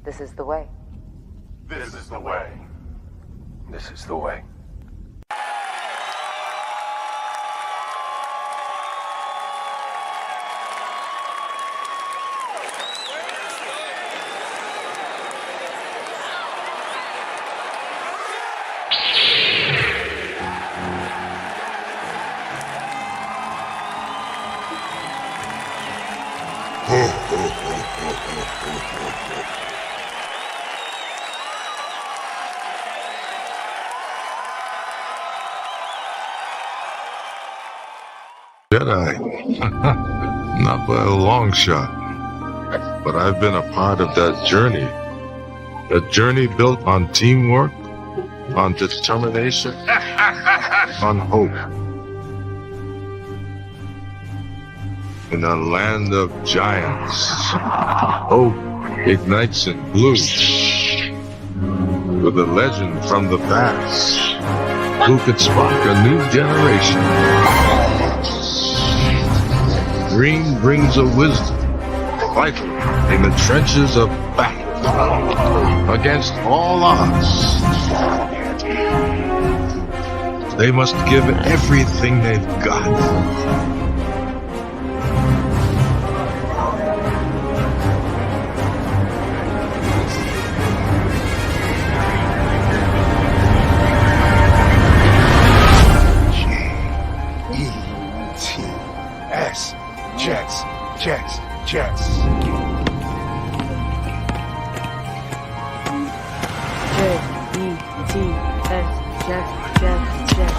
This is the way. This is the way. This is the way. Jedi. Not by a long shot. But I've been a part of that journey. A journey built on teamwork, on determination, on hope. In a land of giants, hope ignites in blue. With a legend from the past, who could spark a new generation. Green brings a wisdom, vital in the trenches of battle, against all odds. They must give everything they've got. Jets, Jets, Jets. Jets, Jets, Jets, Jets. Jets, Jets, Jets, Jets.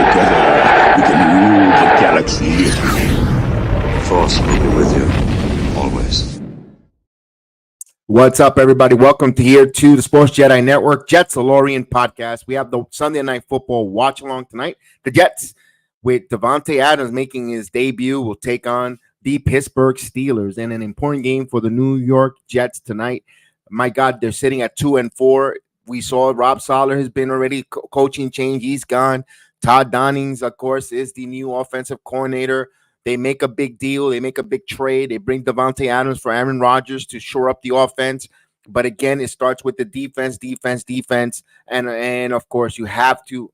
Together, we can rule the galaxy. Force will be with you, always. What's up, everybody? Welcome to the Sports Jedi Network, JETS-ALORIAN podcast. We have the Sunday Night Football watch along tonight. The Jets, with Davante Adams making his debut, will take on the Pittsburgh Steelers in an important game for the New York Jets tonight. My God, they're sitting at 2-4. We saw Rob Saleh has been already coaching change. He's gone. Todd Donnings, of course, is the new offensive coordinator. They make a big deal. They make a big trade. They bring Davante Adams for Aaron Rodgers to shore up the offense. But again, it starts with the defense. And of course, you have to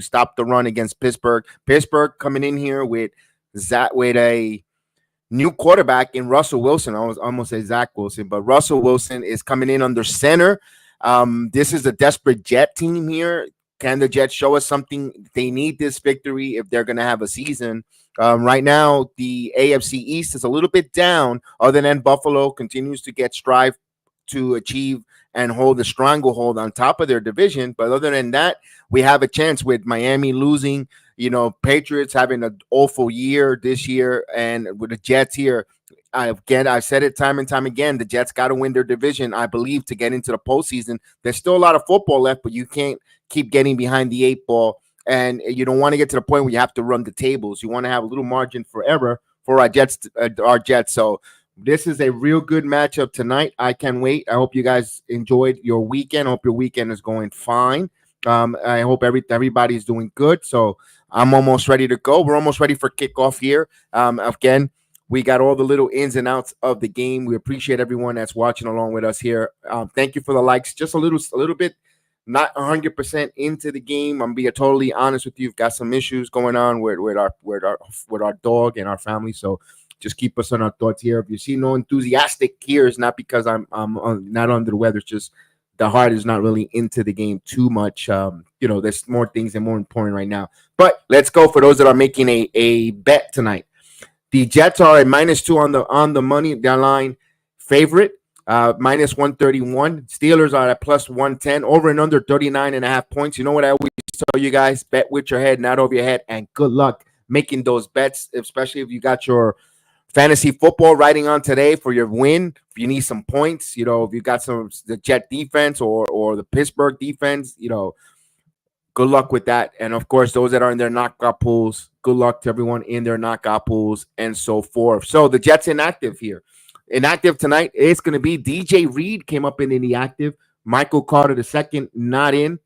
stop the run against Pittsburgh. Pittsburgh coming in here with a new quarterback in Russell Wilson. I was almost say Zach Wilson, but Russell Wilson is coming in under center. This is a desperate Jet team here. Can the Jets show us something? They need this victory if they're going to have a season. Right now, the AFC East is a little bit down, other than Buffalo continues to strive to achieve and hold a stranglehold on top of their division. But other than that, we have a chance with Miami losing, Patriots having an awful year this year, and with the Jets here. I've said it time and time again, the Jets got to win their division, I believe, to get into the postseason. There's still a lot of football left, but you can't keep getting behind the 8 ball, and you don't want to get to the point where you have to run the tables. You want to have a little margin for error for our Jets. So this is a real good matchup tonight. I can't wait. I hope you guys enjoyed your weekend. I hope your weekend is going fine. I hope everybody's doing good. So I'm almost ready to go. We're almost ready for kickoff here. Again, we got all the little ins and outs of the game. We appreciate everyone that's watching along with us here. Thank you for the likes. Just a little bit, not 100% into the game. I'm being totally honest with you. We've got some issues going on with our dog and our family. So just keep us on our thoughts here. If you see no enthusiastic here, it's not because I'm not under the weather. It's just the heart is not really into the game too much. There's more things that are more important right now. But let's go for those that are making a bet tonight. The Jets are at -2 on the money line favorite, -131. Steelers are at +110. Over and under 39.5 points. You know what I always tell you guys? Bet with your head, not over your head, and good luck making those bets, especially if you got your fantasy football riding on today for your win. If you need some points, if you got the Jet defense or the Pittsburgh defense, good luck with that. And of course, those that are in their knockout pools, good luck to everyone in their knockout pools and so forth. So the Jets inactive here. Inactive tonight, it's going to be DJ Reed came up in the active. Michael Carter II not in.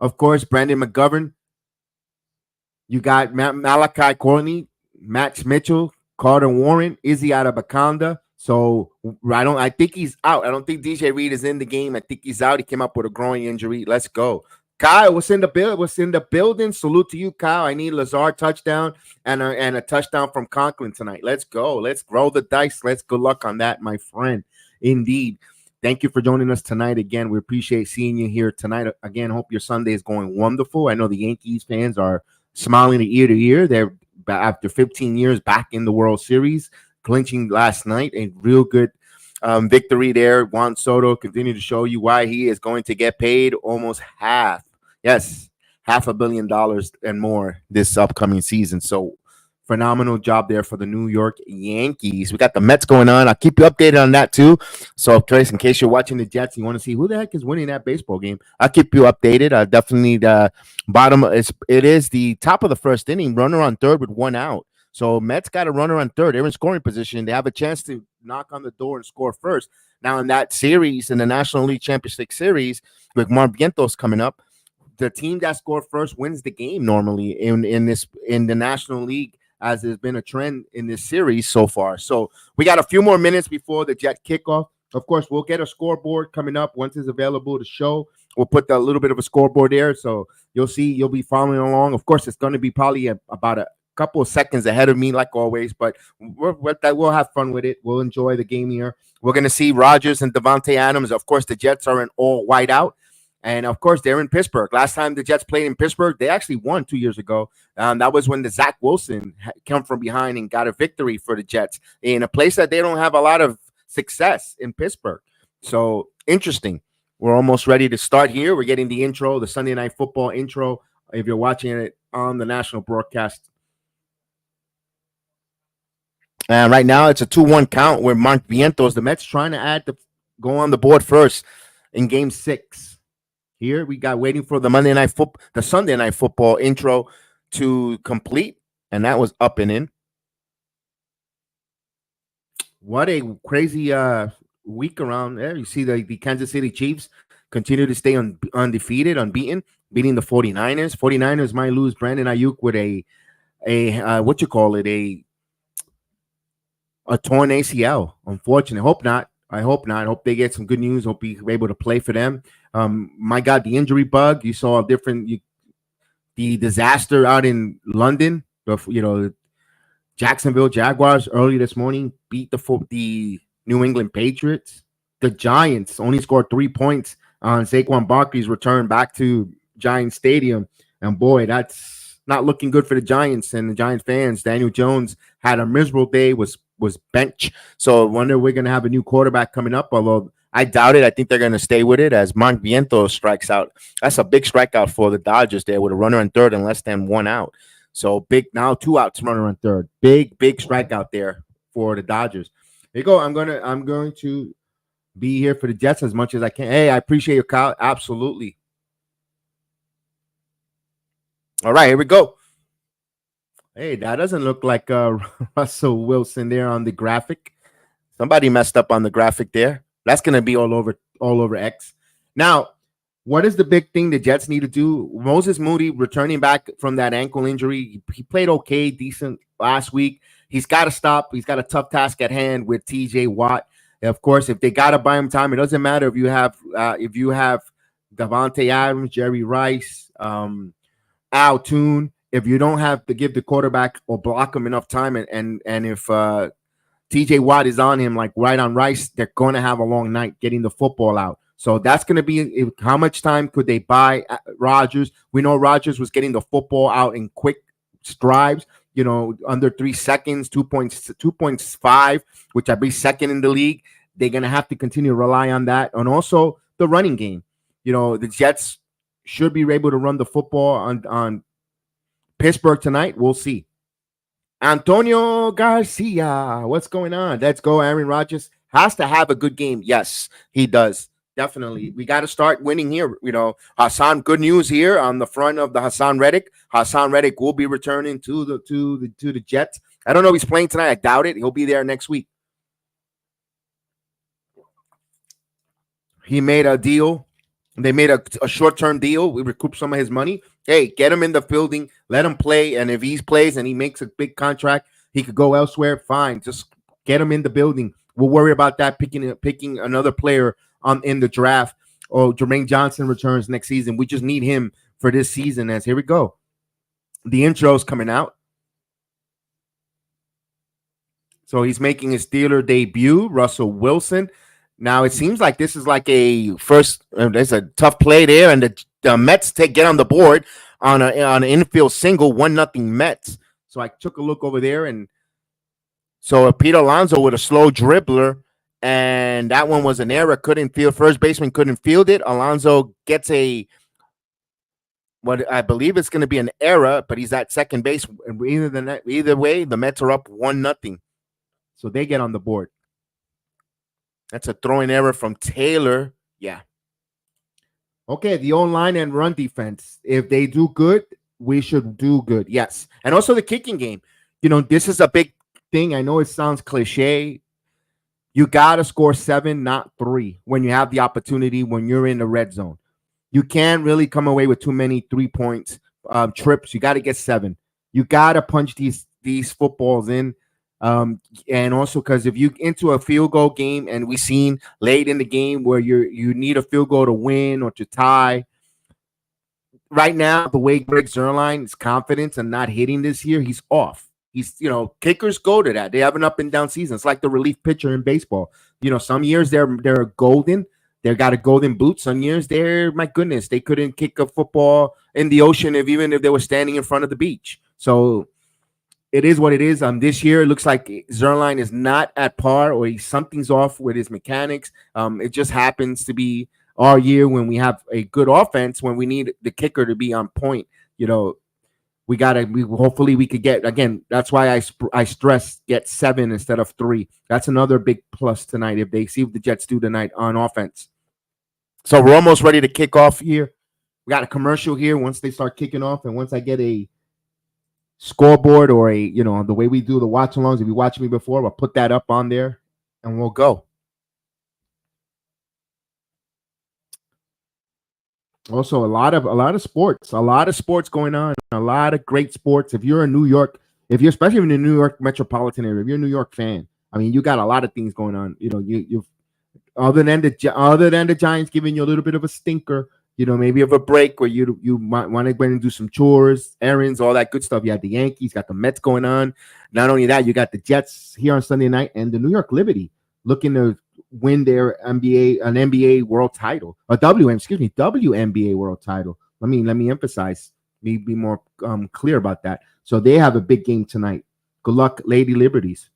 Of course, Brandon McGovern. You got Malachi Courtney, Max Mitchell, Carter Warren, Izzy Adebakanda. So I think he's out. I don't think DJ Reed is in the game. I think he's out. He came up with a groin injury. Let's go. Kyle, what's in the building? Salute to you, Kyle. I need Lazard touchdown and a touchdown from Conklin tonight. Let's go. Let's roll the dice. Let's good luck on that, my friend. Indeed. Thank you for joining us tonight again. We appreciate seeing you here tonight. Again, hope your Sunday is going wonderful. I know the Yankees fans are smiling ear to ear. They're after 15 years back in the World Series, clinching last night. A real good victory there. Juan Soto continued to show you why he is going to get paid almost half. Yes, $500 million and more this upcoming season. So phenomenal job there for the New York Yankees. We got the Mets going on. I'll keep you updated on that too. So in case you're watching the Jets, you want to see who the heck is winning that baseball game, I'll keep you updated. I definitely it is the top of the first inning, runner on third with one out. So Mets got a runner on third. They're in scoring position. They have a chance to knock on the door and score first. Now in that series, in the National League Championship Series, with Mark Vientos coming up, the team that scored first wins the game normally in the National League, as there's been a trend in this series so far. So we got a few more minutes before the Jet kickoff. Of course, we'll get a scoreboard coming up once it's available to show. We'll put a little bit of a scoreboard there, so you'll be following along. Of course, it's going to be probably about a couple of seconds ahead of me, like always, but we'll have fun with it. We'll enjoy the game here. We're going to see Rodgers and Davante Adams. Of course, the Jets are in all white out. And, of course, they're in Pittsburgh. Last time the Jets played in Pittsburgh, they actually won 2 years ago. That was when the Zach Wilson came from behind and got a victory for the Jets in a place that they don't have a lot of success in Pittsburgh. So, interesting. We're almost ready to start here. We're getting the intro, the Sunday Night Football intro, if you're watching it on the national broadcast. And right now, it's a 2-1 count where Mark Vientos, the Mets, trying to go on the board first in Game 6. Here we got waiting for the Sunday Night Football intro to complete, and that was up and in. What a crazy week around there. You see the Kansas City Chiefs continue to stay undefeated, unbeaten, beating the 49ers. 49ers might lose Brandon Ayuk with a torn ACL. Unfortunately, hope not. I hope not. I hope they get some good news. Hope we're able to play for them. My God, the injury bug. You saw the disaster out in London. The Jacksonville Jaguars early this morning beat the New England Patriots. The Giants only scored 3 points on Saquon Barkley's return back to Giants Stadium. And boy, that's not looking good for the Giants and the Giants fans. Daniel Jones had a miserable day, was bench. So I wonder we're going to have a new quarterback coming up, although I doubt it. I think they're going to stay with it as Mark Vientos strikes out. That's a big strikeout for the Dodgers there with a runner on third and less than one out. So big, now 2 outs, runner on third. Big strikeout there for the Dodgers. There you go. I'm going to be here for the Jets as much as I can. Hey, I appreciate your call. Absolutely. All right, here we go. Hey, that doesn't look like Russell Wilson there on the graphic. Somebody messed up on the graphic there. That's going to be all over X. Now, what is the big thing the Jets need to do? Moses Moody returning back from that ankle injury. He played okay, decent last week. He's got to stop. He's got a tough task at hand with TJ Watt. Of course, if they got to buy him time, it doesn't matter if you have Davante Adams, Jerry Rice, Al Toon. If you don't have to give the quarterback or block him enough time, and if TJ Watt is on him like right on Rice, they're going to have a long night getting the football out. So that's going to be how much time could they buy Rodgers? We know Rodgers was getting the football out in quick strides, under 3 seconds, 2.5, which I believe second in the league. They're going to have to continue to rely on that. And also the running game. The Jets should be able to run the football on Pittsburgh tonight. We'll see. Antonio Garcia, what's going on? Let's go. Aaron Rodgers has to have a good game. Yes, he does. Definitely. We got to start winning here. Hassan, good news here on the front of the Hassan Reddick. Hassan Reddick will be returning to the Jets. I don't know if he's playing tonight. I doubt it. He'll be there next week. He made a deal. They made a short-term deal. We recoup some of his money. Hey, get him in the building. Let him play. And if he plays and he makes a big contract, he could go elsewhere. Fine. Just get him in the building. We'll worry about that picking another player in the draft. Or Jermaine Johnson returns next season. We just need him for this season. As here we go. The intro's coming out. So he's making his Steeler debut. Russell Wilson. Now, it seems like this is like a first. There's a tough play there, and the Mets get on the board on an infield single, 1-0 Mets. So I took a look over there, and so Pete Alonso with a slow dribbler, and that one was an error. First baseman couldn't field it. Alonso gets what I believe it's going to be an error, but he's at second base. Either way, the Mets are up 1-0, so they get on the board. That's a throwing error from Taylor. Yeah. Okay, the O-line and run defense. If they do good, we should do good. Yes. And also the kicking game. This is a big thing. I know it sounds cliche. You got to score 7, not 3, when you have the opportunity, when you're in the red zone. You can't really come away with too many 3-point trips. You got to get 7. You got to punch these footballs in. And also because if you into a field goal game, and we've seen late in the game where you need a field goal to win or to tie. Right now, the way Greg Zuerlein's confidence and not hitting this year, he's off. Kickers go to that. They have an up and down season. It's like the relief pitcher in baseball. Some years they're golden. They got a golden boot. Some years my goodness, they couldn't kick a football in the ocean even if they were standing in front of the beach. So it is what it is. This year, it looks like Zuerlein is not at par, or something's off with his mechanics. It just happens to be our year when we have a good offense, when we need the kicker to be on point. Hopefully we could get, again, that's why I stress get 7 instead of 3. That's another big plus tonight if they see what the Jets do tonight on offense. So we're almost ready to kick off here. We got a commercial here once they start kicking off, and once I get a scoreboard or the way we do the watch alongs, if you watched me before, I'll put that up on there and we'll go. Also, a lot of sports going on, a lot of great sports. If you're in New York, especially in the New York metropolitan area, if you're a New York fan, you got a lot of things going on. You other than the Giants giving you a little bit of a stinker, maybe of a break where you might want to go and do some chores, errands, all that good stuff. You had the Yankees, got the Mets going on. Not only that, you got the Jets here on Sunday night, and the New York Liberty looking to win their NBA world title, or WNBA world title. Let me emphasize, be more clear about that. So they have a big game tonight. Good luck, Lady Liberties.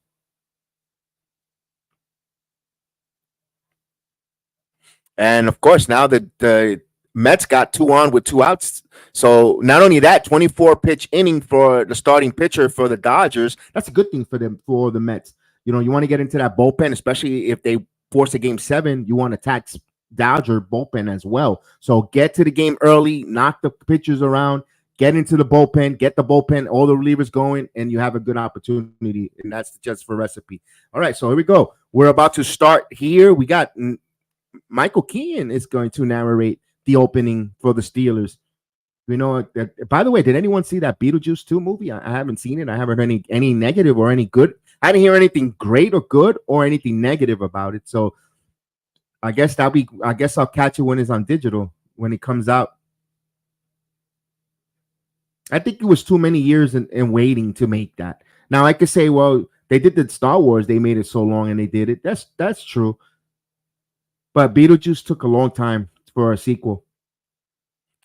And of course, now the Mets got 2 on with 2 outs. So not only that, 24 pitch inning for the starting pitcher for the Dodgers. That's a good thing for the Mets. You want to get into that bullpen, especially if they force a game 7. You want to tax Dodger bullpen as well. So get to the game early, knock the pitchers around, get into the bullpen, get the bullpen, all the relievers going, and you have a good opportunity. And that's just for recipe. All right, so here we go. We're about to start here. We got Michael Keane is going to narrate the opening for the Steelers. By the way, did anyone see that Beetlejuice 2 movie? I haven't seen it. I haven't heard any negative or any good. I didn't hear anything great or good or anything negative about it. So I guess I'll catch it when it's on digital, when it comes out. I think it was too many years in waiting to make that. Now I could say, well, they did the Star Wars. They made it so long and they did it. That's true. But Beetlejuice took a long time for a sequel.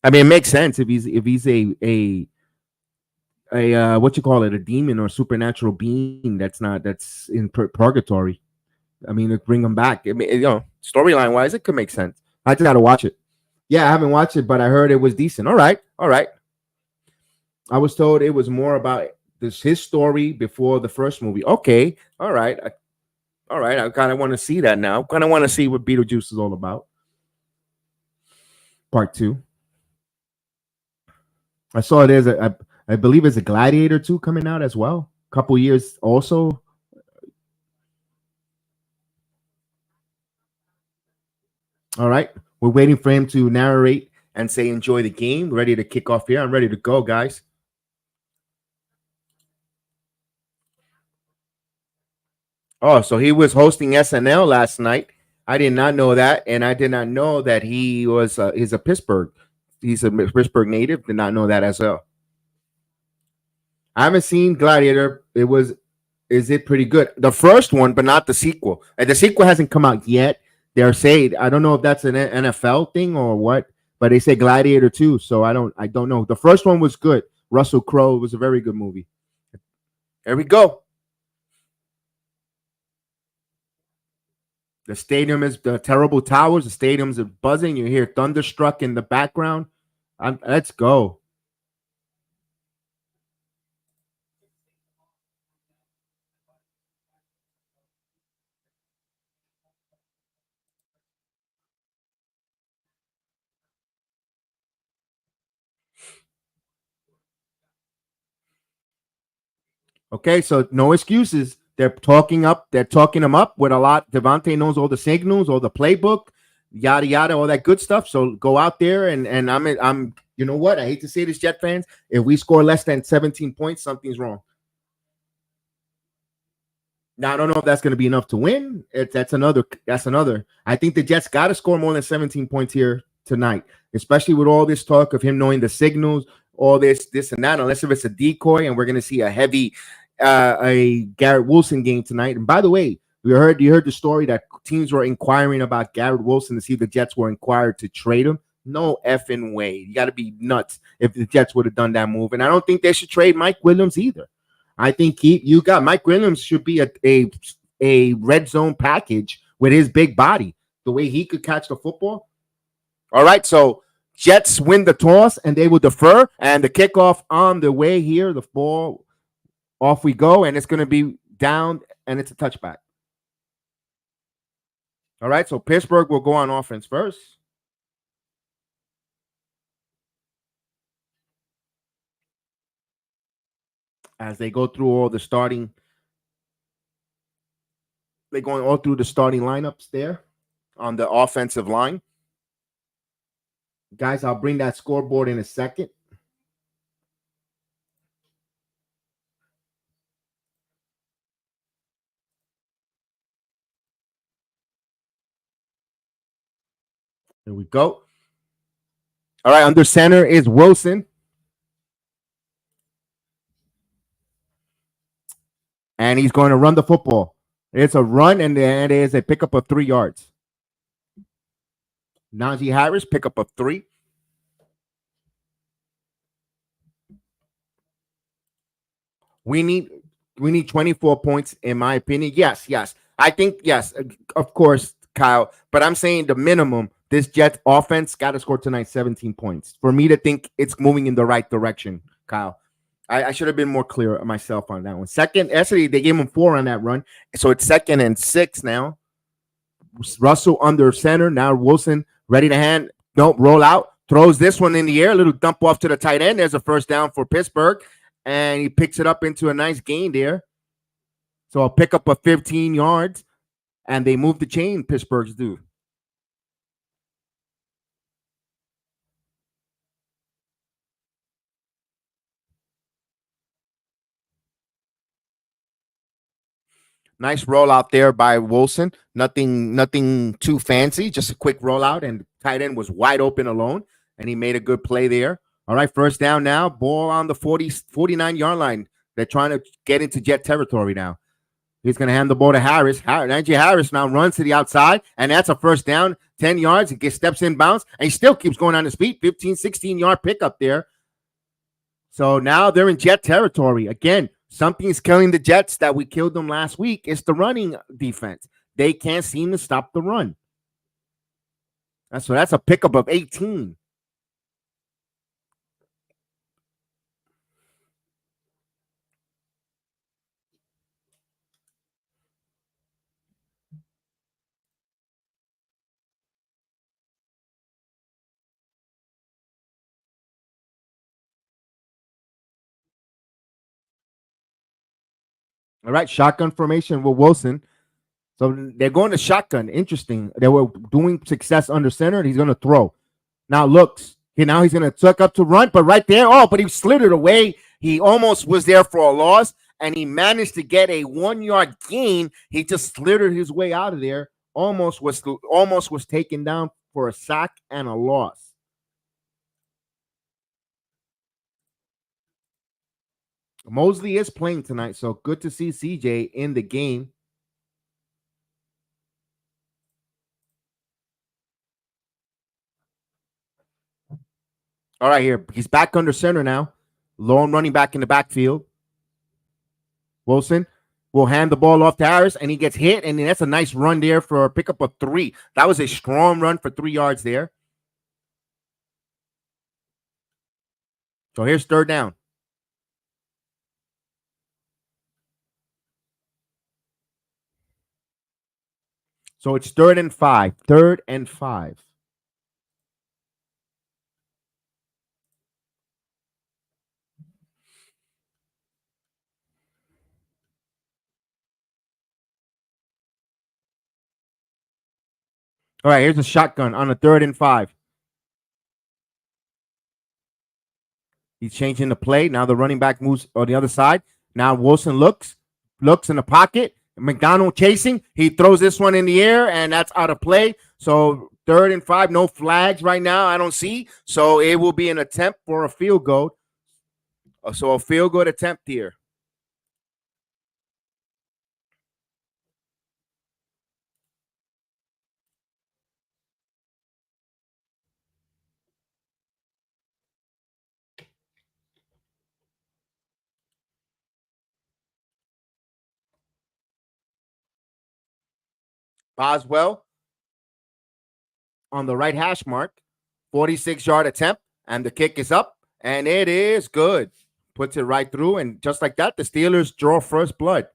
It makes sense if he's a what you call it, a demon or supernatural being that's in purgatory. To bring him back. Storyline wise, it could make sense. I just got to watch it. Yeah, I haven't watched it, but I heard it was decent. All right. I was told it was more about his story before the first movie. Okay, all right, all right. I kind of want to see that now. I kind of want to see what Beetlejuice is all about. Part 2. I saw there's I believe it's a Gladiator 2 coming out as well. Couple years also. All right, we're waiting for him to narrate and say enjoy the game. We're ready to kick off here. I'm ready to go, guys. Oh, so he was hosting SNL last night. I did not know that, and I did not know that he was he's a Pittsburgh. He's a Pittsburgh native. Did not know that as well. I haven't seen Gladiator. Is it pretty good? The first one, but not the sequel. And the sequel hasn't come out yet. They're saying, I don't know if that's an NFL thing or what, but they say Gladiator 2. So I don't know. The first one was good. Russell Crowe was a very good movie. There we go. The stadium is the terrible towers. The stadiums are buzzing. You hear thunderstruck in the background. Let's go. Okay, so no excuses. They're talking him up with a lot. Devontae knows all the signals, all the playbook, yada yada, all that good stuff. So go out there and I'm you know what? I hate to say this, Jet fans. If we score less than 17 points, something's wrong. Now I don't know if that's going to be enough to win. That's another. I think the Jets got to score more than 17 points here tonight, especially with all this talk of him knowing the signals, all this and that. Unless if it's a decoy, and we're going to see a heavy, a Garrett Wilson game tonight. And by the way, you heard the story that teams were inquiring about Garrett Wilson to see if the Jets were inquired to trade him. No effing way. You got to be nuts if the Jets would have done that move. And I don't think they should trade Mike Williams either. I think you got Mike Williams should be a red zone package with his big body, the way he could catch the football. All right, so Jets win the toss and they will defer, and the kickoff on the way here. The ball, off we go, and it's going to be down, and it's a touchback. All right, so Pittsburgh will go on offense first. As they go through all the starting, they're going all through the starting lineups there on the offensive line. Guys, I'll bring that scoreboard in a second. There we go. All right, under center is Wilson. And he's going to run the football. It's a run, and it is a pickup of 3 yards. Najee Harris, pickup of 3. We need 24 points, in my opinion. Yes. I think, yes, of course, Kyle. But I'm saying the minimum, this Jets offense got to score tonight 17 points. For me to think it's moving in the right direction, Kyle. I should have been more clear myself on that one. Second, actually, they gave him 4 on that run. So it's 2nd and 6 now. Russell under center. Now Wilson ready to hand. Nope, roll out. Throws this one in the air. A little dump off to the tight end. There's a first down for Pittsburgh. And he picks it up into a nice gain there. So a pickup of 15 yards. And they move the chain, Pittsburgh's do. Nice rollout there by Wilson. Nothing too fancy. Just a quick rollout, and tight end was wide open alone, and he made a good play there. All right, first down now. Ball on the 49-yard line. They're trying to get into Jet territory now. He's going to hand the ball to Harris. Najee Harris now runs to the outside, and that's a first down, 10 yards. He steps in bounds, and he still keeps going on his feet. 15, 16-yard pickup there. So now they're in Jet territory. Again, something's killing the Jets that we killed them last week. It's the running defense. They can't seem to stop the run. So that's a pickup of 18. All right, shotgun formation with Wilson. So they're going to shotgun. Interesting. They were doing success under center, and he's going to throw. Now looks. Okay, now he's going to tuck up to run, but right there, but he slithered away. He almost was there for a loss, and he managed to get a 1 yard gain. He just slithered his way out of there. Almost was taken down for a sack and a loss. Mosley is playing tonight, so good to see CJ in the game. All right, here. He's back under center now. Lone running back in the backfield. Wilson will hand the ball off to Harris, and he gets hit, and that's a nice run there for a pickup of 3. That was a strong run for 3 yards there. So here's third down. So it's 3rd and 5. 3rd and 5. All right, here's a shotgun on a 3rd and 5. He's changing the play. Now the running back moves on the other side. Now Wilson looks in the pocket. McDonald chasing. He throws this one in the air, and that's out of play. So 3rd and 5, no flags right now. I don't see. So it will be an attempt for a field goal. So a field goal attempt here. Boswell on the right hash mark. 46-yard attempt, and the kick is up, and it is good. Puts it right through, and just like that, the Steelers draw first blood.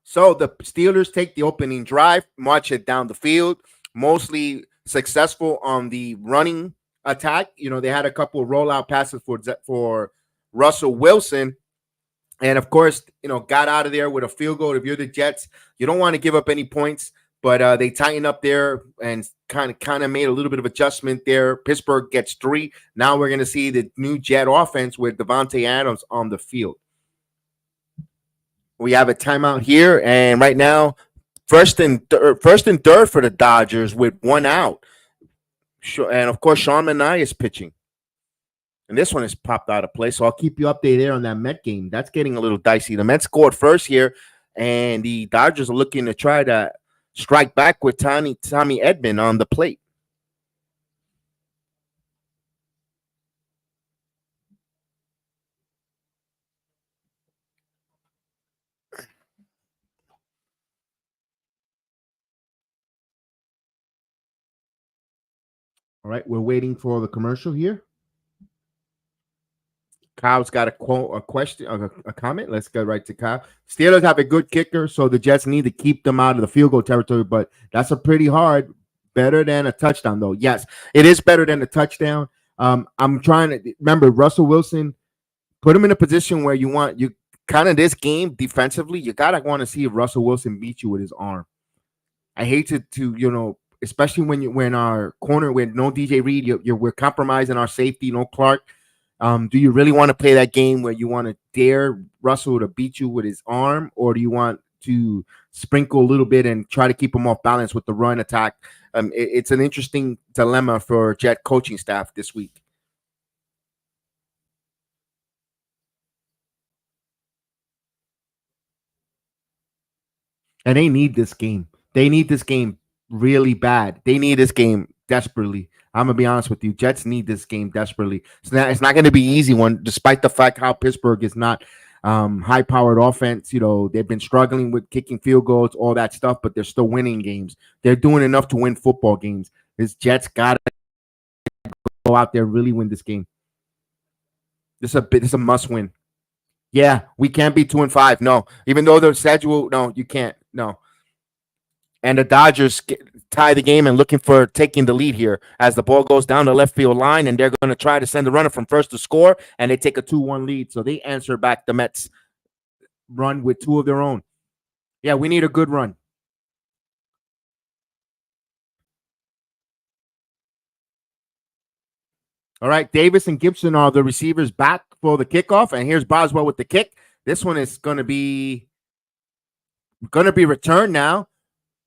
So the Steelers take the opening drive, march it down the field, mostly successful on the running attack. You know, they had a couple of rollout passes for Russell Wilson. And of course, you know, got out of there with a field goal. If you're the Jets, you don't want to give up any points, but they tighten up there and kind of made a little bit of adjustment there. Pittsburgh gets 3. Now we're going to see the new Jet offense with Davante Adams on the field. We have a timeout here, and right now, first and third for the Dodgers with 1 out. And of course, Sean Manai is pitching. And this one is popped out of play, so I'll keep you updated there on that Met game. That's getting a little dicey. The Mets scored first here, and the Dodgers are looking to try to strike back with Tommy Edman on the plate. All right, we're waiting for the commercial here. Kyle's got a question, a comment. Let's go right to Kyle. Steelers have a good kicker, so the Jets need to keep them out of the field goal territory, but that's a pretty hard. Better than a touchdown, though. Yes, it is better than a touchdown. I'm trying to remember Russell Wilson. Put him in a position where you kind of this game defensively. You gotta want to see if Russell Wilson beats you with his arm. I hate to especially when our corner with no DJ Reed, we're compromising our safety, no Clark. Do you really want to play that game where you want to dare Russell to beat you with his arm, or do you want to sprinkle a little bit and try to keep him off balance with the run attack? It's an interesting dilemma for Jet coaching staff this week. And they need this game. They need this game really bad. They need this game desperately. I'm going to be honest with you. Jets need this game desperately. It's not going to be an easy one, despite the fact how Pittsburgh is not high-powered offense. You know, they've been struggling with kicking field goals, all that stuff, but they're still winning games. They're doing enough to win football games. This Jets got to go out there and really win this game. This is a must-win. Yeah, we can't be 2-5. No, even though the schedule, no, you can't. No. And the Dodgers, tie the game and looking for taking the lead here as the ball goes down the left field line, and they're going to try to send the runner from first to score, and they take a 2-1 lead. So they answer back the Mets run with 2 of their own. Yeah, we need a good run. All right, Davis and Gibson are the receivers back for the kickoff, and here's Boswell with the kick. This one is going to be returned now.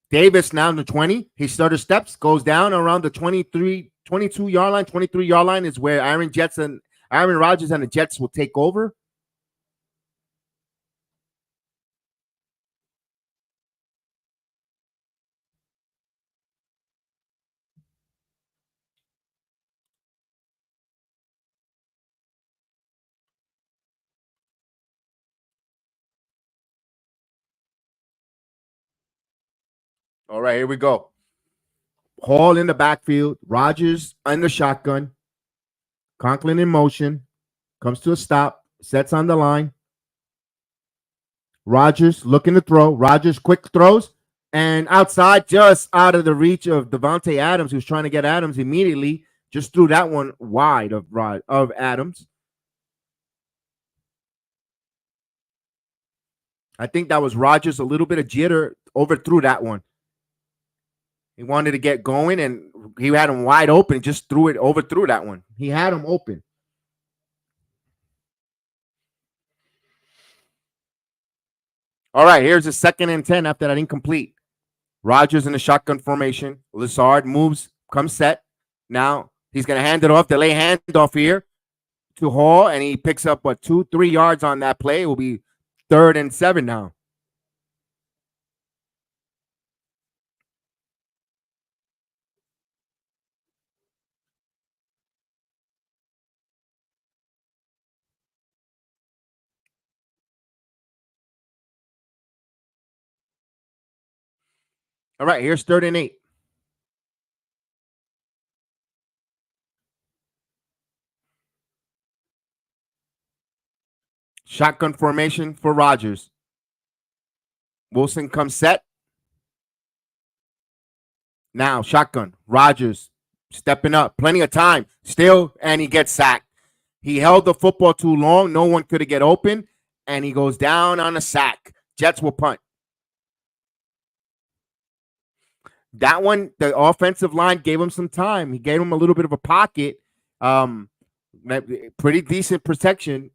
Davis now in the 20. He started steps, goes down around the 22-yard line. 23-yard line is where Aaron Rodgers and the Jets will take over. All right, here we go. Hall in the backfield. Rodgers under shotgun. Conklin in motion. Comes to a stop. Sets on the line. Rodgers looking to throw. Rodgers quick throws. And outside, just out of the reach of Davante Adams, who's trying to get Adams immediately. Just threw that one wide of Adams. I think that was Rodgers, a little bit of jitter, overthrew that one. He wanted to get going, and he had him wide open. Just overthrew that one. He had him open. All right, here's a 2nd and 10 after that incomplete. Rodgers in the shotgun formation. Lazard moves, comes set. Now he's going to hand it off, delay handoff here to Hall, and he picks up, 2-3 yards on that play. It will be 3rd and 7 now. All right, here's 3rd and 8. Shotgun formation for Rodgers. Wilson comes set. Now, shotgun. Rodgers stepping up. Plenty of time. Still, and he gets sacked. He held the football too long. No one could get open, and he goes down on a sack. Jets will punt. That one, the offensive line gave him some time. He gave him a little bit of a pocket. Pretty decent protection.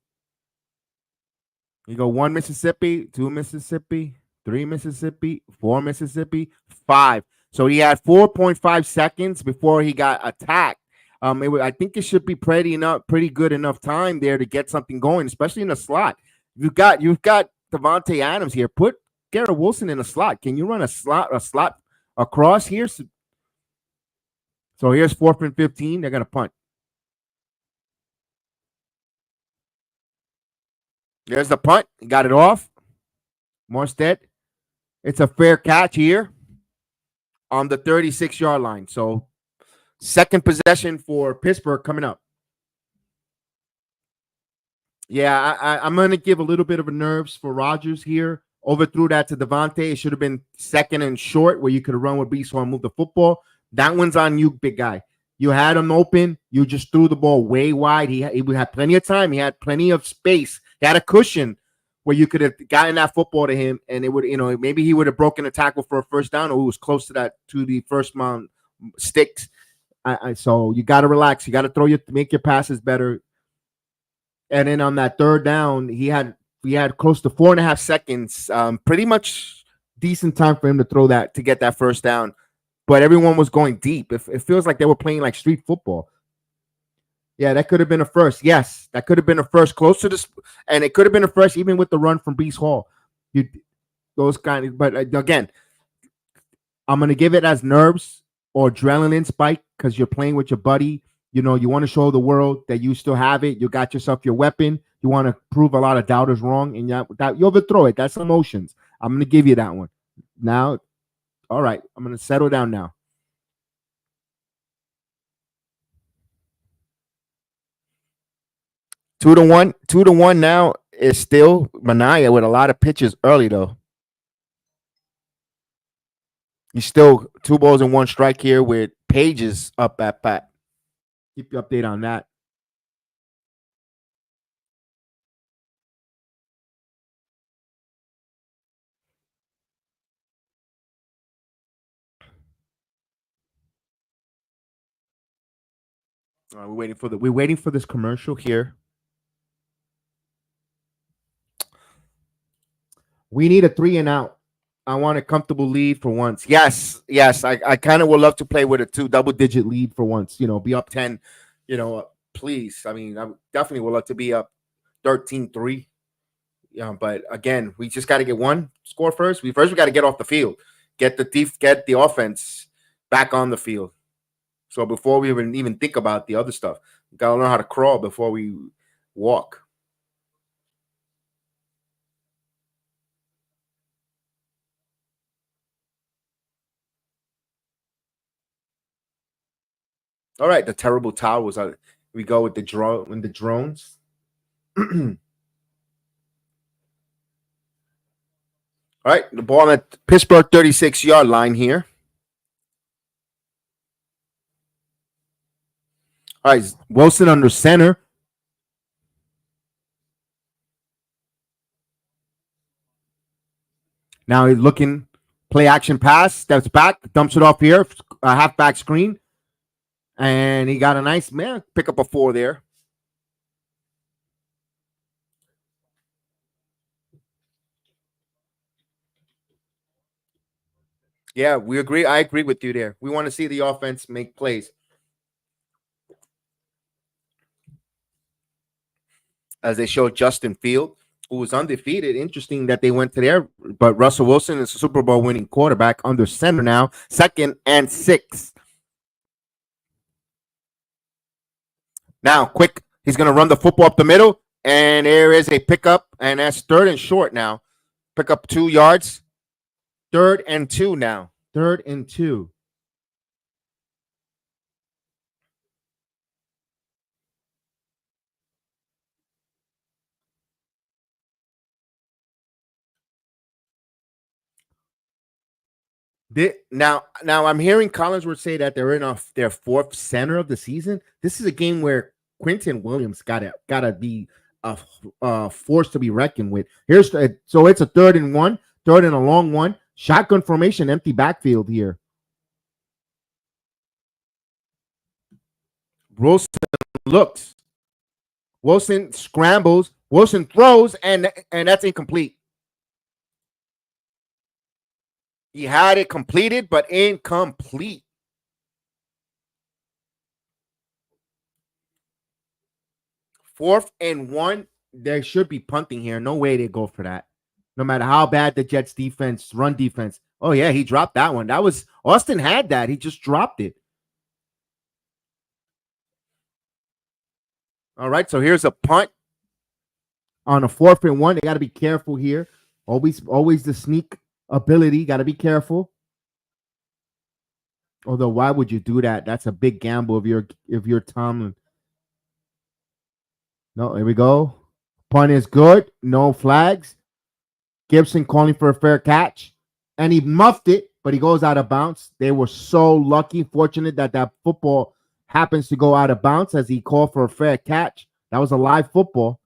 You go 1 Mississippi, 2 Mississippi, 3 Mississippi, 4 Mississippi, 5. So he had 4.5 seconds before he got attacked. I think it should be pretty good enough time there to get something going, especially in the slot. You've got Davante Adams here. Put Garrett Wilson in a slot. Can you run a slot across here? So here's 4th and 15. They're gonna punt. There's the punt. He got it off. Morstead. It's a fair catch here on the 36-yard line. So 2nd possession for Pittsburgh coming up. Yeah, I'm going to give a little bit of a nerves for Rodgers here. Overthrew that to Davante. It should have been 2nd and short where you could have run with Beast and move the football. That one's on you, big guy. You had him open. You just threw the ball way wide. He had plenty of time. He had plenty of space. He had a cushion where you could have gotten that football to him, and it would, maybe he would have broken a tackle for a first down, or it was close to that, to the first mound sticks. So you got to relax. You got to make your passes better. And then on that 3rd down, he had close to 4.5 seconds. Pretty much decent time for him to throw that to get that first down. But everyone was going deep. It feels like they were playing like street football. Yeah, that could have been a first. Yes, that could have been a first close to this, and it could have been a first even with the run from Beast Hall. But again, I'm gonna give it as nerves or adrenaline spike because you're playing with your buddy. You want to show the world that you still have it. You got yourself your weapon. You want to prove a lot of doubters wrong, and you overthrow it. That's emotions. I'm gonna give you that one. Now, all right, I'm gonna settle down now. 2-1. 2-1 now is still Mania with a lot of pitches early, though. He's still 2 balls and 1 strike here with Pages up at bat. Keep you update on that. We're waiting for this commercial here. We need a 3 and out. I want a comfortable lead for once. Yes. I kind of would love to play with a 2 double-digit lead for once. Be up 10. Please. I mean, I definitely would love to be up 13-3. But again, we just got to get one score first. We got to get off the field, get the offense back on the field. So before we even think about the other stuff, we got to learn how to crawl before we walk. All right, the terrible towels. We go with the drones. All right, the ball at Pittsburgh 36-yard line here. All right, Wilson under center. Now he's looking, play action pass, steps back, dumps it off here, a halfback screen. And he got a nice pick up a 4 there. Yeah, we agree. I agree with you there. We want to see the offense make plays. As they show Justin Field, who was undefeated. Interesting that they went to there, but Russell Wilson is a Super Bowl winning quarterback under center now, 2nd and 6. Now, quick, he's going to run the football up the middle, and there is a pickup, and that's 3rd and short now. Pick up 2 yards. 3rd and 2 now. 3rd and 2. Now I'm hearing Collinsworth say that they're in their 4th center of the season. This is a game where Quentin Williams gotta be a force to be reckoned with. So it's a 3rd and 1, 3rd and a long one. Shotgun formation, empty backfield here. Wilson looks. Wilson scrambles. Wilson throws, and that's incomplete. He had it completed, but incomplete. Fourth and 1. There should be punting here. No way they go for that. No matter how bad the Jets defense, run defense. Oh, yeah, he dropped that one. That was Austin had that. He just dropped it. All right, so here's a punt on a 4th and 1. They got to be careful here. Always the sneak ability. Got to be careful. Although, why would you do that? That's a big gamble if you're Tomlin. No, here we go. Punt is good. No flags. Gibson calling for a fair catch. And he muffed it, but he goes out of bounds. They were so lucky, fortunate that football happens to go out of bounds as he called for a fair catch. That was a live football.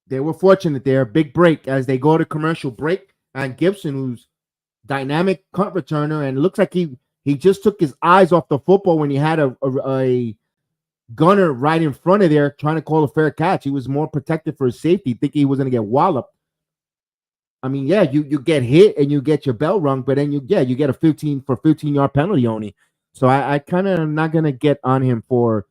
They were fortunate there. Big break as they go to commercial break. And Gibson, who's dynamic punt returner, and it looks like he just took his eyes off the football when he had a gunner right in front of there trying to call a fair catch. He was more protected for his safety, thinking he was going to get walloped. I mean, yeah, you get hit and you get your bell rung, but then you get a 15-yard penalty only. So I kind of am not going to get on him for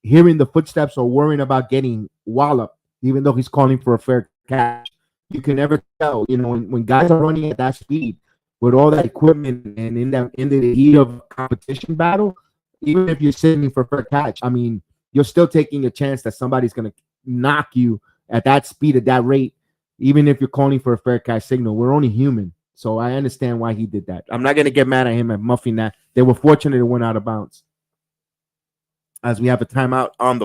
hearing the footsteps or worrying about getting walloped, even though he's calling for a fair catch. You can never tell, when guys are running at that speed with all that equipment and in the heat of competition battle, even if you're sitting for a fair catch, I mean, you're still taking a chance that somebody's going to knock you at that speed, at that rate, even if you're calling for a fair catch signal. We're only human. So I understand why he did that. I'm not going to get mad at him at muffing that. They were fortunate it went out of bounds. As we have a timeout on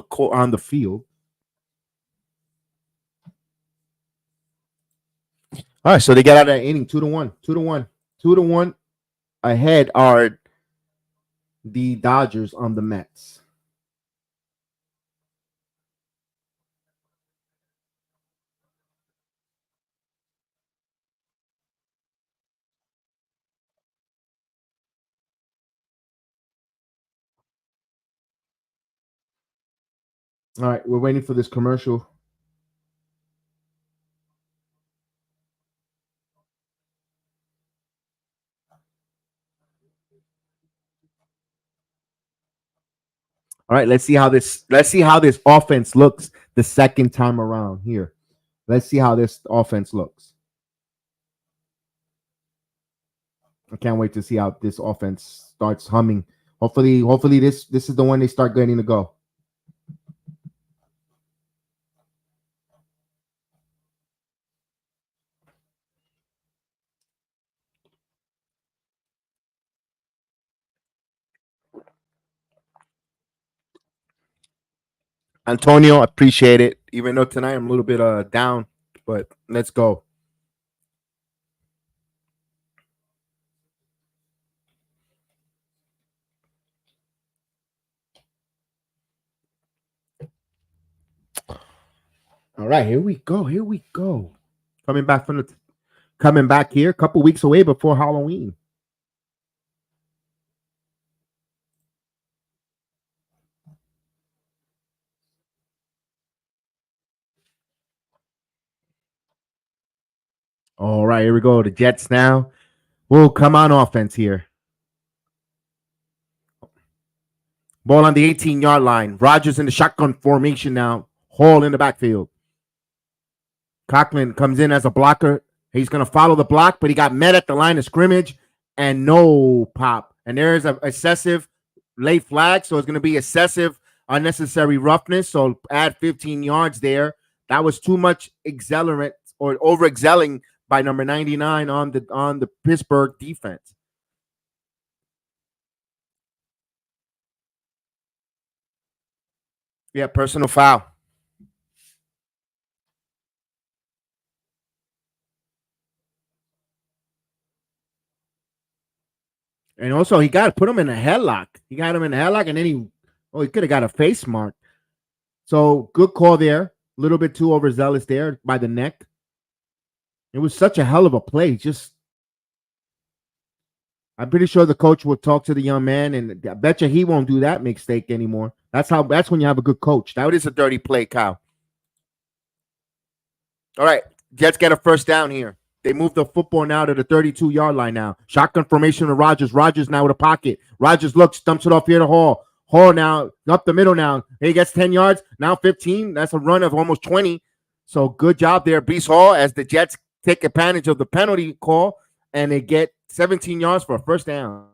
the field. All right, so they got out of that inning 2-1, 2-1, 2-1. Ahead are the Dodgers on the Mets. All right, we're waiting for this commercial. All right, let's see how this offense looks the second time around here. Let's see how this offense looks. I can't wait to see how this offense starts humming. Hopefully this is the one they start getting to go. Antonio, appreciate it. Even though tonight I'm a little bit down, but let's go. All right, here we go. Here we go. Coming back here, a couple weeks away before Halloween. All right, here we go. The Jets now will come on offense here. Ball on the 18-yard line. Rodgers in the shotgun formation now. Hall in the backfield. Conklin comes in as a blocker. He's going to follow the block, but he got met at the line of scrimmage and no pop. And there's an excessive late flag, so it's going to be excessive unnecessary roughness. So add 15 yards there. That was too much accelerant or over excelling by number 99 on the Pittsburgh defense. Yeah, personal foul. And also, he got to put him in a headlock. He got him in a headlock, and then he could have got a face mark. So good call there. A little bit too overzealous there by the neck. It was such a hell of a play. I'm pretty sure the coach will talk to the young man, and I bet you he won't do that mistake anymore. That's when you have a good coach. That is a dirty play, Kyle. All right, Jets get a first down here. They move the football now to the 32-yard line now. Shotgun formation to Rodgers. Rodgers now with a pocket. Rodgers looks, dumps it off here to Hall. Hall now up the middle now. He gets 10 yards. Now 15. That's a run of almost 20. So good job there, Breece Hall, as the Jets take advantage of the penalty call, and they get 17 yards for a first down.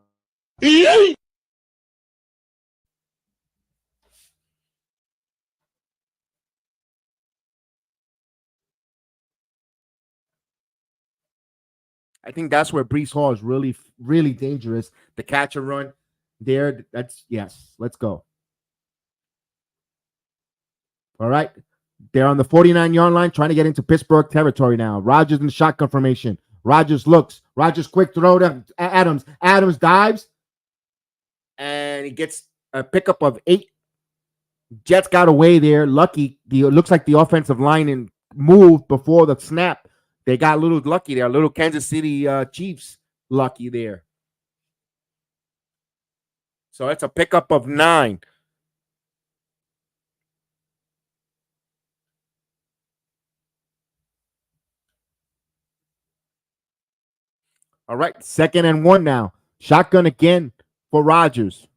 I think that's where Breece Hall is really, really dangerous. The catch and run there. Yes. Let's go. All right. They're on the 49-yard line trying to get into Pittsburgh territory now. Rodgers in the shotgun formation. Rodgers looks. Rodgers quick throw to Adams. Adams dives. And he gets a pickup of 8. Jets got away there. Lucky. It looks like the offensive line moved before the snap. They got a little lucky there. A little Kansas City Chiefs lucky there. So that's a pickup of 9. All right, 2nd and 1 now. Shotgun again for Rodgers.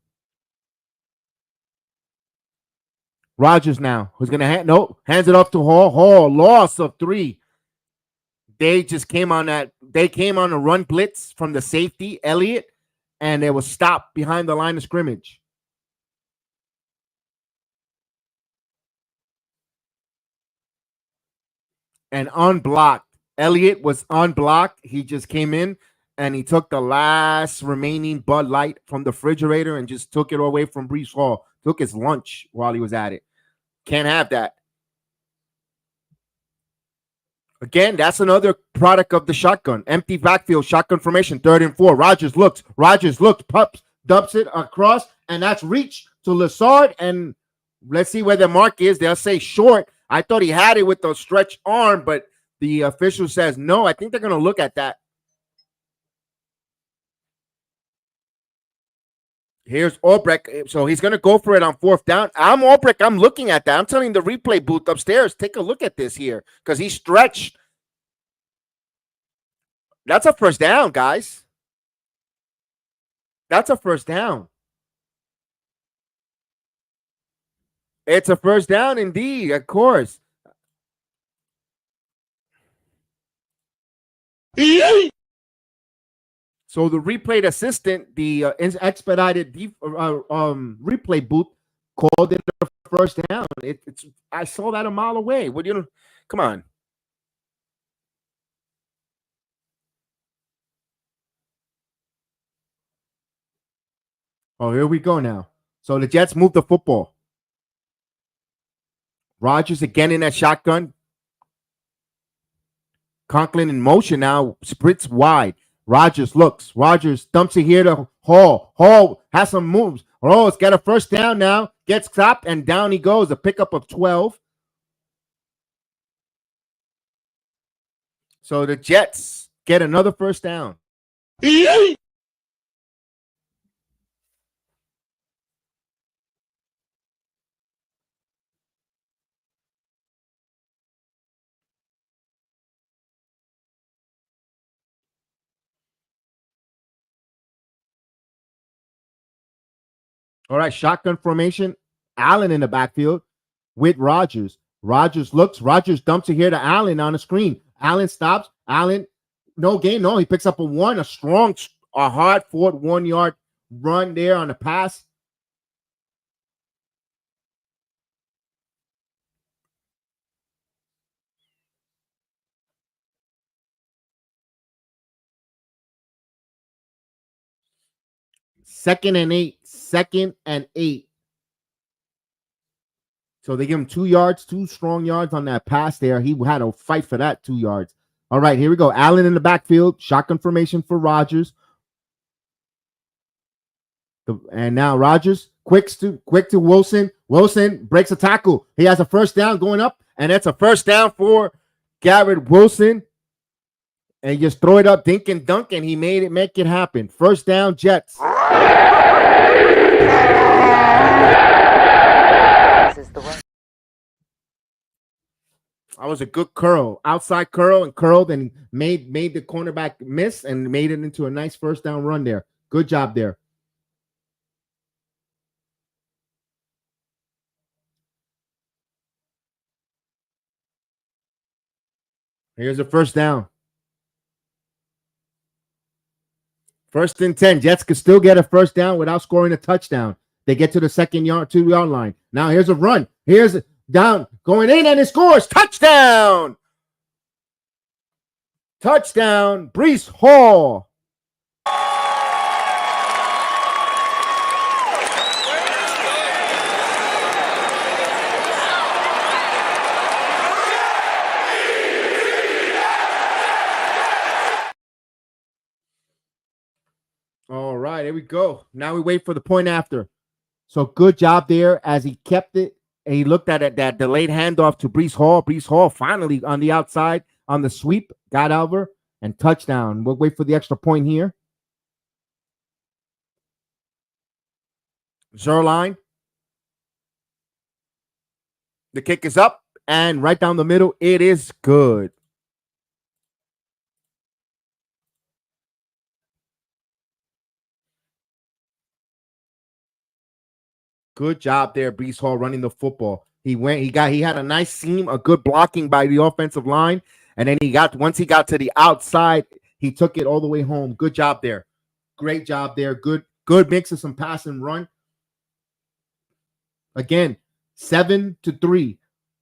Rodgers now, who's going to hands it off to Hall. Hall, loss of 3. They just came on that. They came on a run blitz from the safety, Elliott, and they was stopped behind the line of scrimmage. And unblocked. Elliott was unblocked. He just came in and he took the last remaining Bud Light from the refrigerator and just took it away from Breece Hall. Took his lunch while he was at it. Can't have that. Again, that's another product of the shotgun. Empty backfield, shotgun formation, 3rd and 4. Rogers looks, pups, dumps it across, and that's reach to Lazard. And let's see where the mark is. They'll say short. I thought he had it with the stretched arm, but the official says no. I think they're going to look at that. Here's Albrecht. So he's going to go for it on 4th down. I'm Albrecht. I'm looking at that. I'm telling the replay booth upstairs, take a look at this here because he stretched. That's a first down, guys. That's a first down. It's a first down indeed, of course. So the replay assistant, the expedited replay booth, called it a first down. It's I saw that a mile away. What do you know? Come on. Oh, here we go now. So the Jets move the football. Rodgers again in that shotgun. Conklin in motion now, sprints wide. Rodgers looks. Rodgers dumps it here to Hall. Hall has some moves. Oh, it's got a first down now. Gets stopped, and down he goes. A pickup of 12. So the Jets get another first down. All right, shotgun formation. Allen in the backfield with Rodgers. Rodgers looks. Rodgers dumps it here to Allen on the screen. Allen stops. Allen, no gain. No, he picks up a strong, hard-fought 1-yard run there on the pass. Second and eight. So they give him 2 yards, 2 strong yards on that pass there. He had to fight for that 2 yards. All right, here we go. Allen in the backfield. Shotgun formation for Rodgers. And now Rodgers, quick to Wilson. Wilson breaks a tackle. He has a first down going up, and that's a first down for Garrett Wilson. And just throw it up, dink and dunk, and he make it happen. First down, Jets. This is the way. That was a good curl. Outside curl and curled and made the cornerback miss and made it into a nice first down run there. Good job there. Here's a first down. 1st and 10. Jets could still get a first down without scoring a touchdown. They get to the 2-yard line. Now here's a run. Here's a down going in, and it scores. Touchdown. Touchdown, Breece Hall. All right, here we go. Now we wait for the point after. So good job there as he kept it. And he looked at it, that delayed handoff to Breece Hall. Breece Hall finally on the outside on the sweep, got over and touchdown. We'll wait for the extra point here. Zerline. The kick is up and right down the middle. It is good. Good job there, Breece Hall running the football. He had a nice seam, a good blocking by the offensive line, and then once he got to the outside, he took it all the way home. Good job there. Great job there. Good mix of some pass and run. Again, 7-3.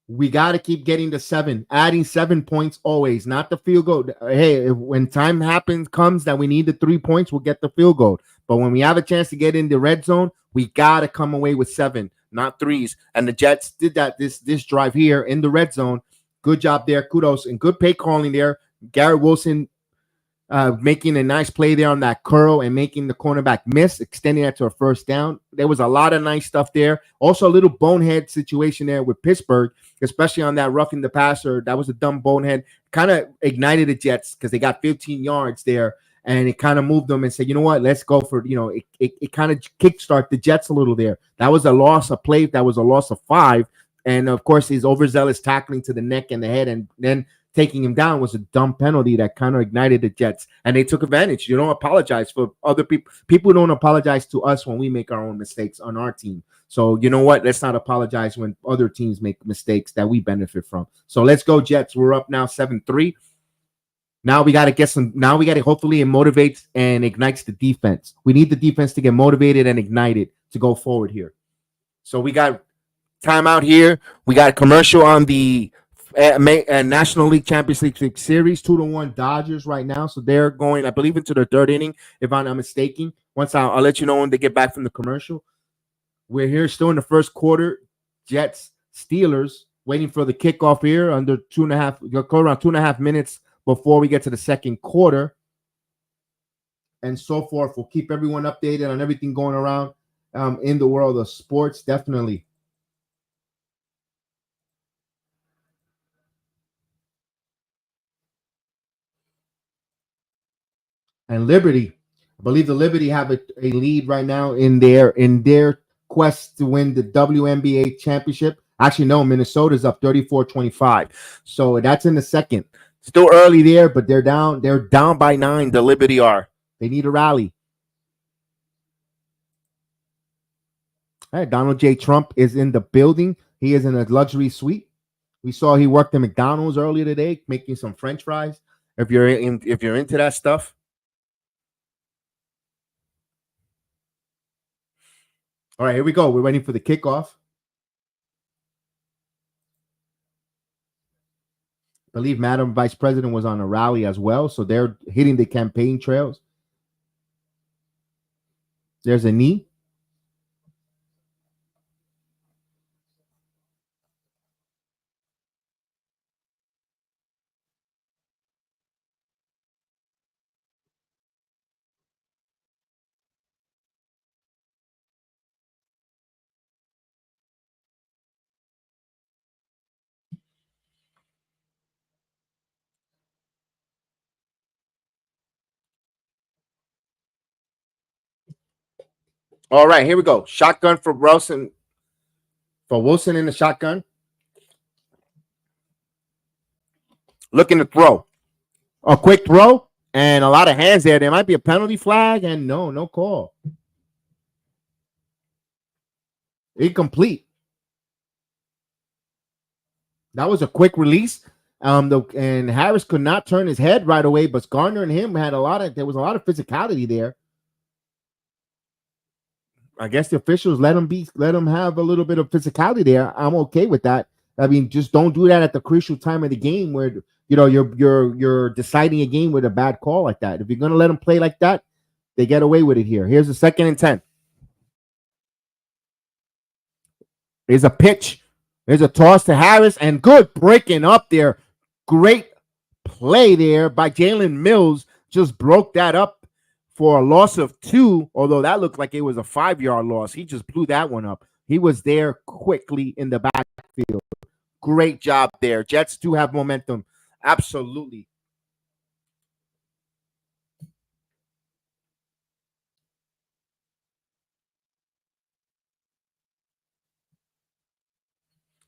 We got to keep getting to 7, adding 7 points always, not the field goal. Hey, when time comes that we need the 3 points, we'll get the field goal. But when we have a chance to get in the red zone, we got to come away with 7, not 3s. And the Jets did that this drive here in the red zone. Good job there. Kudos and good play calling there. Garrett Wilson making a nice play there on that curl and making the cornerback miss, extending that to a first down. There was a lot of nice stuff there. Also, a little bonehead situation there with Pittsburgh, especially on that roughing the passer. That was a dumb bonehead. Kind of ignited the Jets because they got 15 yards there, and it kind of moved them and said, you know what, let's go for, it kind of kickstart the Jets a little there. That was a loss of play. That was a loss of 5. And, of course, his overzealous tackling to the neck and the head, and then taking him down was a dumb penalty that kind of ignited the Jets, and they took advantage. You don't apologize for other people. People don't apologize to us when we make our own mistakes on our team. So you know what? Let's not apologize when other teams make mistakes that we benefit from. So let's go Jets. We're up now 7-3. Now we got to get some. Now we got to hopefully it motivates and ignites the defense. We need the defense to get motivated and ignited to go forward here. So we got timeout here. We got a commercial on the National League Championship Series, 2-1 Dodgers right now. So they're going, I believe, into their 3rd inning, if I'm not mistaken. Once I'll let you know when they get back from the commercial. We're here still in the first quarter. Jets, Steelers, waiting for the kickoff here under 2.5, go around 2.5 minutes before we get to the second quarter. And so forth. We'll keep everyone updated on everything going around in the world of sports, definitely. And Liberty, I believe the Liberty have a lead right now in their quest to win the WNBA championship. Actually, no, Minnesota's up 34-25. So that's in the second. Still early there, but they're down by 9. The Liberty are. They need a rally. All right, Donald J. Trump is in the building. He is in a luxury suite. We saw he worked at McDonald's earlier today, making some French fries. If you're into that stuff. All right, here we go. We're waiting for the kickoff. I believe Madam Vice President was on a rally as well, so they're hitting the campaign trails. There's a knee. All right, here we go. Shotgun for Wilson. For Wilson in the shotgun. Looking to throw. A quick throw and a lot of hands there. There might be a penalty flag and no call. Incomplete. That was a quick release. And Harris could not turn his head right away, but Gardner and him had there was a lot of physicality there. I guess the officials let him have a little bit of physicality there. I'm okay with that. I mean, just don't do that at the crucial time of the game where you're deciding a game with a bad call like that. If you're gonna let them play like that, they get away with it here. Here's a 2nd and 10. Here's a pitch. There's a toss to Harris and good breaking up there. Great play there by Jalen Mills. Just broke that up for a loss of 2, although that looked like it was a 5-yard loss. He just blew that one up. He was there quickly in the backfield. Great job there. Jets do have momentum. Absolutely.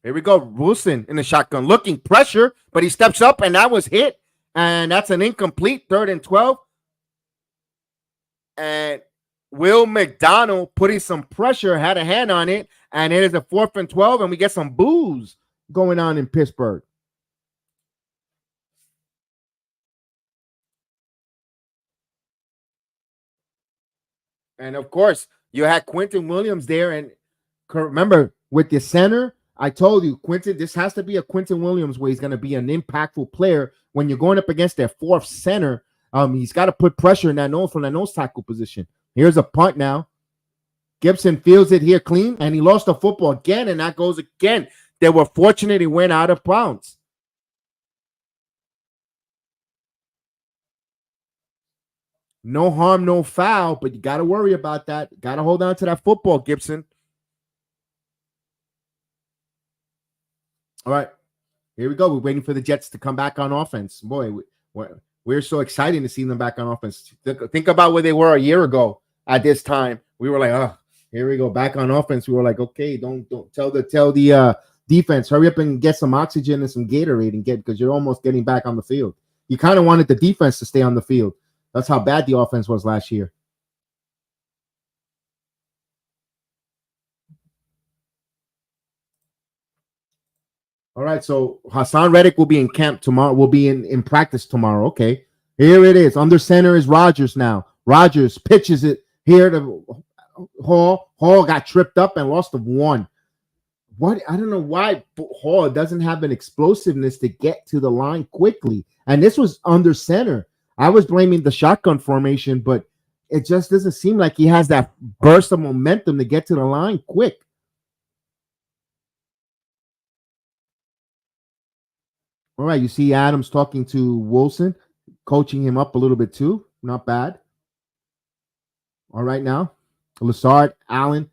Here we go. Wilson in the shotgun looking pressure, but he steps up and that was hit. And that's an incomplete 3rd and 12. And Will McDonald putting some pressure, had a hand on it. And it is a 4th and 12. And we get some boos going on in Pittsburgh. And of course, you had Quentin Williams there. And remember, with the center, I told you, Quentin, this has to be a Quentin Williams where he's going to be an impactful player when you're going up against their 4th center. He's got to put pressure in that from that nose tackle position. Here's a punt now. Gibson fields it here clean, and he lost the football again, and that goes again. They were fortunate he went out of bounds. No harm, no foul, but you got to worry about that. Got to hold on to that football, Gibson. All right, here we go. We're waiting for the Jets to come back on offense. Boy, we're so excited to see them back on offense. Think about where they were a year ago at this time. We were like, oh, here we go, back on offense. We were like, okay, don't tell the defense, hurry up and get some oxygen and some Gatorade and because you're almost getting back on the field. You kind of wanted the defense to stay on the field. That's how bad the offense was last year. All right, so Hassan Reddick will be in camp tomorrow. Will be in practice tomorrow. Okay, here it is. Under center is Rodgers now. Rodgers pitches it here to Hall. Hall got tripped up and lost of one. What? I don't know why Hall doesn't have an explosiveness to get to the line quickly. And this was under center. I was blaming the shotgun formation, but it just doesn't seem like he has that burst of momentum to get to the line quick. All right, you see Adams talking to Wilson, coaching him up a little bit too. Not bad. All right, now, Lassard, Allen.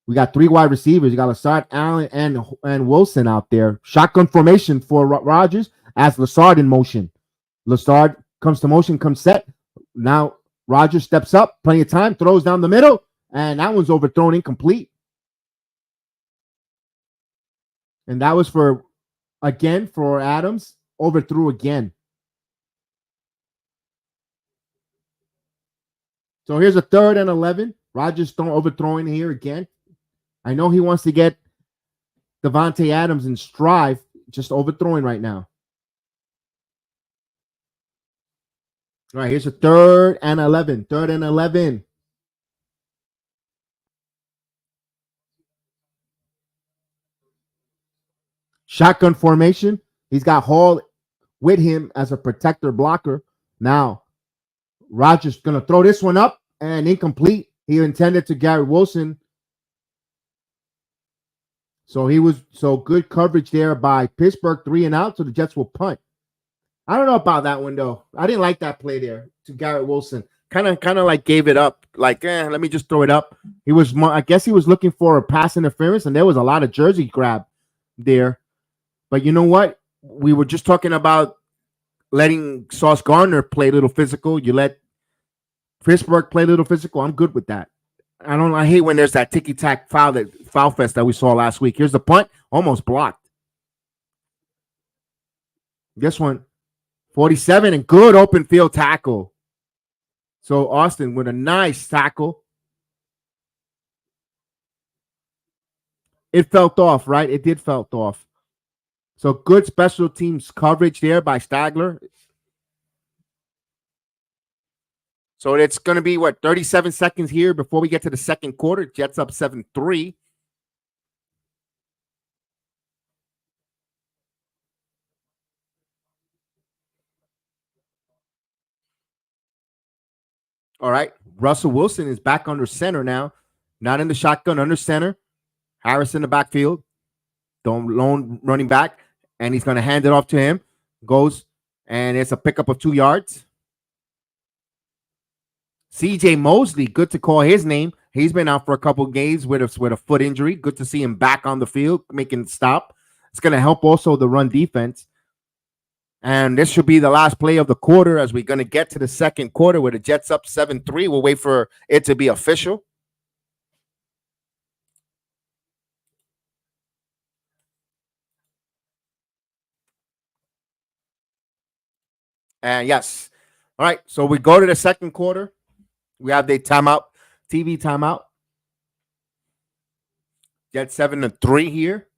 We got three wide receivers. You got Lassard, Allen, and Wilson out there. Shotgun formation for Rodgers as Lassard in motion. Lassard comes to motion, comes set. Now Rodgers steps up, plenty of time, throws down the middle, and that one's overthrown, incomplete. And that was for Adams, overthrew again. So here's a 3rd and 11. Rodgers overthrowing here again. I know he wants to get Davante Adams in stride, just overthrowing right now. All right, here's a 3rd and 11. 3rd and 11. Shotgun formation. He's got Hall with him as a protector blocker. Now, Rodgers going to throw this one up and incomplete. He intended to Garrett Wilson. So good coverage there by Pittsburgh, 3 and out. So the Jets will punt. I don't know about that one though. I didn't like that play there to Garrett Wilson. Kind of like gave it up. Like, let me just throw it up. I guess he was looking for a pass interference, and there was a lot of jersey grab there. But you know what? We were just talking about letting Sauce Gardner play a little physical. You let Pittsburgh play a little physical. I'm good with that. I hate when there's that ticky-tack foul fest that we saw last week. Here's the punt. Almost blocked. This one, 47, and good open field tackle. So Austin with a nice tackle. It felt off, right? It did felt off. So good special teams coverage there by Stagler. So it's going to be, 37 seconds here before we get to the second quarter. Jets up 7-3. All right. Russell Wilson is back under center now. Not in the shotgun, under center. Harris in the backfield. Lone running back. And he's going to hand it off to him. Goes, and it's a pickup of 2 yards. CJ Mosley, good to call his name. He's been out for a couple of games with a foot injury. Good to see him back on the field, making it stop. It's going to help also the run defense. And this should be the last play of the quarter as we're going to get to the second quarter where the Jets up 7-3. We'll wait for it to be official. And yes. All right. So we go to the second quarter. We have the timeout, TV timeout. Jets 7-3 here.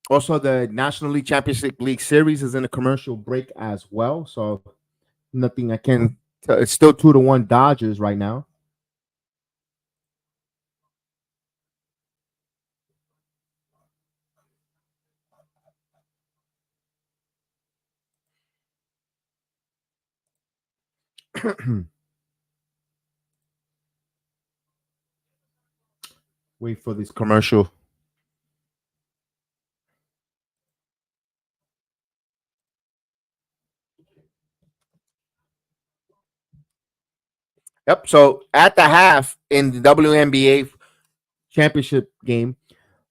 Also, the National League Championship League Series is in a commercial break as well. So nothing I can tell. It's still 2-1 Dodgers right now. Wait for this commercial. Yep. So at the half in the WNBA championship game,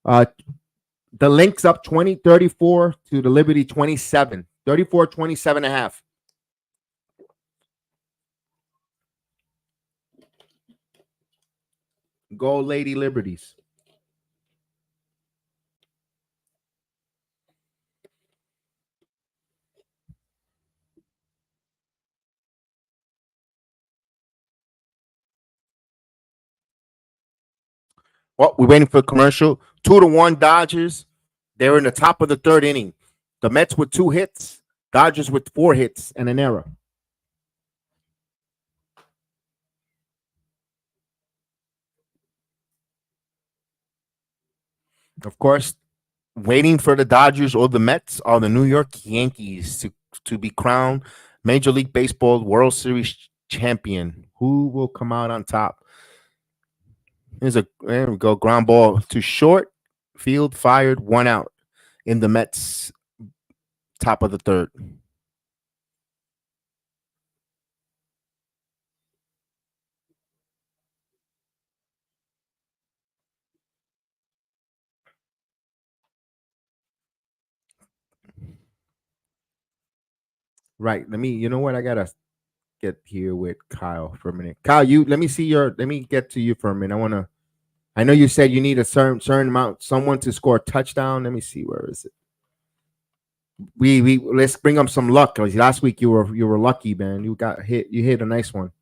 the Lynx up 20-34 to the Liberty 27. 34-27 and a half. Go Lady Liberties. Well, we're waiting for a commercial. 2-1 Dodgers. They're in the top of the third inning. The Mets with 2 hits, Dodgers with 4 hits and an error. Of course, waiting for the Dodgers or the Mets are the New York Yankees to be crowned Major League Baseball World Series champion. Who will come out on top? There we go. Ground ball to short. Field fired. 1 out in the Mets top of the third. Right. You know what? I got to get here with Kyle for a minute. Kyle, let me get to you for a minute. I know you said you need a certain amount, someone to score a touchdown. Let me see, where is it? We let's bring up some luck. Because last week you were lucky, man. You hit a nice one.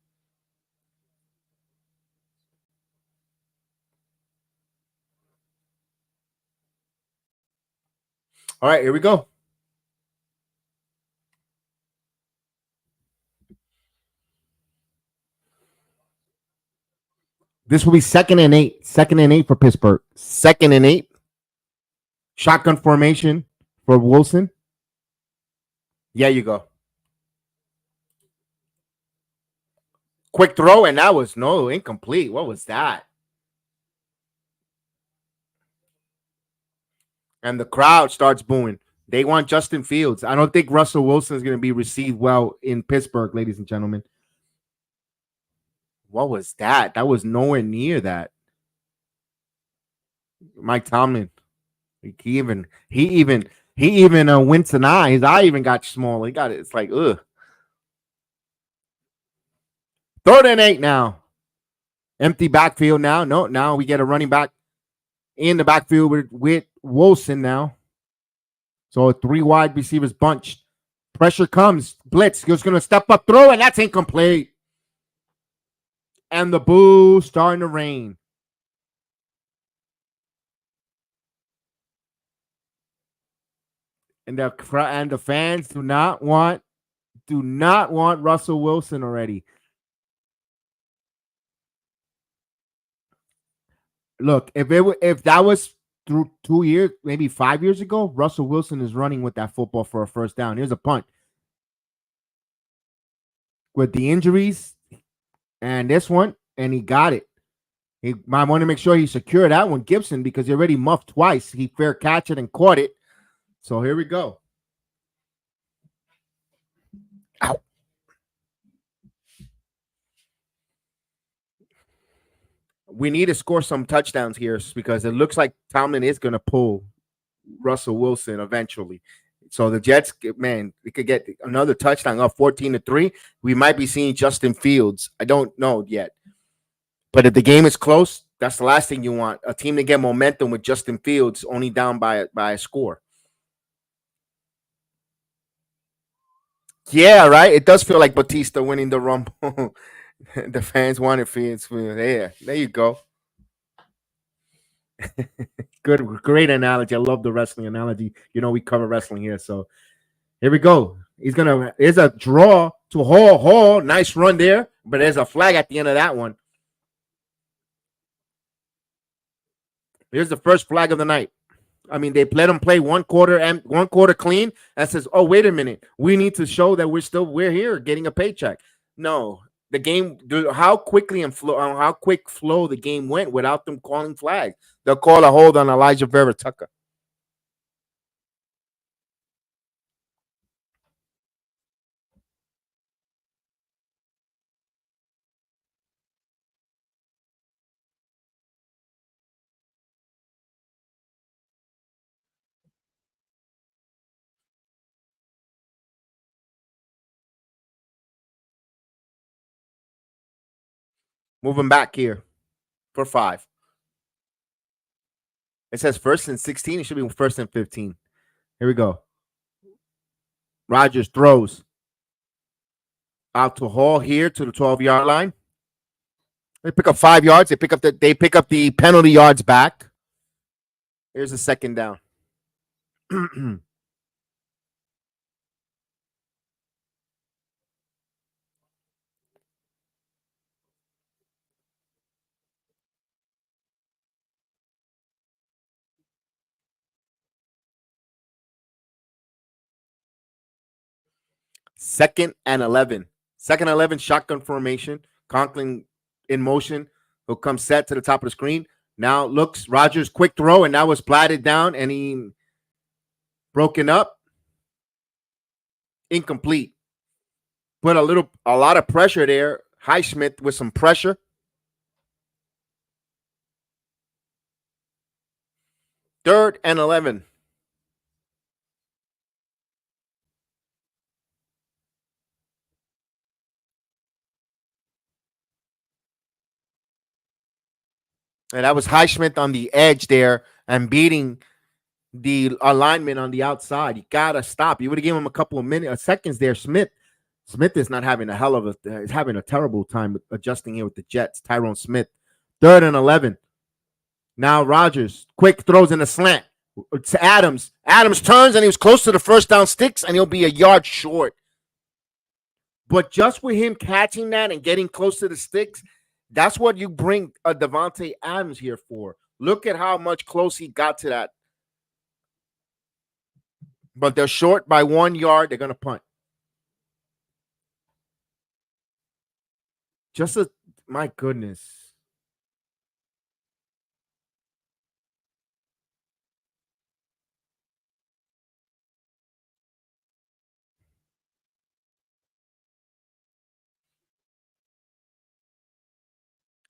All right, here we go. This will be 2nd and 8. 2nd and 8 for Pittsburgh. 2nd and 8. Shotgun formation for Wilson. Yeah, you go. Quick throw, and that was incomplete. What was that? And the crowd starts booing. They want Justin Fields. I don't think Russell Wilson is going to be received well in Pittsburgh, ladies and gentlemen. What was that? That was nowhere near that. Mike Tomlin. He even winced an eye. His eye even got small. He got it. It's like, ugh. 3rd and 8 now. Empty backfield now. No, now we get a running back in the backfield with Wilson now. So 3 wide receivers bunched. Pressure comes. Blitz. He's going to step up, throw, and that's incomplete. And the boo starting to rain. And the fans do not want Russell Wilson already. Look, if that was through 2 years, maybe 5 years ago, Russell Wilson is running with that football for a first down. Here's a punt. With the injuries and this one, and he got it. He might want to make sure he secured that one, Gibson, because he already muffed twice. He fair catch it and caught it. So here we go. Ow. We need to score some touchdowns here because it looks like Tomlin is going to pull Russell Wilson eventually. So the Jets, man, we could get another touchdown up 14-3. We might be seeing Justin Fields. I don't know yet. But if the game is close, that's the last thing you want. A team to get momentum with Justin Fields only down by a score. Yeah, right. It does feel like Batista winning the Rumble. The fans wanted Fields. There you go. Great analogy. I love the wrestling analogy. You know, we cover wrestling here. So here we go. There's a draw to Hall. Nice run there, but there's a flag at the end of that one. Here's the first flag of the night. I mean, they let them play one quarter clean. That says, oh, wait a minute. We need to show that we're here getting a paycheck. No, the game, how quick flow the game went without them calling flags. They'll call a hold on Elijah Vera Tucker. Moving back here for 5. It says 1st and 16. It should be 1st and 15. Here we go. Rodgers throws out to Hall here to the 12-yard line. They pick up 5 yards. They pick up the penalty yards back. Here's a 2nd down. Second and 11. 2nd and 11, shotgun formation. Conklin in motion. He'll come set to the top of the screen. Now looks, Rodgers quick throw, and that was blatted down, and he broken up. Incomplete. Put a lot of pressure there. Highsmith with some pressure. Third and 11. And that was Highsmith on the edge there and beating the alignment on the outside. You gotta stop. You would have given him a couple of seconds there. Smith is not having he's having a terrible time adjusting here with the Jets. Tyrone Smith. 3rd and 11. Now Rodgers quick throws in a slant to Adams. Adams turns and he was close to the 1st down sticks, and he'll be a yard short. But just with him catching that and getting close to the sticks, that's what you bring a Davante Adams here for. Look at how much close he got to that. But they're short by 1 yard. They're going to punt. My goodness.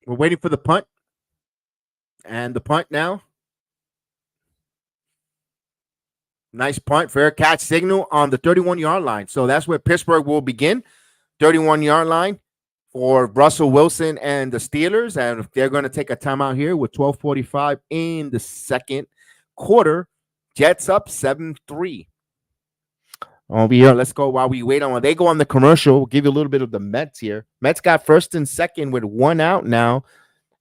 We're waiting for the punt. And the punt now. Nice punt. Fair catch signal on the 31-yard line. So that's where Pittsburgh will begin. 31-yard line for Russell Wilson and the Steelers. And they're going to take a timeout here with 12:45 in the 2nd quarter. Jets up 7-3. Over here, let's go while we wait on when they go on the commercial. We'll give you a little bit of the Mets here. Mets got 1st and 2nd with 1 out now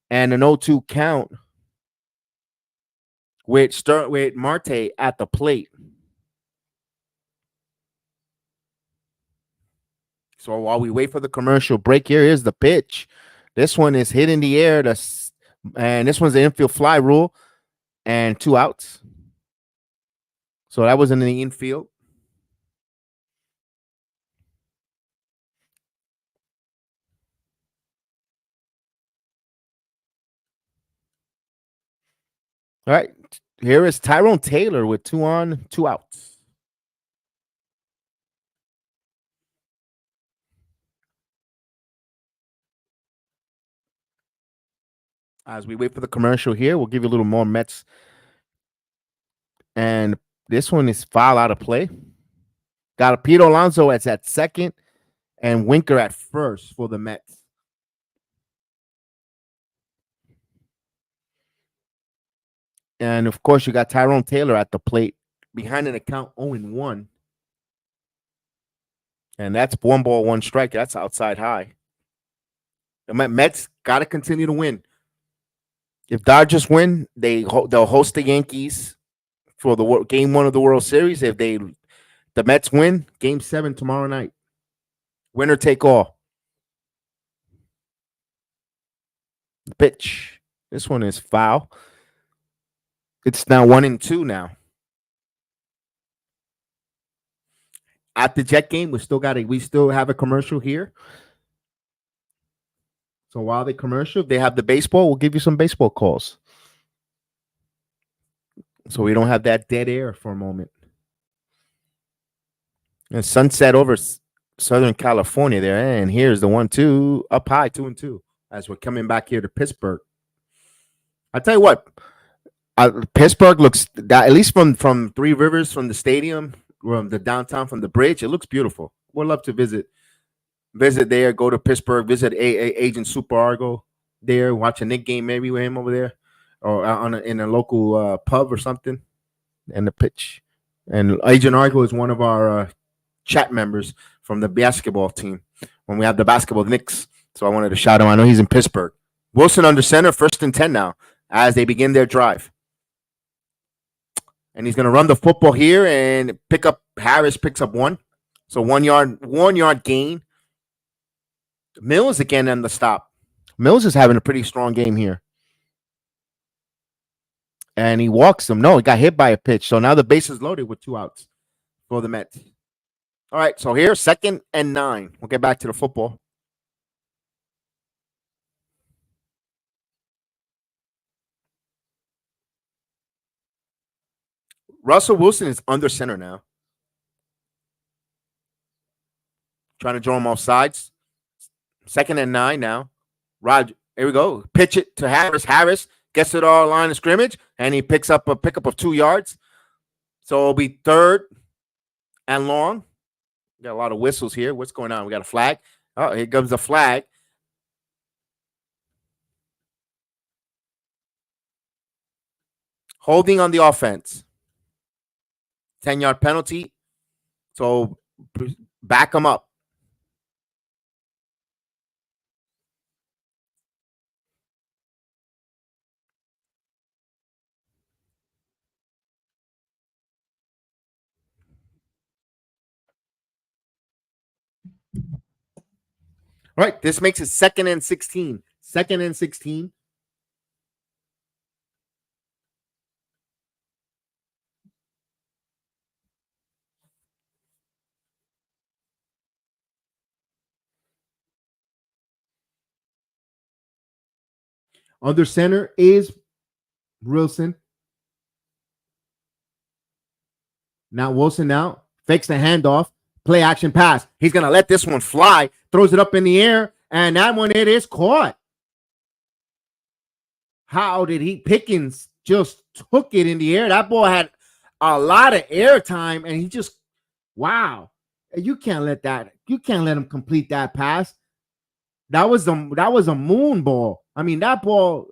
and an 0-2 count with Marte at the plate. So while we wait for the commercial break, here's the pitch. This one is hit in the air, and this one's the infield fly rule, and 2 outs. So that was in the infield. All right, here is Tyrone Taylor with 2 on, 2 outs. As we wait for the commercial here, we'll give you a little more Mets. And this one is foul out of play. Got a Pete Alonso at 2nd and Winker at 1st for the Mets. And, of course, you got Tyrone Taylor at the plate behind an account 0-1. And that's 1 ball, 1 strike. That's outside high. The Mets got to continue to win. If Dodgers win, they'll host the Yankees for the Game 1 of the World Series. If the Mets win, Game 7 tomorrow night. Winner take all. The pitch. This one is foul. It's now 1-2 now. At the Jet game, we still have a commercial here. So while they commercial, they have the baseball. We'll give you some baseball calls. So we don't have that dead air for a moment. And sunset over Southern California there. And here's the 1-2 up high, 2-2 as we're coming back here to Pittsburgh. I'll tell you what, Pittsburgh looks, at least from Three Rivers, from the stadium, from the downtown, from the bridge, it looks beautiful. We'd love to visit there, go to Pittsburgh, visit Agent Super Argo. there, watch a Nick game maybe with him over there, or in a local pub or something, and the pitch. And Agent Argo is one of our chat members from the basketball team when we have the basketball Knicks. So I wanted to shout him. I know he's in Pittsburgh. Wilson under center, 1st and 10 now as they begin their drive. And he's going to run the football here and pick up. Harris picks up 1. So 1 yard gain. Mills again on the stop. Mills is having a pretty strong game here. And he walks him. No, he got hit by a pitch. So now the base is loaded with 2 outs for the Mets. All right, so here, 2nd and 9. We'll get back to the football. Russell Wilson is under center now. Trying to draw him off sides. 2nd and 9 now. Roger, here we go. Pitch it to Harris. Harris gets to the line of scrimmage, and he picks up a pickup of 2 yards. So it'll be 3rd and long. We got a lot of whistles here. What's going on? We got a flag. Oh, here comes the flag. Holding on the offense. 10-yard penalty. So back them up. All right, this makes it 2nd and 16. 2nd and 16. Under center is Wilson. Now Wilson now fakes the handoff. Play action pass. He's going to let this one fly. Throws it up in the air. And that one, it is caught. How did he? Pickens just took it in the air. That ball had a lot of air time. And he just, wow. You can't let him complete that pass. That was a moon ball. I mean, that ball.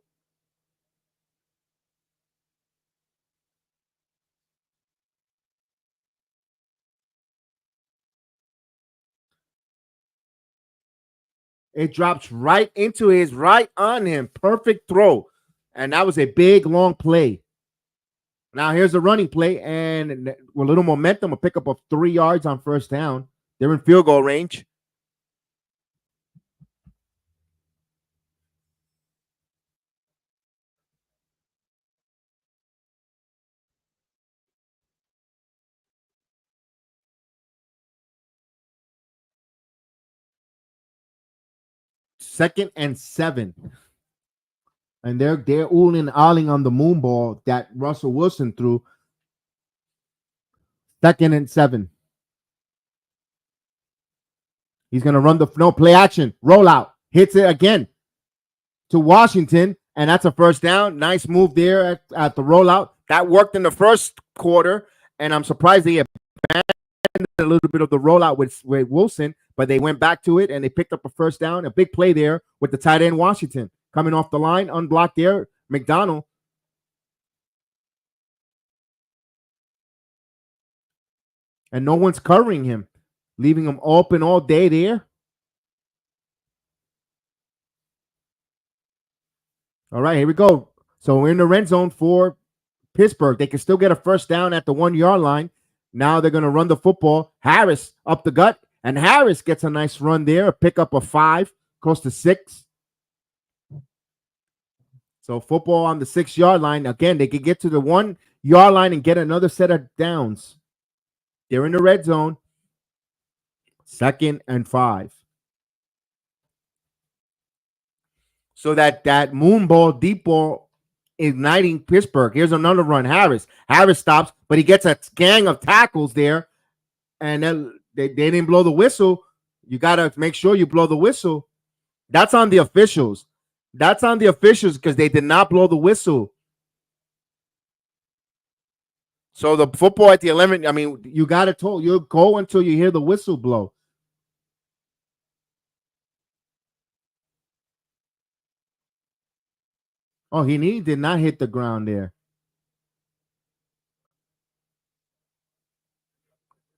It drops right into his right on him. Perfect throw. And that was a big, long play. Now here's a running play. And with a little momentum, a pickup of 3 yards on 1st down. They're in field goal range. Second and 7. And they're oohing and ahhing on the moon ball that Russell Wilson threw. 2nd and 7. He's going to run play action, rollout, hits it again to Washington, and that's a 1st down. Nice move there at the rollout. That worked in the 1st quarter, and I'm surprised they abandoned a little bit of the rollout with Wilson, but they went back to it, and they picked up a 1st down. A big play there with the tight end Washington. Coming off the line, unblocked there, McDonald. And no one's covering him, leaving him open all day there. All right, here we go. So we're in the red zone for Pittsburgh. They can still get a 1st down at the 1 yard line. Now they're going to run the football. Harris up the gut, and Harris gets a nice run there, a pickup of 5, close to 6. So football on the 6 yard line. Again, they could get to the 1 yard line and get another set of downs. They're in the red zone. 2nd and 5. So that moon ball, deep ball, igniting Pittsburgh. Here's another run. Harris stops, but he gets a gang of tackles there. And then they didn't blow the whistle. You got to make sure you blow the whistle. That's on the officials. That's on the officials because they did not blow the whistle. So the football at the 11, I mean, you got to you go until you hear the whistle blow. Oh, he did not hit the ground there.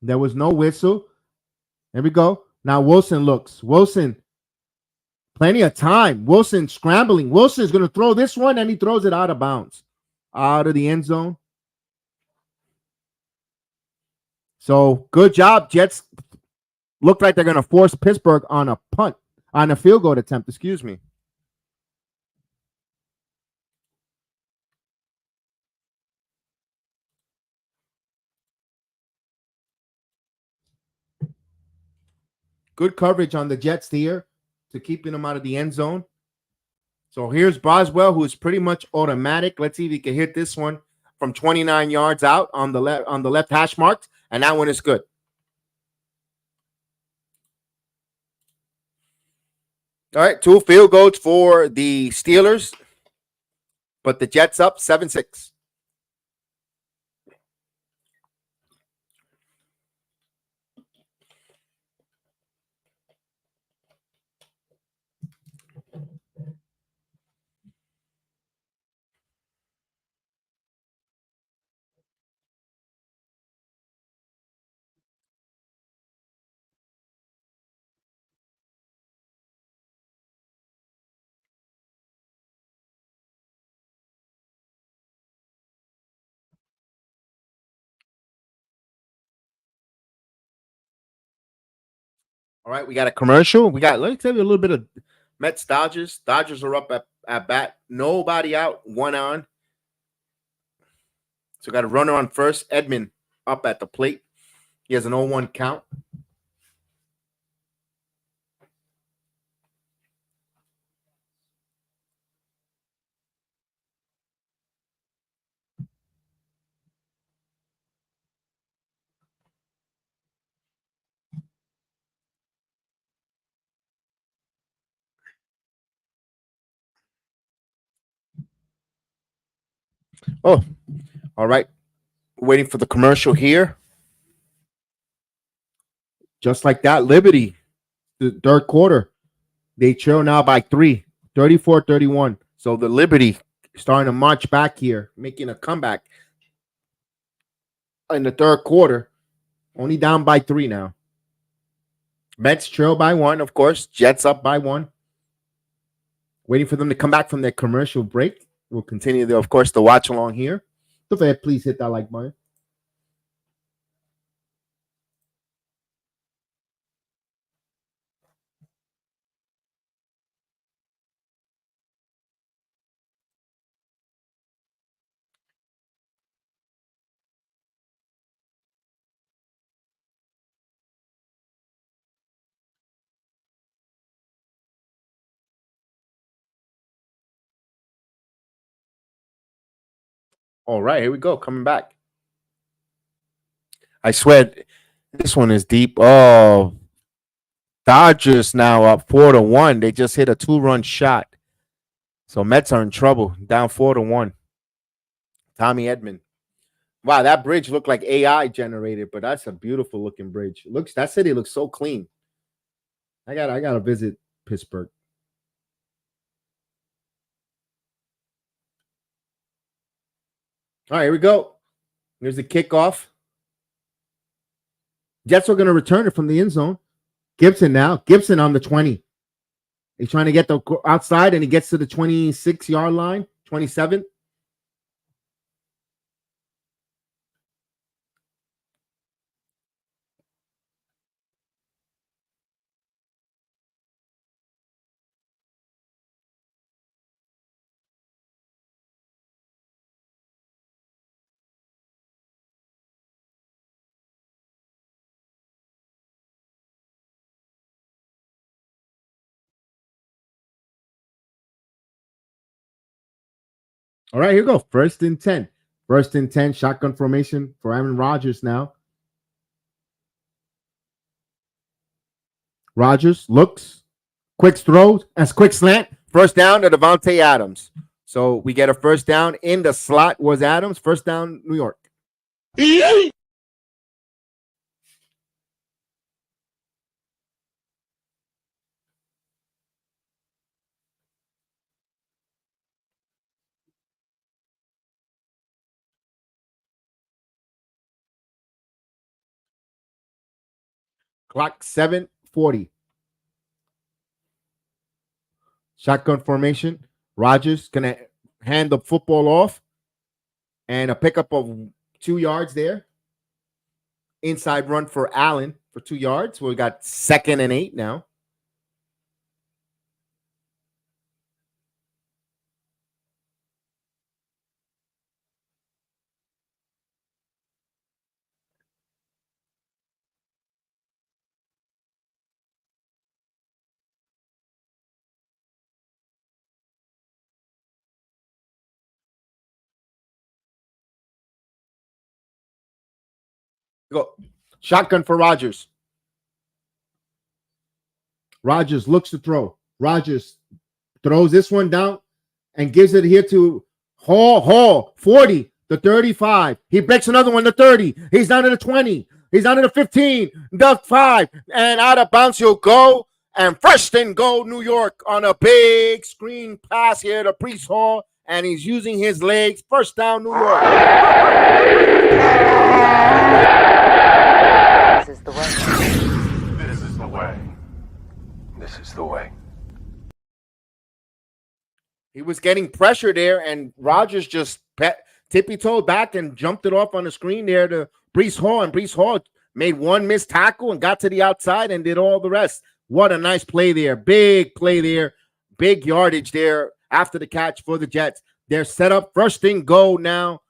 There was no whistle. There we go. Now Wilson looks. Wilson, plenty of time. Wilson scrambling. Wilson's going to throw this one, and he throws it out of bounds, out of the end zone. So good job, Jets. Look like they're going to force Pittsburgh on a punt, on a field goal attempt. Excuse me. Good coverage on the Jets here to keeping them out of the end zone. So here's Boswell, who is pretty much automatic. Let's see if he can hit this one from 29 yards out on the left hash marks, and that one is good. All right, 2 field goals for the Steelers, but the Jets up 7-6. All right, we got a commercial. Let me tell you a little bit of Mets Dodgers. Dodgers are up at bat. Nobody out, 1 on. So got a runner on first. Edman up at the plate. He has an 0-1 count. Oh, all right. Waiting for the commercial here. Just like that, Liberty, the third quarter, they trail now by 3, 34-31. So the Liberty starting to march back here, making a comeback in the third quarter. Only down by 3 now. Mets trail by 1, of course. Jets up by 1. Waiting for them to come back from their commercial break. We'll continue, of course, to watch along here. Don't forget, please hit that like button. All right, here we go. Coming back. I swear, this one is deep. Oh, Dodgers now up 4-1. They just hit a 2-run shot. So Mets are in trouble. Down 4-1. Tommy Edman. Wow, that bridge looked like AI generated, but that's a beautiful looking bridge. That city looks so clean. I gotta visit Pittsburgh. All right, here we go. Here's the kickoff. Jets are going to return it from the end zone. Gibson now. Gibson on the 20. He's trying to get the outside, and he gets to the 26-yard line, 27. All right, here we go. 1st and 10. 1st and 10, shotgun formation for Aaron Rodgers now. Rodgers looks, quick throw, quick slant. First down to Davante Adams. So we get a first down in the slot was Adams. First down, New York. Clock 7:40. Shotgun formation. Rodgers going to hand the football off. And a pickup of 2 yards there. Inside run for Allen for 2 yards. We got 2nd and 8 now. Go. Shotgun for Rodgers. Rodgers looks to throw. Rodgers throws this one down and gives it here to Hall. 40, the 35. He breaks another one, the 30. He's down to the 20. He's down to the 15, the 5. And out of bounds he'll go. And first and goal, New York on a big screen pass here to Breece Hall. And he's using his legs. First down, New York. This is the way. This is the way. This is the way. He was getting pressure there, and Rodgers just tippy-toed back and jumped it off on the screen there to Breece Hall, and Breece Hall made one missed tackle and got to the outside and did all the rest. What a nice play there. Big play there. Big yardage there after the catch for the Jets. They're set up first and goal now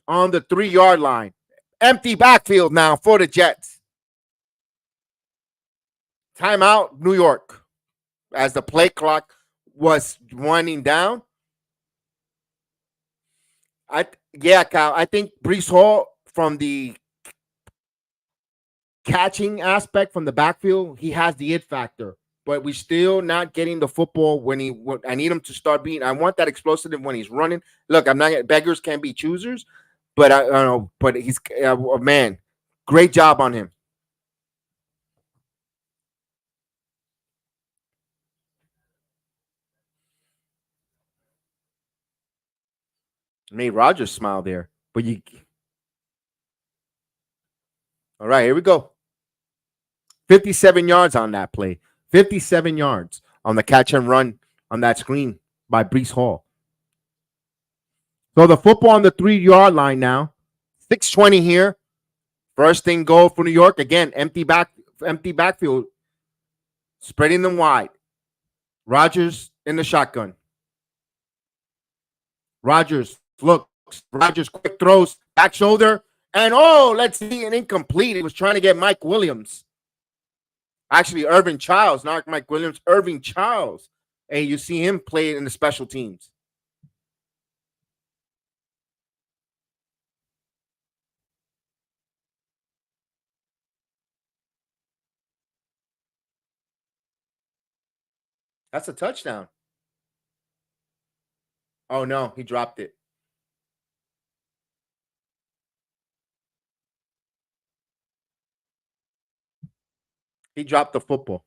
on the 3-yard line. Empty backfield now for the Jets. Timeout, New York, as the play clock was winding down. Kyle, I think Breece Hall, from the catching aspect from the backfield, he has the it factor. But we're still not getting the football when I need him to start being. I want that explosive when he's running. Look, beggars can't be choosers, but I don't know. But he's man, great job on him. Made Rodgers smile there, but you. All right, here we go. 57 yards on that play. 57 yards on the catch and run on that screen by Breece Hall. So the football on the 3-yard line now. 6:20 here. First and goal for New York. Again, empty backfield. Spreading them wide. Rodgers in the shotgun. Rodgers looks. Rodgers quick throws. Back shoulder. And let's see, an incomplete. He was trying to get Mike Williams. Actually, Irvin Childs, not Mike Williams. Irvin Childs. Hey, you see him play in the special teams. That's a touchdown. Oh, no, he dropped it. He dropped the football.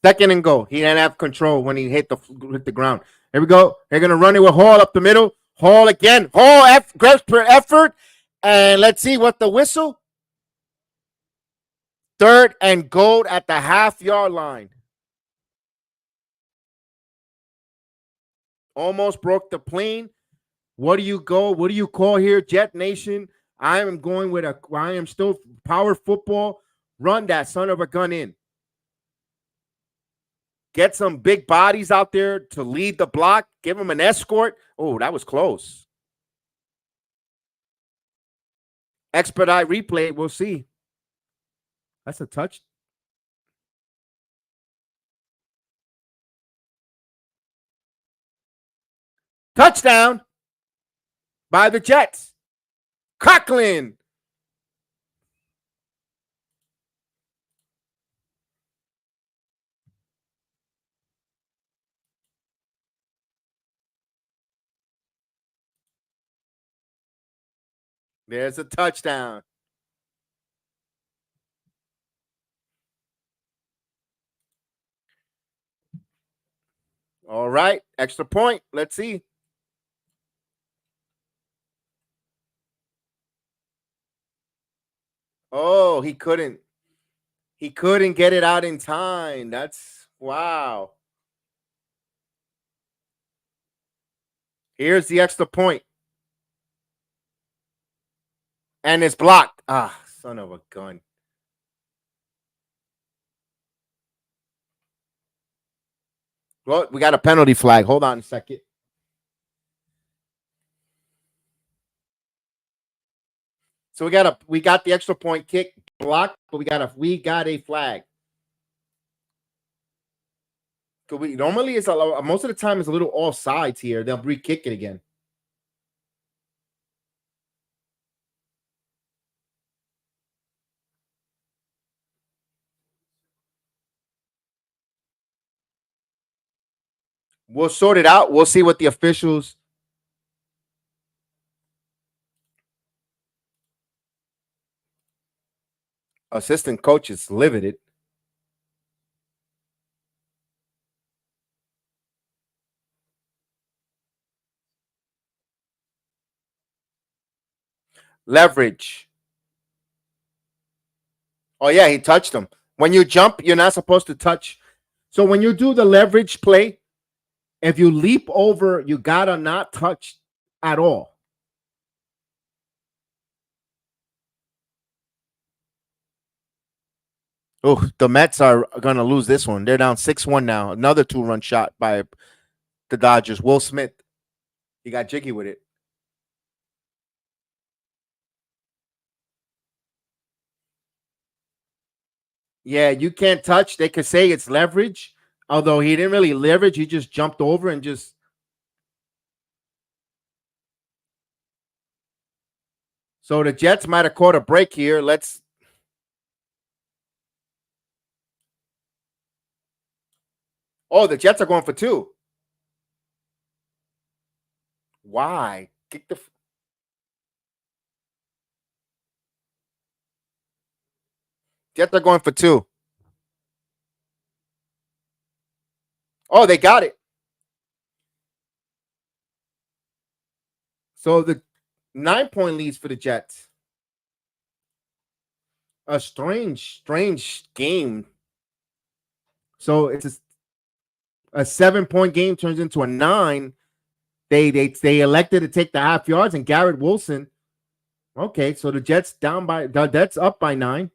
Second and goal. He didn't have control when he hit the ground. Here we go. They're going to run it with Hall up the middle. Hall again. Hall desperate effort. And let's see what the whistle. Third and goal at the half-yard line. Almost broke the plane. What do you call here, Jet Nation? I am still power football. Run that son of a gun in. Get some big bodies out there to lead the block. Give them an escort. Oh, that was close. Expedite replay. We'll see. That's a touch. Touchdown by the Jets. Conklin. There's a touchdown. All right. Extra point. Let's see. Oh, he couldn't. He couldn't get it out in time. That's wow. Here's the extra point. And it's blocked. Ah, son of a gun. Well, we got a penalty flag. Hold on a second. So we got the extra point kick blocked, but we got a flag. Normally it's most of the time it's a little offsides here. They'll re-kick it again. We'll sort it out. We'll see what the officials. Assistant coach is livid. Leverage. Oh, yeah, he touched him. When you jump, you're not supposed to touch. So when you do the leverage play, if you leap over, you got to not touch at all. Oh, the Mets are going to lose this one. They're down 6-1 now. Another 2-run shot by the Dodgers. Will Smith. He got jiggy with it. Yeah, you can't touch. They could say it's leverage, although he didn't really leverage. He just jumped over and just. So the Jets might have caught a break here. Oh, the Jets are going for 2. Why? Kick the. Jets are going for 2. Oh, they got it. So the 9-point leads for the Jets. A strange game. So it's a 7-point game turns into a 9. They elected to take the half yards, and Garrett Wilson. Okay, so the Jets up by 9,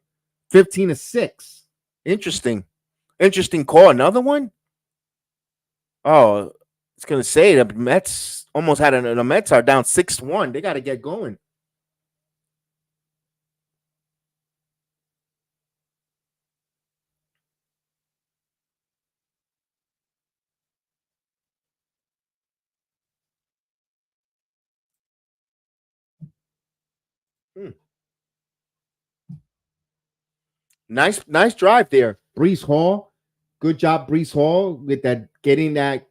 15-6. Interesting call. Another one. Oh, it's gonna say the Mets almost had the Mets are down 6-1. They got to get going. Nice drive there, Breece Hall. Good job, Breece Hall, with that getting that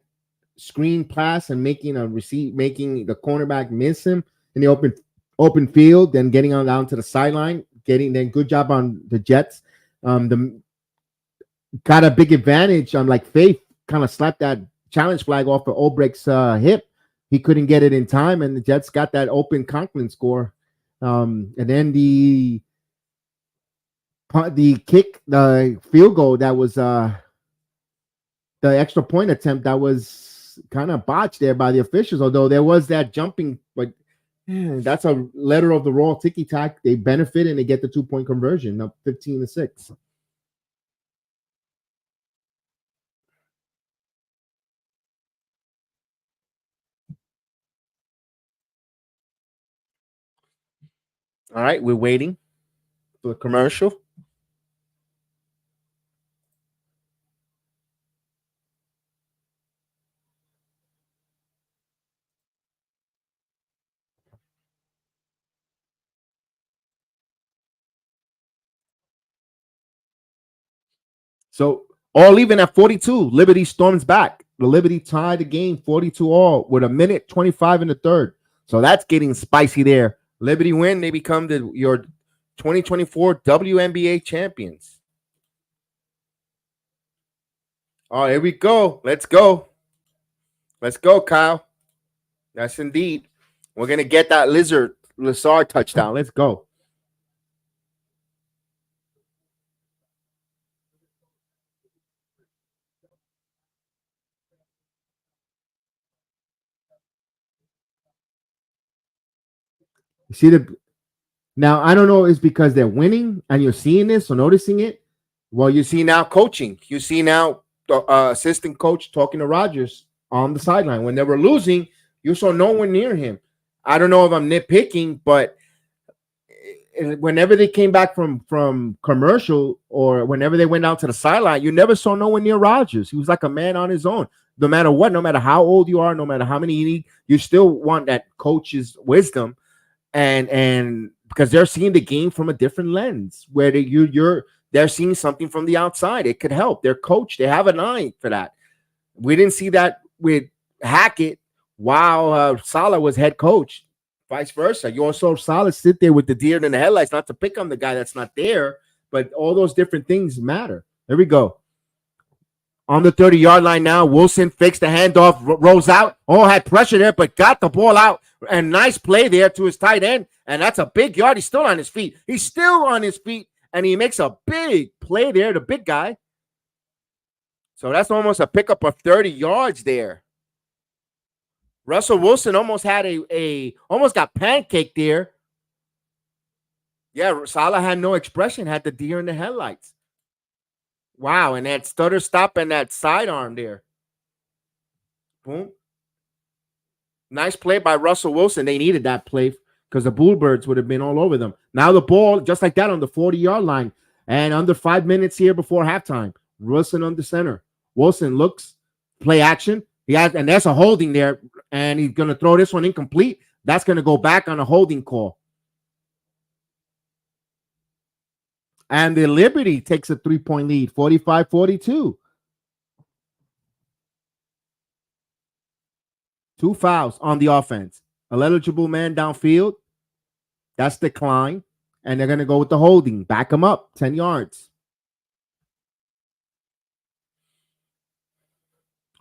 screen pass and making the cornerback miss him in the open field, then getting on down to the sideline. Good job on the Jets. Got a big advantage on Faith kind of slapped that challenge flag off of Olbricht's hip. He couldn't get it in time, and the Jets got that open Conklin score. And then the kick, the field goal that was the extra point attempt that was kind of botched there by the officials, although there was that jumping, but that's a letter of the raw ticky-tack. They benefit and they get the 2-point conversion, up 15-6. All right, we're waiting for the commercial. So all even at 42, Liberty storms back. The Liberty tied the game 42-all with 1:25 in the third. So that's getting spicy there. Liberty win. They become your 2024 WNBA champions. Oh, here we go. Let's go. Let's go, Kyle. Yes, indeed. We're going to get that Lazard touchdown. Let's go. You see the now, I don't know, it's because they're winning and you're seeing this or noticing it. Well, you see now coaching. You see now the assistant coach talking to Rodgers on the sideline. When they were losing, you saw no one near him. I don't know if I'm nitpicking, but whenever they came back from commercial or whenever they went out to the sideline, you never saw no one near Rodgers. He was like a man on his own. No matter what, no matter how old you are, no matter how many you need, you still want that coach's wisdom, and because they're seeing the game from a different lens, where they're seeing something from the outside. It could help their coach. They have an eye for that. We didn't see that with Hackett while Saleh was head coach. Vice versa. You also saw Saleh sit there with the deer in the headlights, not to pick on the guy that's not there, but all those different things matter. There we go. On the 30-yard line now, Wilson fakes the handoff, rolls out. Oh, had pressure there, but got the ball out. And nice play there to his tight end. And that's a big yard. He's still on his feet. He's still on his feet. And he makes a big play there, the big guy. So that's almost a pickup of 30 yards there. Russell Wilson almost had almost got pancaked there. Yeah, Saleh had no expression, had the deer in the headlights. Wow, and that stutter stop and that sidearm there. Boom. Nice play by Russell Wilson. They needed that play because the Bullbirds would have been all over them. Now the ball, just like that, on the 40-yard line. And under 5 minutes here before halftime. Wilson on the center. Wilson looks, play action. And there's a holding there. And he's going to throw this one incomplete. That's going to go back on a holding call. And the Liberty takes a 3-point lead, 45-42. 2 fouls on the offense. Eligible man downfield. That's decline. And they're going to go with the holding. Back them up, 10 yards.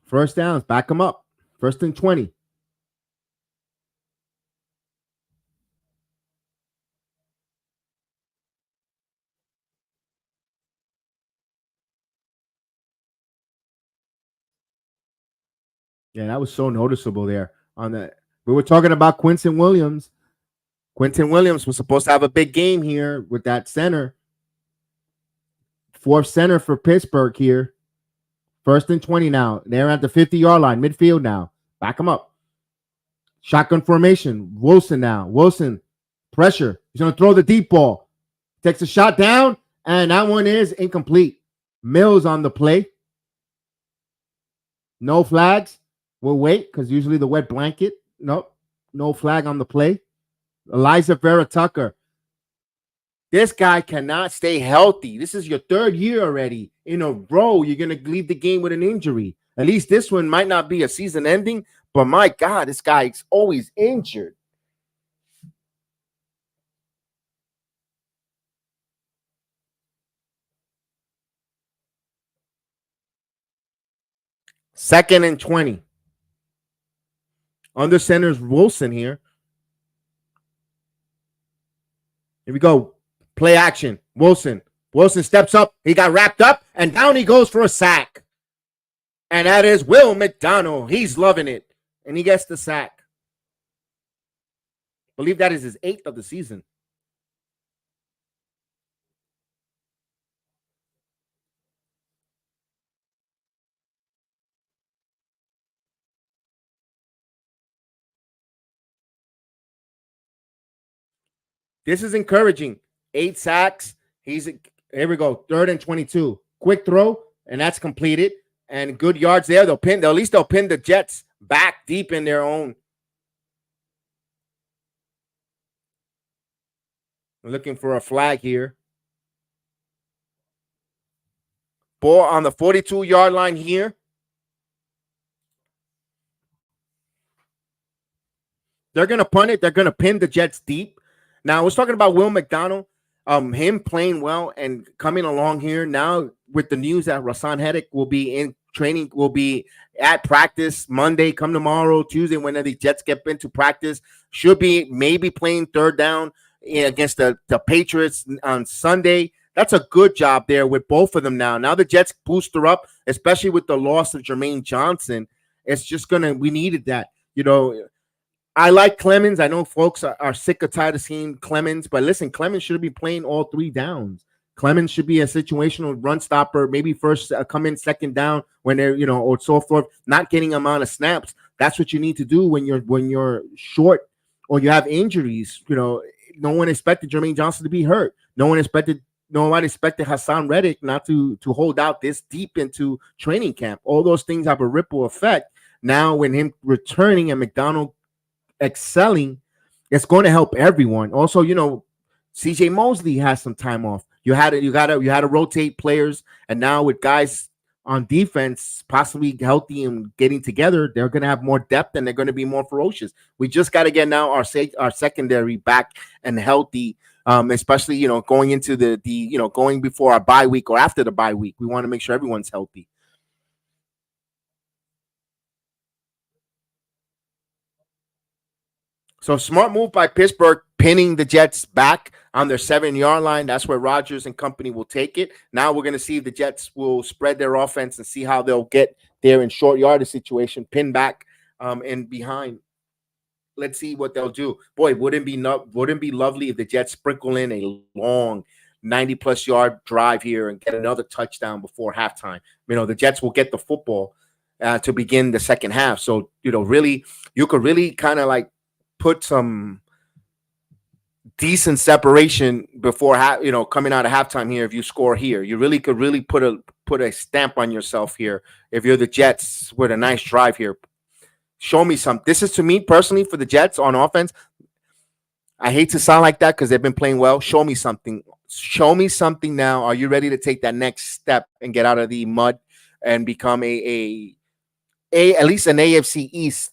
First downs, back them up. First and 20. Yeah, that was so noticeable there on that. We were talking about Quinton Williams. Quinton Williams was supposed to have a big game here with that center. 4th center for Pittsburgh here. First and 20 now. They're at the 50-yard line, midfield now. Back them up. Shotgun formation. Wilson now. Wilson, pressure. He's going to throw the deep ball. Takes a shot down, and that one is incomplete. Mills on the play. No flags. We'll wait because usually the wet blanket. Nope. No flag on the play. Eliza Vera Tucker. This guy cannot stay healthy. This is your 3rd year already in a row. You're going to leave the game with an injury. At least this one might not be a season ending, but my God, this guy's always injured. Second and 20. Under center's Wilson here. Here we go. Play action. Wilson. Wilson steps up. He got wrapped up, and down he goes for a sack. And that is Will McDonald. He's loving it, and he gets the sack. I believe that is his 8th of the season. This is encouraging. 8 sacks. Here we go. 3rd and 22. Quick throw, and that's completed. And good yards there. At least they'll pin the Jets back deep in their own. We're looking for a flag here. Ball on the 42-yard line here. They're going to punt it. They're going to pin the Jets deep. Now, I was talking about Will McDonald, him playing well and coming along here. Now, with the news that Rasan Hedek will be in training, will be at practice Monday, come tomorrow, Tuesday, whenever the Jets get into practice, should be maybe playing 3rd down against the Patriots on Sunday. That's a good job there with both of them now. Now the Jets booster up, especially with the loss of Jermaine Johnson. It's just we needed that. You know, I like Clemens. I know folks are sick or tired of seeing Clemens, but listen, Clemens should be playing all 3 downs. Clemens should be a situational run stopper, maybe first come in second down when they're, or so forth, not getting amount of snaps. That's what you need to do when you're short or you have injuries. No one expected Jermaine Johnson to be hurt. Nobody expected Hassan Reddick not to hold out this deep into training camp. All those things have a ripple effect. Now, when him returning and McDonald excelling, it's going to help everyone. Also, CJ Mosley has some time off. You had to rotate players, and now with guys on defense possibly healthy and getting together, they're going to have more depth and they're going to be more ferocious. We just got to get now our secondary back and healthy, especially going into the going before our bye week or after the bye week. We want to make sure everyone's healthy. So smart move by Pittsburgh, pinning the Jets back on their 7-yard line. That's where Rodgers and company will take it. Now we're going to see if the Jets will spread their offense and see how they'll get there in short yardage situation, pin back and behind. Let's see what they'll do. Boy, wouldn't it be lovely if the Jets sprinkle in a long 90-plus yard drive here and get another touchdown before halftime. The Jets will get the football to begin the second half. So, really, you could really kind of like put some decent separation before coming out of halftime here. If you score here, you really could really put a stamp on yourself here. If you're the Jets with a nice drive here, show me something. This is, to me personally, for the Jets on offense. I hate to sound like that because they've been playing well. Show me something. Show me something now. Are you ready to take that next step and get out of the mud and become a at least an AFC East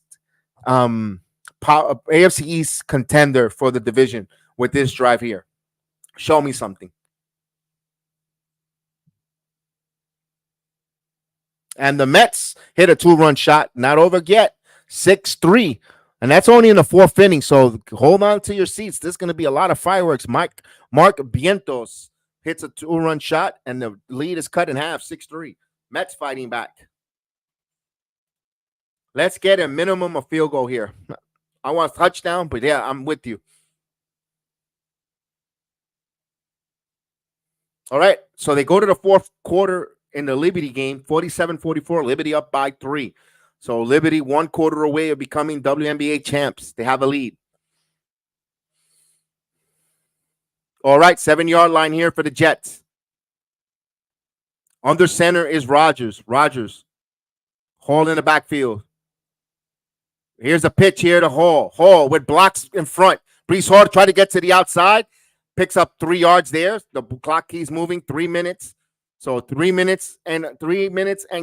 AFC East contender for the division with this drive here? Show me something. And the Mets hit a 2-run shot, not over yet, 6-3, and that's only in the 4th inning. So hold on to your seats. There's going to be a lot of fireworks. Mark Vientos hits a 2-run shot, and the lead is cut in half, 6-3. Mets fighting back. Let's get a minimum of field goal here. I want a touchdown, but yeah, I'm with you. All right, so they go to the 4th quarter in the Liberty game, 47-44, Liberty up by 3. So Liberty 1 quarter away of becoming WNBA champs. They have a lead. All right, 7-yard line here for the Jets. Under center is Rodgers. Hall in the backfield. Here's a pitch here to Hall. Hall with blocks in front. Brees Hall tried to get to the outside. Picks up 3 yards there. The clock keeps moving. 3 minutes. So 3 minutes and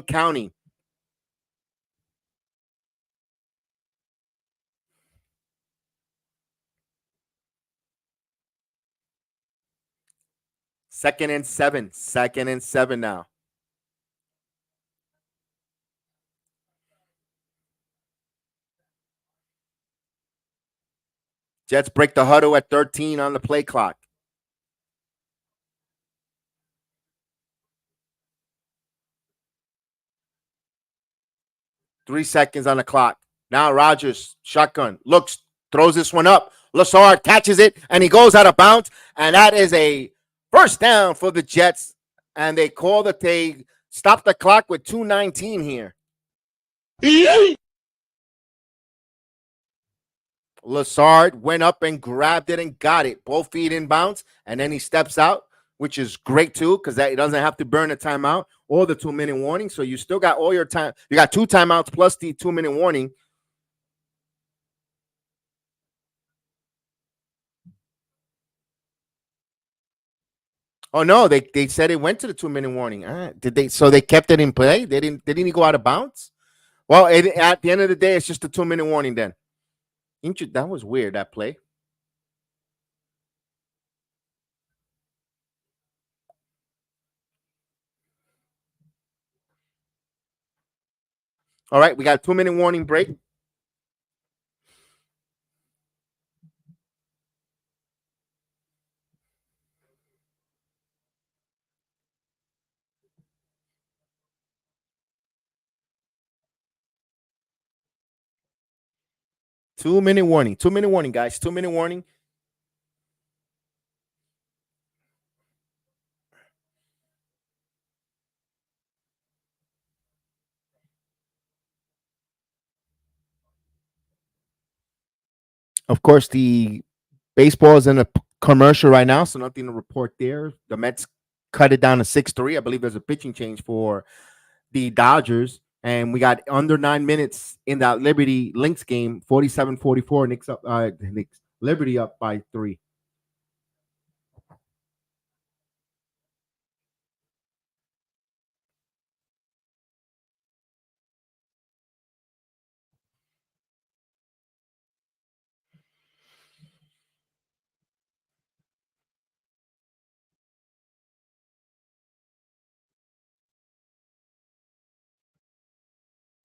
counting. Second and seven now. Jets break the huddle at 13 on the play clock. Three seconds on the clock. Now Rodgers, shotgun, looks, throws this one up. Lazard catches it, and he goes out of bounds. And that is a first down for the Jets. And they stop the clock with 2:19 here. Lazard went up and grabbed it and got it. Both feet in bounds, and then he steps out, which is great too, because that he doesn't have to burn a timeout or the 2-minute warning. So you still got all your time. You got 2 timeouts plus the 2-minute warning. Oh no, they said it went to the 2-minute warning. Did they? So they kept it in play. Didn't he go out of bounds? Well, at the end of the day, it's just a 2-minute warning then. That was weird, that play. All right, we got a 2-minute warning break. 2-minute warning. 2-minute warning, guys. 2-minute warning. Of course, the baseball is in a commercial right now, so nothing to report there. The Mets cut it down to 6-3. I believe there's a pitching change for the Dodgers. And we got under 9 minutes in that Liberty Lynx game, 47-44. Knicks up, Liberty up by 3.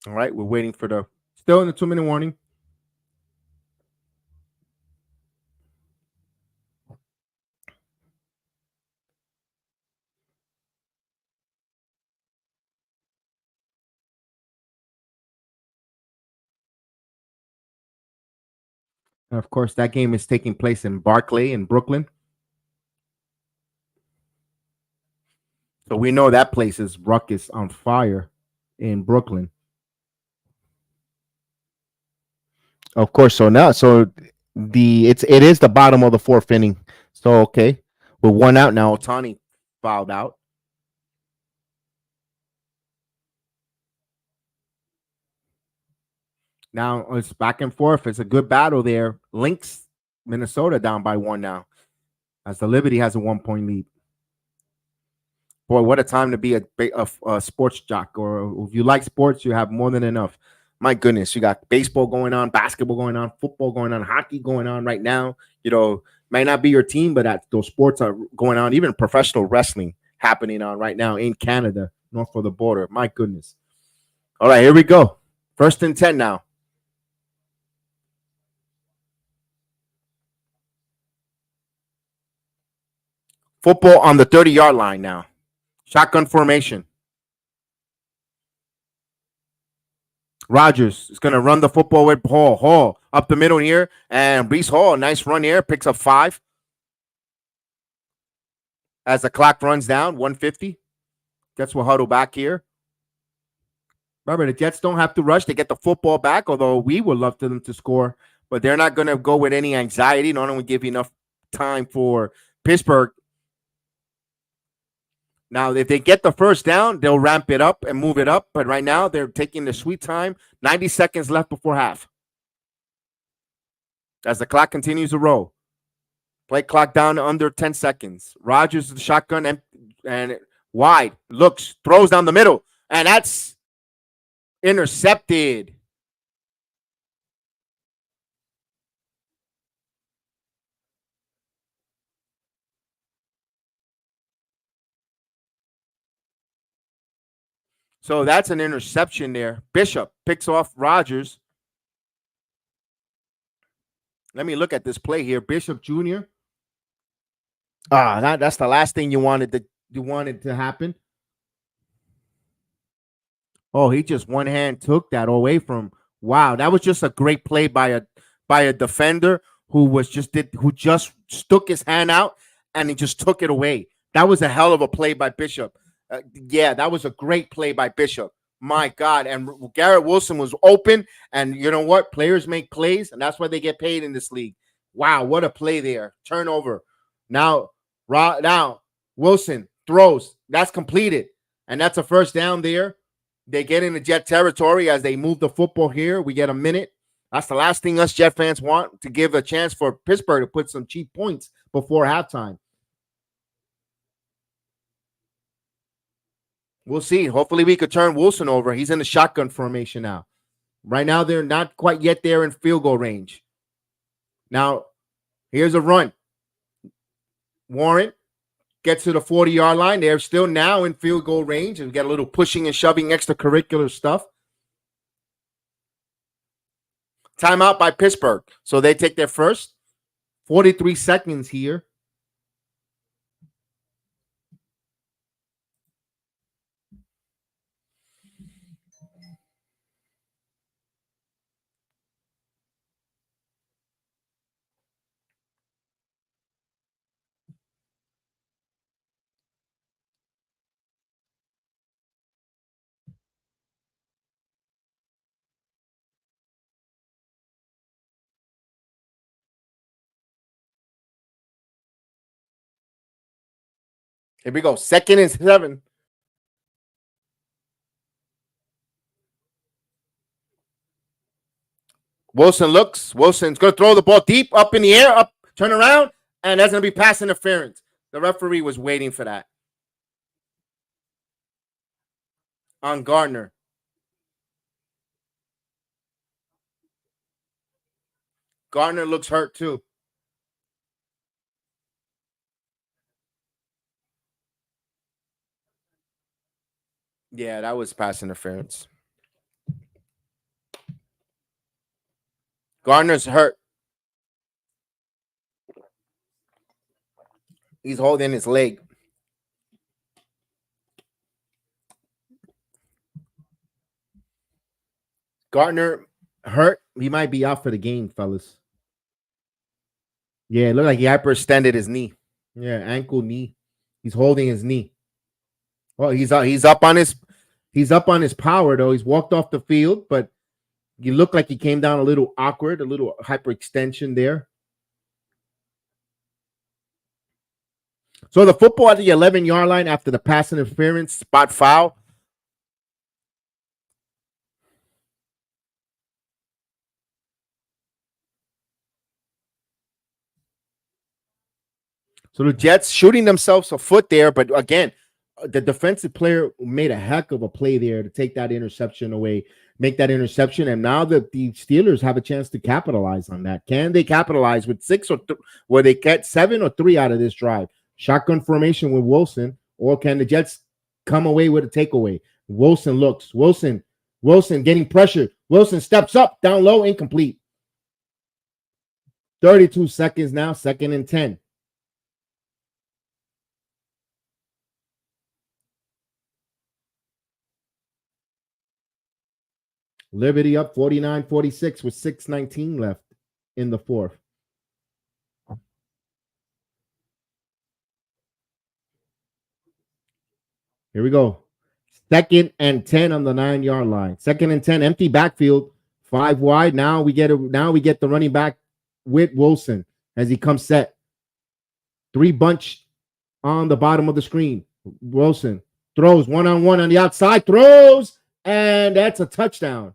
All right, we're waiting for the still in the 2-minute warning. And of course, that game is taking place in Barclay in Brooklyn. So we know that place is ruckus on fire in Brooklyn. Of course, so now it is the bottom of the 4th inning. So okay, with 1 out now, Ohtani fouled out. Now it's back and forth. It's a good battle there. Lynx, Minnesota down by 1 now, as the Liberty has a 1-point lead. Boy, what a time to be a sports jock, or if you like sports, you have more than enough. My goodness, you got baseball going on, basketball going on, football going on, hockey going on right now. You know, might not be your team, but those sports are going on. Even professional wrestling happening on right now in Canada, north of the border. My goodness. All right, here we go. 1st and 10 now. Football on the 30-yard line now. Shotgun formation. Rodgers is going to run the football with Hall. Hall up the middle here. And Brees Hall, nice run here. Picks up 5. As the clock runs down, 150. Jets will huddle back here. Remember, the Jets don't have to rush. They get the football back, although we would love for them to score. But they're not going to go with any anxiety. Not only give you enough time for Pittsburgh. Now, if they get the 1st down, they'll ramp it up and move it up. But right now, they're taking the sweet time. 90 seconds left before half. As the clock continues to roll. Play clock down to under 10 seconds. Rodgers the shotgun and wide. Looks, throws down the middle. And that's intercepted. So that's an interception there. Bishop picks off Rodgers. Let me look at this play here. Bishop Jr. That's the last thing you wanted to happen. Oh, he just one hand took that away from. Wow, that was just a great play by a defender who just stuck his hand out and he just took it away. That was a hell of a play by Bishop. Yeah, that was a great play by Bishop. My God. And Garrett Wilson was open. And you know what? Players make plays, and that's why they get paid in this league. Wow, what a play there. Turnover. Now Wilson throws. That's completed. And that's a 1st down there. They get into Jet territory as they move the football here. We get a minute. That's the last thing us Jet fans want, to give a chance for Pittsburgh to put some cheap points before halftime. We'll see. Hopefully we could turn Wilson over. He's in the shotgun formation now. Right now, they're not quite yet there in field goal range. Now, here's a run. Warren gets to the 40-yard line. They're still now in field goal range. And we got a little pushing and shoving extracurricular stuff. Timeout by Pittsburgh. So they take their first. 43 seconds here. Here we go. 2nd and 7. Wilson looks. Wilson's going to throw the ball deep up in the air, up, turn around, and that's going to be pass interference. The referee was waiting for that. On Gardner. Gardner looks hurt too. Yeah, that was pass interference. Gardner's hurt. He's holding his leg. Gardner hurt. He might be out for the game, fellas. Yeah, it looked like he hyperextended his knee. Yeah, ankle, knee. He's holding his knee. Well, he's up on his power though. He's walked off the field, but you look like he came down a little awkward, a little hyperextension there. So the football at the 11-yard line after the pass interference, spot foul. So the Jets shooting themselves a foot there, but again, the defensive player made a heck of a play there to take that interception away, make that interception, and now the Steelers have a chance to capitalize on that. Can they capitalize with 6 or where they get 7 or 3 out of this drive? Shotgun formation with Wilson, or can the Jets come away with a takeaway? Wilson looks. Wilson getting pressure. Wilson steps up, down low, incomplete. 32 seconds now, 2nd and 10. Liberty up 49-46 with 6:19 left in the 4th. Here we go. 2nd and 10 on the 9-yard line. 2nd and 10, empty backfield, 5 wide. Now we get the running back with Wilson as he comes set. 3 bunch on the bottom of the screen. Wilson throws one-on-one on the outside, throws, and that's a touchdown.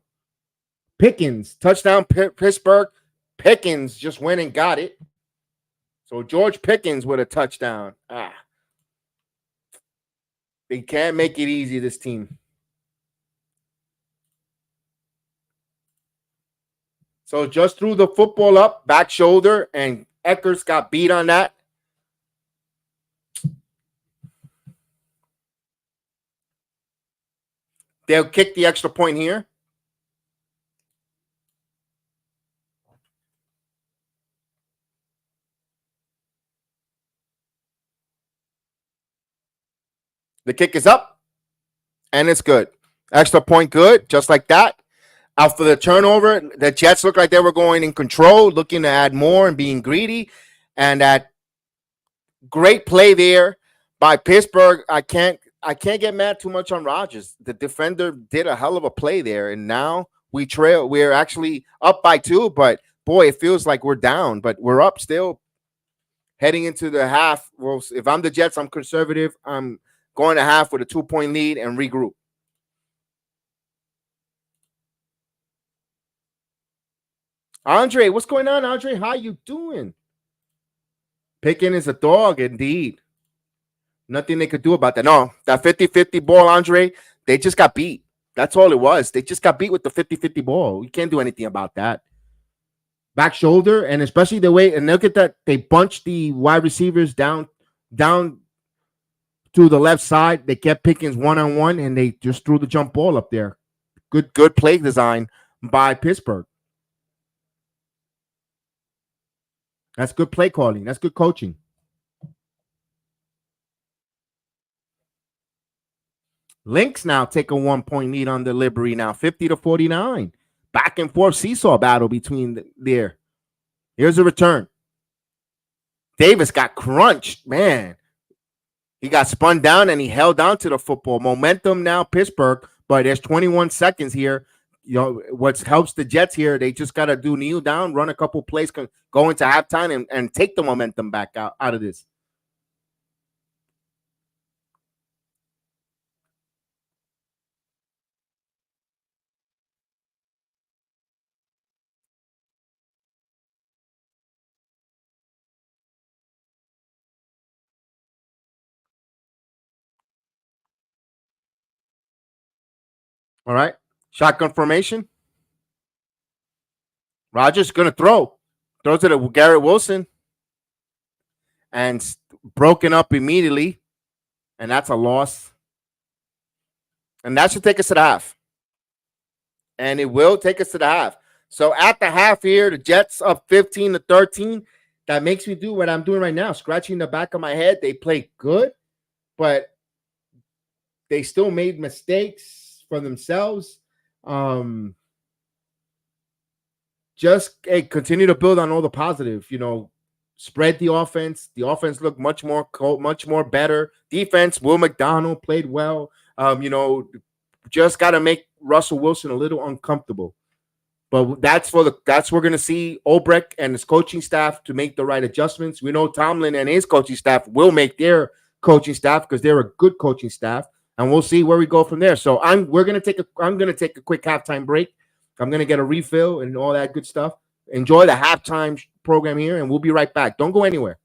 Pickens, touchdown, Pittsburgh. Pickens just went and got it. So George Pickens with a touchdown. They can't make it easy, this team. So just threw the football up, back shoulder, and Eckers got beat on that. They'll kick the extra point here. The kick is up, and it's good. Extra point good, just like that. After the turnover, the Jets looked like they were going in control, looking to add more and being greedy. And that great play there by Pittsburgh. I can't get mad too much on Rodgers. The defender did a hell of a play there, and now we trail. We're actually up by 2, but boy, it feels like we're down, but we're up still. Heading into the half. Well, if I'm the Jets, I'm conservative. I'm going to half with a 2-point lead and regroup. Andre, what's going on, Andre? How you doing? Picking is a dog, indeed. Nothing they could do about that. No, that 50-50 ball, Andre, they just got beat. That's all it was. They just got beat with the 50-50 ball. You can't do anything about that. Back shoulder, and especially the way, and look at that, they bunched the wide receivers down to the left side. They kept Pickens one-on-one, and they just threw the jump ball up there. Good play design by Pittsburgh. That's good play calling. That's good coaching. Lynx now take a 1-point lead on the Liberty now, 50-49. Back and forth seesaw battle between there. Here's a return. Davis got crunched, man. He got spun down and he held on to the football. Momentum now, Pittsburgh, but there's 21 seconds here. You know, what helps the Jets here, they just got to do kneel down, run a couple plays, go into halftime and take the momentum back out of this. All right. Shotgun formation. Rodgers going to throw. Throws it at Garrett Wilson. And broken up immediately. And that's a loss. And that should take us to the half. And it will take us to the half. So at the half here, the Jets up 15-13. That makes me do what I'm doing right now, scratching the back of my head. They played good, but they still made mistakes for themselves. Just continue to build on all the positive. Spread the offense. The offense looked much more better. Defense, Will McDonald played well. Just got to make Russell Wilson a little uncomfortable. But that's we're going to see Ulbrich and his coaching staff to make the right adjustments. We know Tomlin and his coaching staff will make their coaching staff because they're a good coaching staff, and we'll see where we go from there. So I'm going to take a quick halftime break. I'm going to get a refill and all that good stuff. Enjoy the halftime program here, and we'll be right back. Don't go anywhere.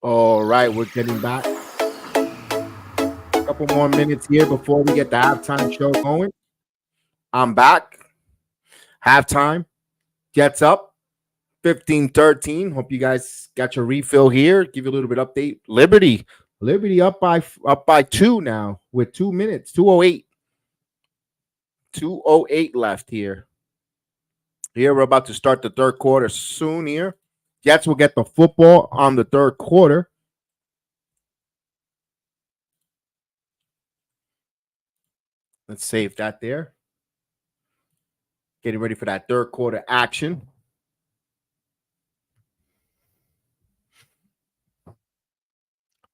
All right, we're getting back. A couple more minutes here before we get the halftime show going. I'm back. Halftime. Jets up 15-13. Hope you guys got your refill here. Give you a little bit update. Liberty up by 2 now with 2 minutes. 2:08. 2:08 left here. Here we're about to start the third quarter soon here. Jets will get the football on the third quarter. Let's save that there. Getting ready for that third quarter action.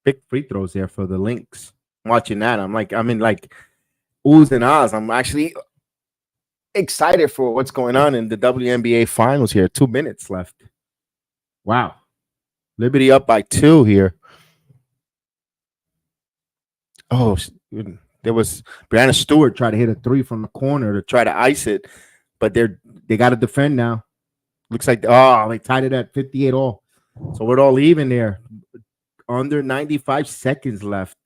Big free throws there for the Lynx. Watching that, I'm in like oohs and ahs. I'm actually excited for what's going on in the WNBA finals here. 2 minutes left. Wow. Liberty up by 2 here. Oh, there was Brianna Stewart try to hit a 3 from the corner to try to ice it, but they got to defend now. Looks like they tied it at 58 all. So we're all even there. Under 95 seconds left.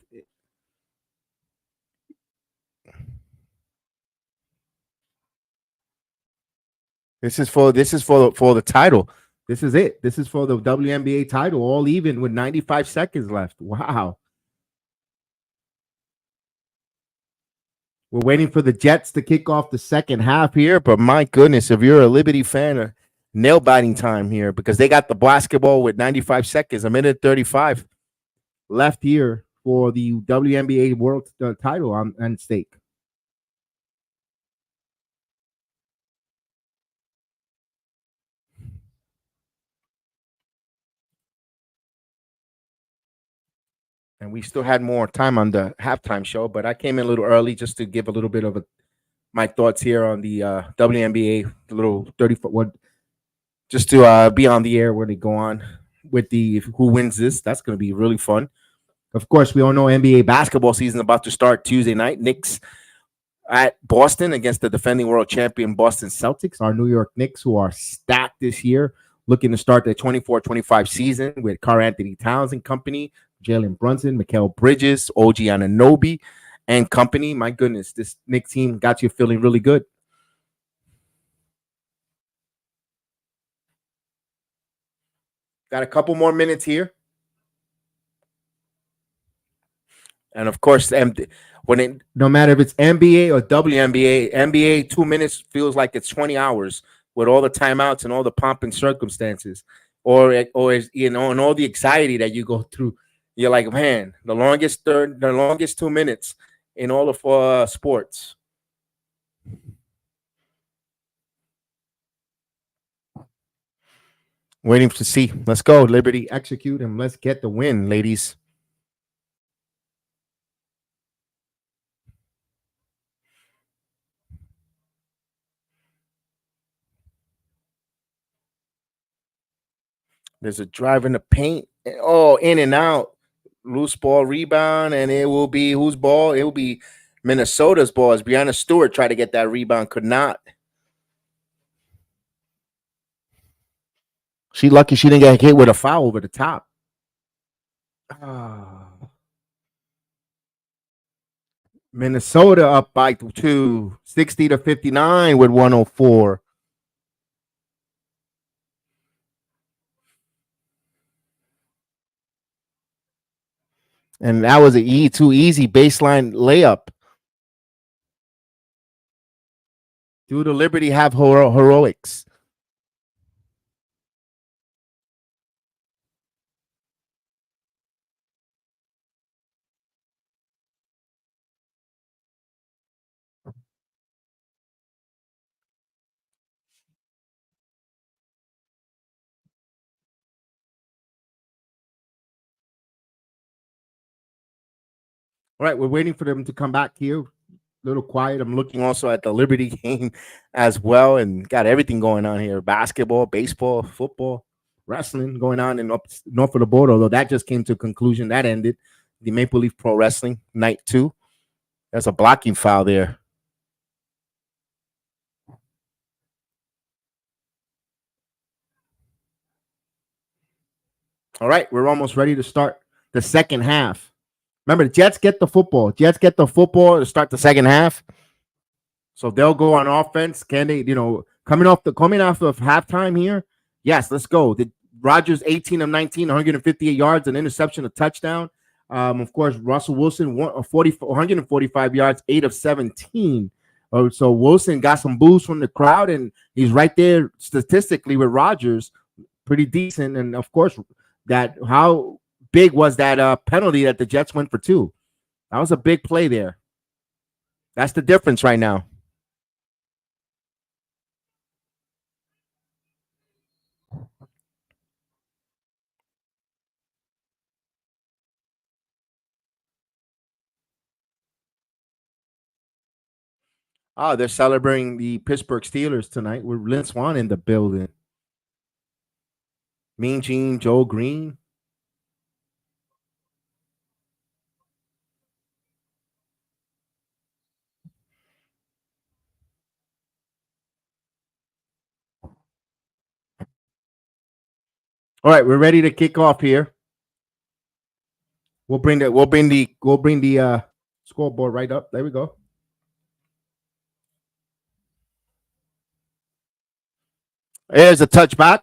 This is for the title. This is it. This is for the WNBA title. All even with 95 seconds left. Wow. We're waiting for the Jets to kick off the second half here, but my goodness, if you're a Liberty fan, nail biting time here because they got the basketball with 95 seconds, a minute 35 left here for the WNBA World title on stake. And we still had more time on the halftime show, but I came in a little early just to give a little bit of my thoughts here on the WNBA, the little 30-foot, just to be on the air when they go on with the who wins this. That's going to be really fun. Of course, we all know NBA basketball season about to start Tuesday night. Knicks at Boston against the defending world champion Boston Celtics. Our New York Knicks, who are stacked this year, looking to start the 24-25 season with Karl Anthony Towns and company, Jalen Brunson, Mikal Bridges, OG Anunoby, and company. My goodness, this Knicks team got you feeling really good. Got a couple more minutes here. And of course, no matter if it's NBA or WNBA, NBA 2 minutes feels like it's 20 hours with all the timeouts and all the pomp and circumstances, or and all the anxiety that you go through. You're like, man, the longest 2 minutes in all of sports. Waiting to see. Let's go, Liberty, execute, and let's get the win, ladies. There's a drive in the paint. Oh, in and out. Loose ball rebound, and it will be whose ball? It will be Minnesota's ball as Brianna Stewart tried to get that rebound, could not. She lucky she didn't get hit with a foul over the top. Minnesota up by 2, 60-59 with 104. And that was a too easy baseline layup. Do the Liberty have heroics? All right, we're waiting for them to come back here. A little quiet. I'm looking also at the Liberty game as well, and got everything going on here: basketball, baseball, football, wrestling going on in up north of the border. Although that just came to a conclusion, that ended the Maple Leaf Pro Wrestling night 2. That's a blocking foul there. All right, we're almost ready to start the second half. Remember, the Jets get the football. Jets get the football to start the second half. So they'll go on offense. Can they, coming off of halftime here? Yes, let's go. The Rodgers 18 of 19, 158 yards, an interception, a touchdown. Of course, Russell Wilson 145 yards, 8 of 17. So Wilson got some boos from the crowd, and he's right there statistically with Rodgers, pretty decent. And of course, how big was that penalty that the Jets went for 2? That was a big play there. That's the difference right now. Oh, they're celebrating the Pittsburgh Steelers tonight with Lynn Swan in the building. Mean Gene, Joe Green. All right, we're ready to kick off here. We'll bring the scoreboard right up. There we go. There's a touchback.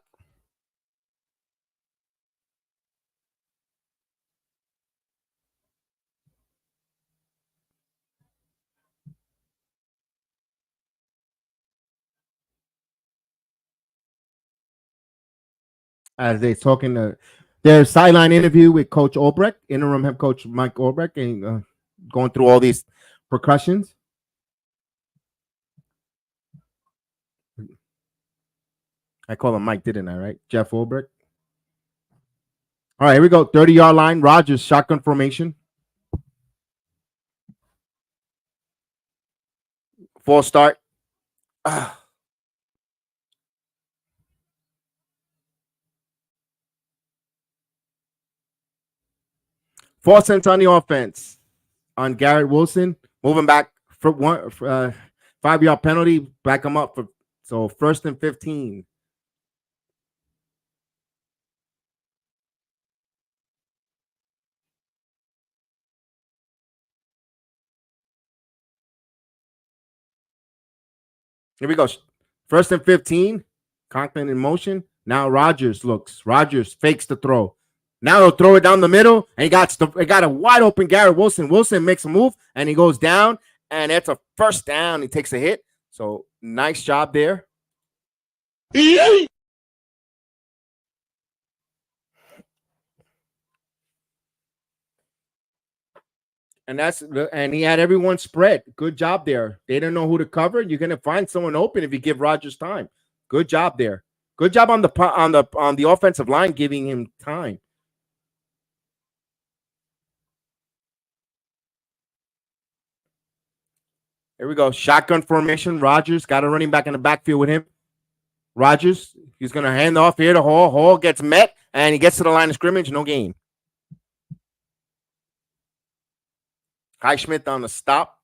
As they're talking their sideline interview with Coach Albrecht, interim head coach Mike Albrecht, and going through all these percussions. I call him Mike, didn't I? Right, Jeff Albrecht. All right, here we go. 30-yard line. Rodgers shotgun formation. False start. False sense on the offense on Garrett Wilson. Moving back for 5-yard penalty. Back him up so 1st and 15. Here we go. 1st and 15. Conklin in motion. Now Rodgers looks. Rodgers fakes the throw. Now he'll throw it down the middle, and he got a wide open Garrett Wilson. Wilson makes a move, and he goes down, and it's a first down. He takes a hit. So nice job there. And he had everyone spread. Good job there. They didn't know who to cover. You're gonna find someone open if you give Rodgers time. Good job there. Good job on the offensive line, giving him time. Here we go. Shotgun formation. Rodgers got a running back in the backfield with him. Rodgers, he's going to hand off here to Hall. Hall gets met, and he gets to the line of scrimmage. No gain. Highsmith on the stop.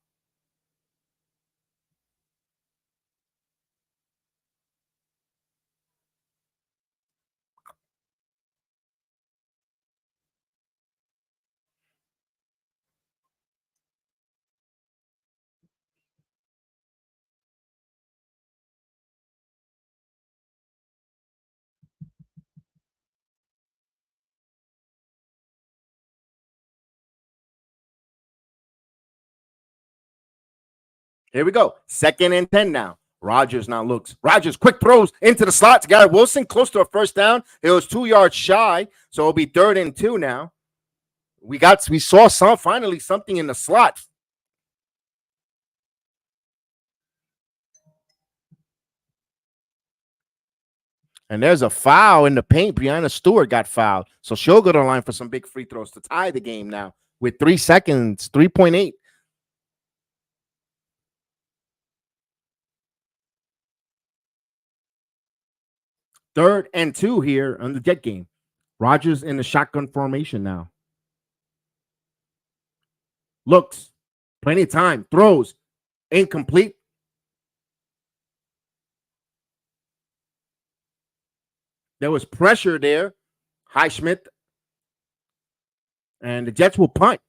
Here we go. 2nd and 10 now. Rodgers now looks. Rodgers quick throws into the slot to Garrett Wilson, close to a first down. It was 2 yards shy, so it'll be 3rd and 2 now. We saw finally something in the slot. And there's a foul in the paint. Brianna Stewart got fouled. So she'll go to the line for some big free throws to tie the game now with 3 seconds, 3.8. Third and 2 here on the Jet game. Rodgers in the shotgun formation now. Looks. Plenty of time. Throws. Incomplete. There was pressure there. Highsmith And the Jets will punt.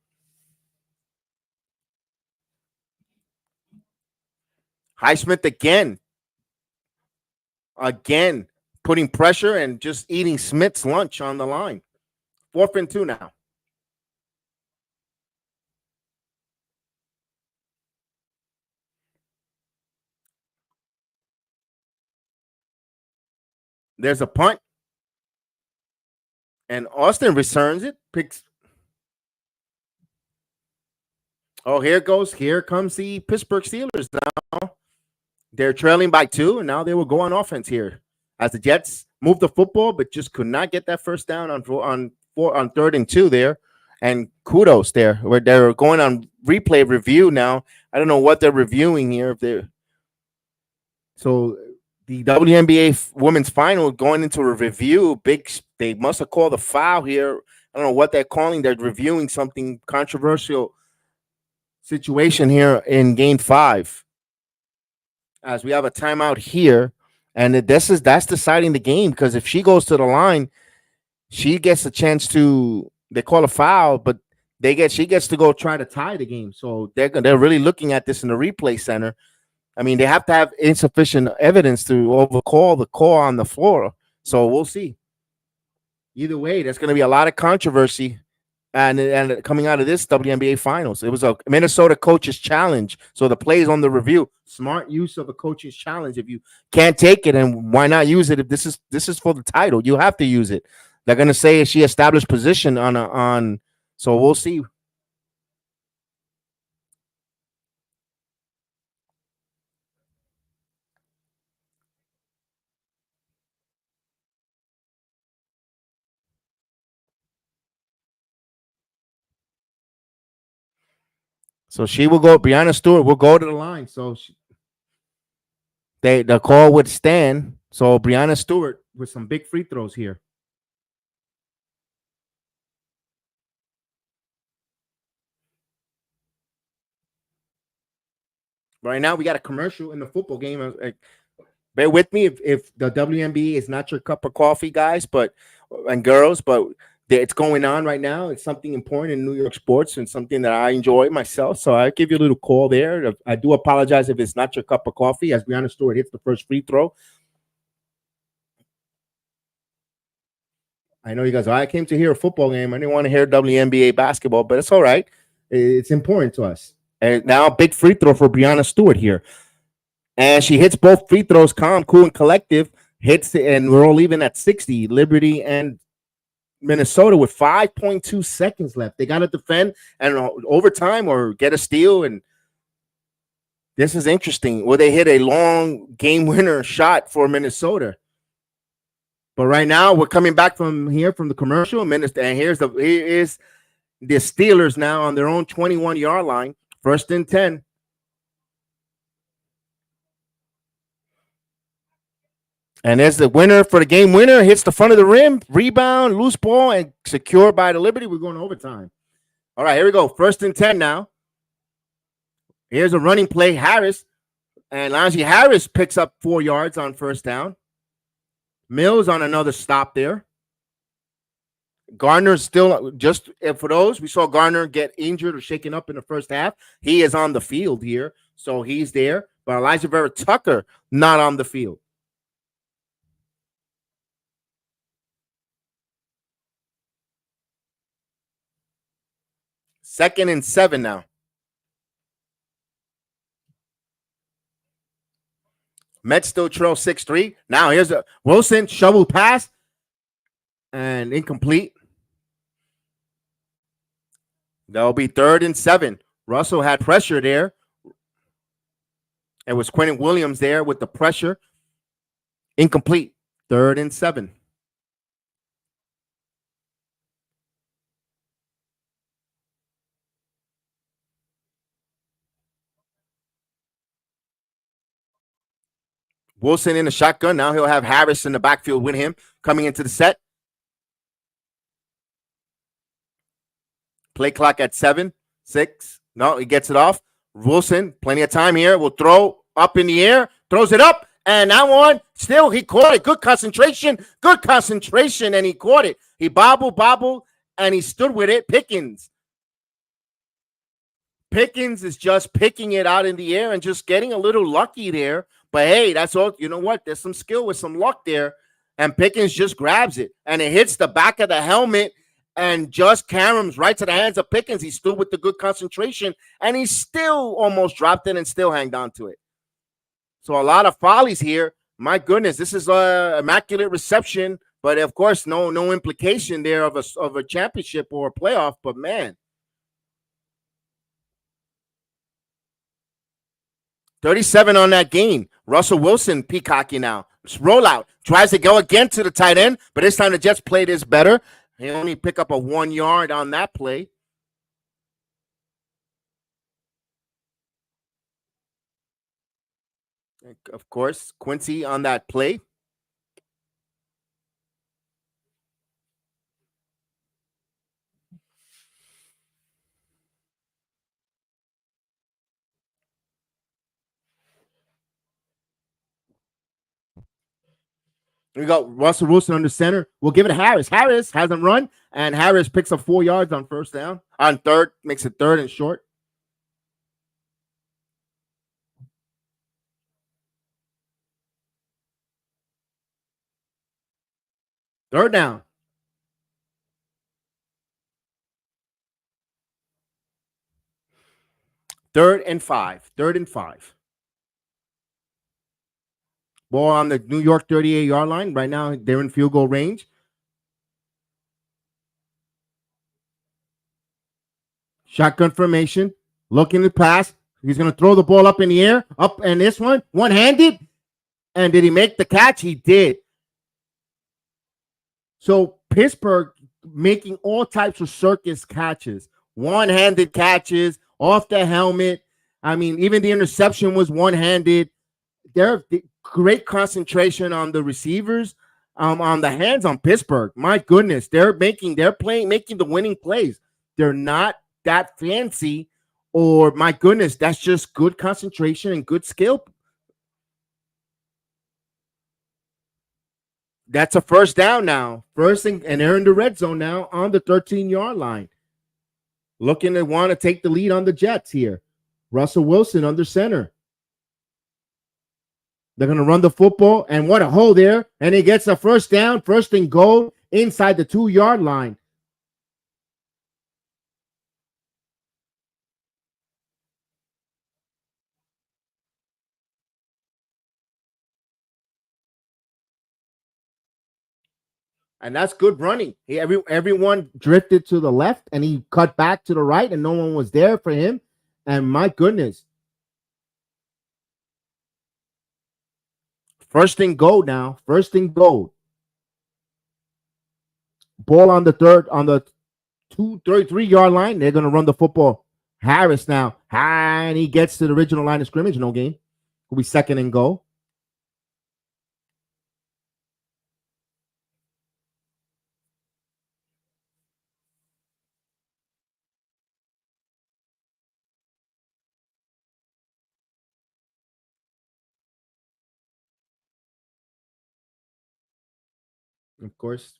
Highsmith again. Again, putting pressure and just eating Smith's lunch on the line. 4th and 2 now. There's a punt. And Austin returns it. Picks. Oh, here it goes. Here comes the Pittsburgh Steelers now. They're trailing by 2, and now they will go on offense here as the Jets move the football, but just could not get that first down on 3rd and 2 there. And kudos there, where they're going on replay review now. I don't know what they're reviewing here. So the WNBA women's final going into a review. They must have called a foul here. I don't know what they're calling. They're reviewing something controversial situation here in Game 5. As we have a timeout here, and that's deciding the game, because if she goes to the line, she gets a chance to. They call a foul, but she gets to go try to tie the game. So they're really looking at this in the replay center. I mean, they have to have insufficient evidence to overcall the call on the floor. So we'll see. Either way, there's going to be a lot of controversy. And coming out of this WNBA finals, it was a Minnesota coach's challenge. So the plays on the review, smart use of a coach's challenge. If you can't take it, and why not use it? If this is for the title, you have to use it. They're gonna say she established position on. So we'll see. So she will go. Brianna Stewart will go to the line. So the call would stand. So Brianna Stewart with some big free throws here. Right now, we got a commercial in the football game. Bear with me if the WNBA is not your cup of coffee, guys, and girls, but it's going on right now. It's something important in New York sports and something that I enjoy myself. So I give you a little call there. I do apologize if it's not your cup of coffee, as Brianna Stewart hits the first free throw. I know you guys. I came to hear a football game. I didn't want to hear WNBA basketball, but it's all right. It's important to us. And now, big free throw for Brianna Stewart here. And she hits both free throws, calm, cool, and collective. Hits it, and we're all even at 60. Liberty and Minnesota with 5.2 seconds left. They got to defend and overtime or get a steal. And this is interesting. Will they hit a long game winner shot for Minnesota? But right now, we're coming back from the commercial. And here is the Steelers now on their own 21-yard line. 1st and 10. And there's the winner for the game winner. Hits the front of the rim. Rebound, loose ball, and secured by the Liberty. We're going to overtime. All right, here we go. 1st and 10 now. Here's a running play. Harris. And Lonzie Harris picks up 4 yards on 1st down. Mills on another stop there. Gardner's still just for those. We saw Gardner get injured or shaken up in the first half. He is on the field here, so he's there. But Elijah Vera Tucker not on the field. Second and 7 now. Mets still trail 6-3. Now here's a Wilson shovel pass and incomplete. That'll be 3rd and 7. Russell had pressure there. It was Quentin Williams there with the pressure. Incomplete. 3rd and 7. Wilson in the shotgun. Now he'll have Harris in the backfield with him coming into the set. Play clock at 7, 6. No, he gets it off. Wilson, plenty of time here. Will throw up in the air. Throws it up. And that one, still, he caught it. Good concentration. And he caught it. He bobbled. and he stood with it. Pickens is just picking it out in the air and just getting a little lucky there. But hey, that's all. You know what? There's some skill with some luck there. And Pickens just grabs it. And it hits the back of the helmet and just caroms right to the hands of Pickens. He stood with the good concentration. And he still almost dropped it and still hanged on to it. So a lot of follies here. My goodness, this is an immaculate reception. But, of course, no implication there of a championship or a playoff. But, man. 37 on that gain. Russell Wilson peacocking now. Rollout. Tries to go again to the tight end, but this time the Jets played this better. He only pick up a 1 yard on that play. Of course, Quincy on that play. We got Russell Wilson under center. We'll give it to Harris. Harris hasn't run, and Harris picks up 4 yards on first down. On third, makes it third and short. Third down. Third and five. Ball on the New York 38-yard line. Right now, they're in field goal range. Shotgun formation. Looking to pass. He's going to throw the ball up in the air. Up, and this one-handed. And did he make the catch? He did. So Pittsburgh making all types of circus catches. One-handed catches, off the helmet. I mean, even the interception was one-handed. They're great concentration on the receivers, on the hands on Pittsburgh. My goodness, they're making the winning plays. They're not that fancy, or my goodness, that's just good concentration and good skill. That's a first down now. And they're in the red zone now on the 13-yard line. Looking to want to take the lead on the Jets here. Russell Wilson under center. They're going to run the football, and what a hole there. And he gets a first down, first and goal inside the 2-yard line. And that's good running. Everyone drifted to the left, and he cut back to the right, and no one was there for him. And my goodness. First and goal now. First and goal. Ball on the 33-yard line. They're going to run the football. Harris now. And he gets to the original line of scrimmage. No gain. Will be second and goal. Of course,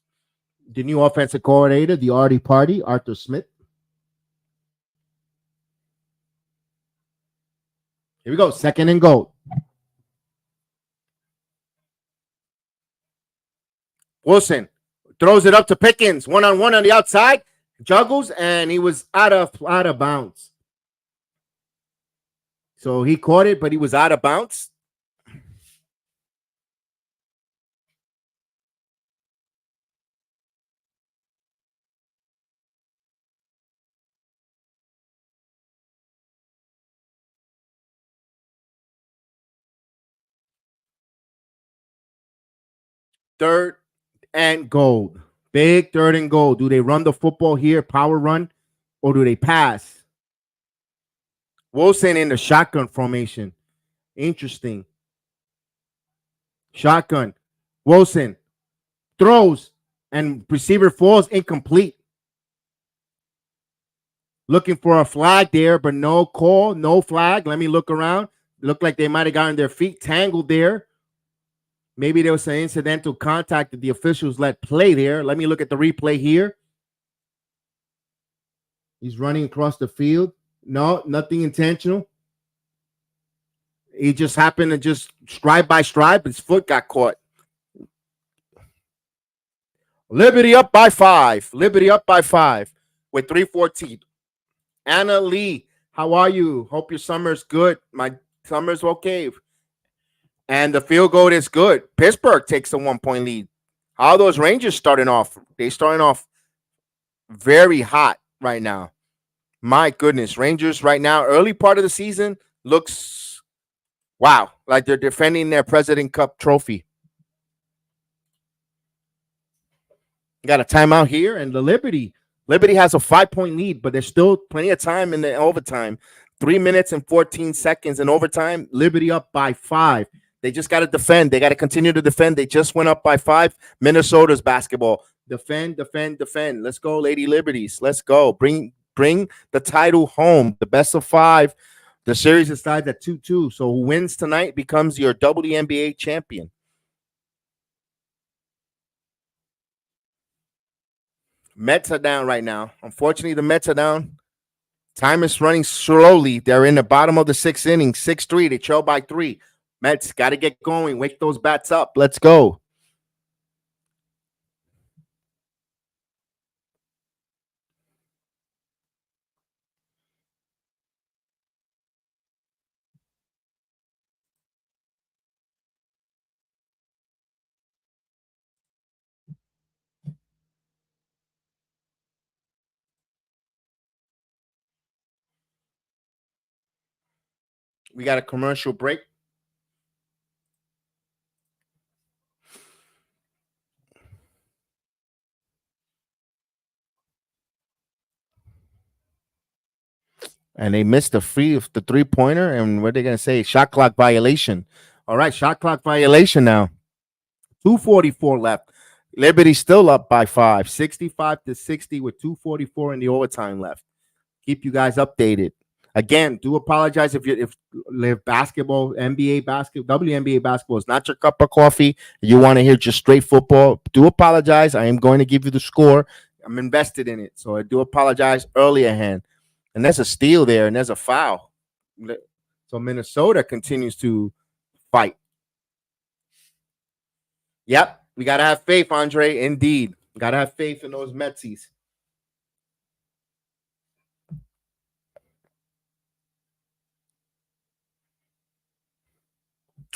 the new offensive coordinator, the Artie Party, Arthur Smith. Here we go. Second and goal. Wilson throws it up to Pickens. One-on-one on the outside. Juggles, and he was out of bounds. So he caught it, but he was out of bounds. Third and goal. Big third and goal. Do they run the football here, power run, or do they pass? Wilson in the shotgun formation. Interesting. Shotgun. Wilson throws, and receiver falls incomplete. Looking for a flag there, but no call, no flag. Let me look around. Looked like they might have gotten their feet tangled there. Maybe there was an incidental contact that the officials let play there. Let me look at the replay here. He's running across the field. No, nothing intentional. He just happened to just stride by stride, but his foot got caught. Liberty up by 5. Liberty up by 5 with 3:14. Anna Lee, how are you? Hope your summer's good. My summer's okay. And the field goal is good. Pittsburgh takes a 1-point lead. How are those Rangers starting off? They starting off very hot right now. My goodness, Rangers right now, early part of the season looks, wow, like they're defending their President Cup trophy. Got a timeout here, and the Liberty has a 5-point lead, but there's still plenty of time in the overtime. 3 minutes and 14 seconds in overtime. Liberty up by 5. They just got to defend. They got to continue to defend. They just went up by 5. Minnesota's basketball. Defend, defend, defend. Let's go, Lady Liberties. Let's go. Bring the title home. The best of 5. The series decides at 2-2. So who wins tonight becomes your WNBA champion. Mets are down right now. Unfortunately, the Mets are down. Time is running slowly. They're in the bottom of the 6th inning. 6-3. They trail by 3. Mets got to get going. Wake those bats up. Let's go. We got a commercial break. And they missed the 3-pointer. And what are they going to say? Shot clock violation. All right, shot clock violation now. 2:44 left. Liberty still up by 5. 65-60 with 2:44 in the overtime left. Keep you guys updated. Again, do apologize if basketball, NBA basketball, WNBA basketball is not your cup of coffee. You want to hear just straight football. Do apologize. I am going to give you the score. I'm invested in it. So I do apologize earlier hand. And there's a steal there, and there's a foul. So Minnesota continues to fight. Yep, we got to have faith, Andre. Indeed. Got to have faith in those Metsies.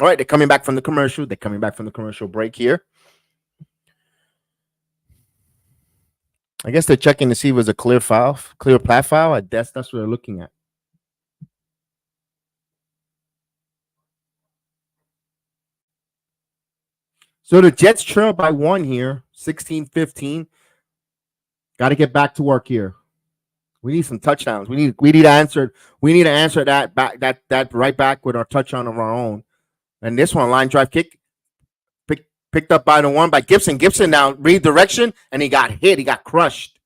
All right, they're coming back from the commercial. They're coming back from the commercial break here. I guess they're checking to see if it was a clear plat foul. I guess that's what they're looking at. So the Jets trail by 1 here, 16-15. Got to get back to work here. We need some touchdowns. We need to answer. We need to answer that right back with our touchdown of our own. And this one, line drive kick, picked up by the 1 by Gibson. Gibson now redirection, and he got hit. He got crushed.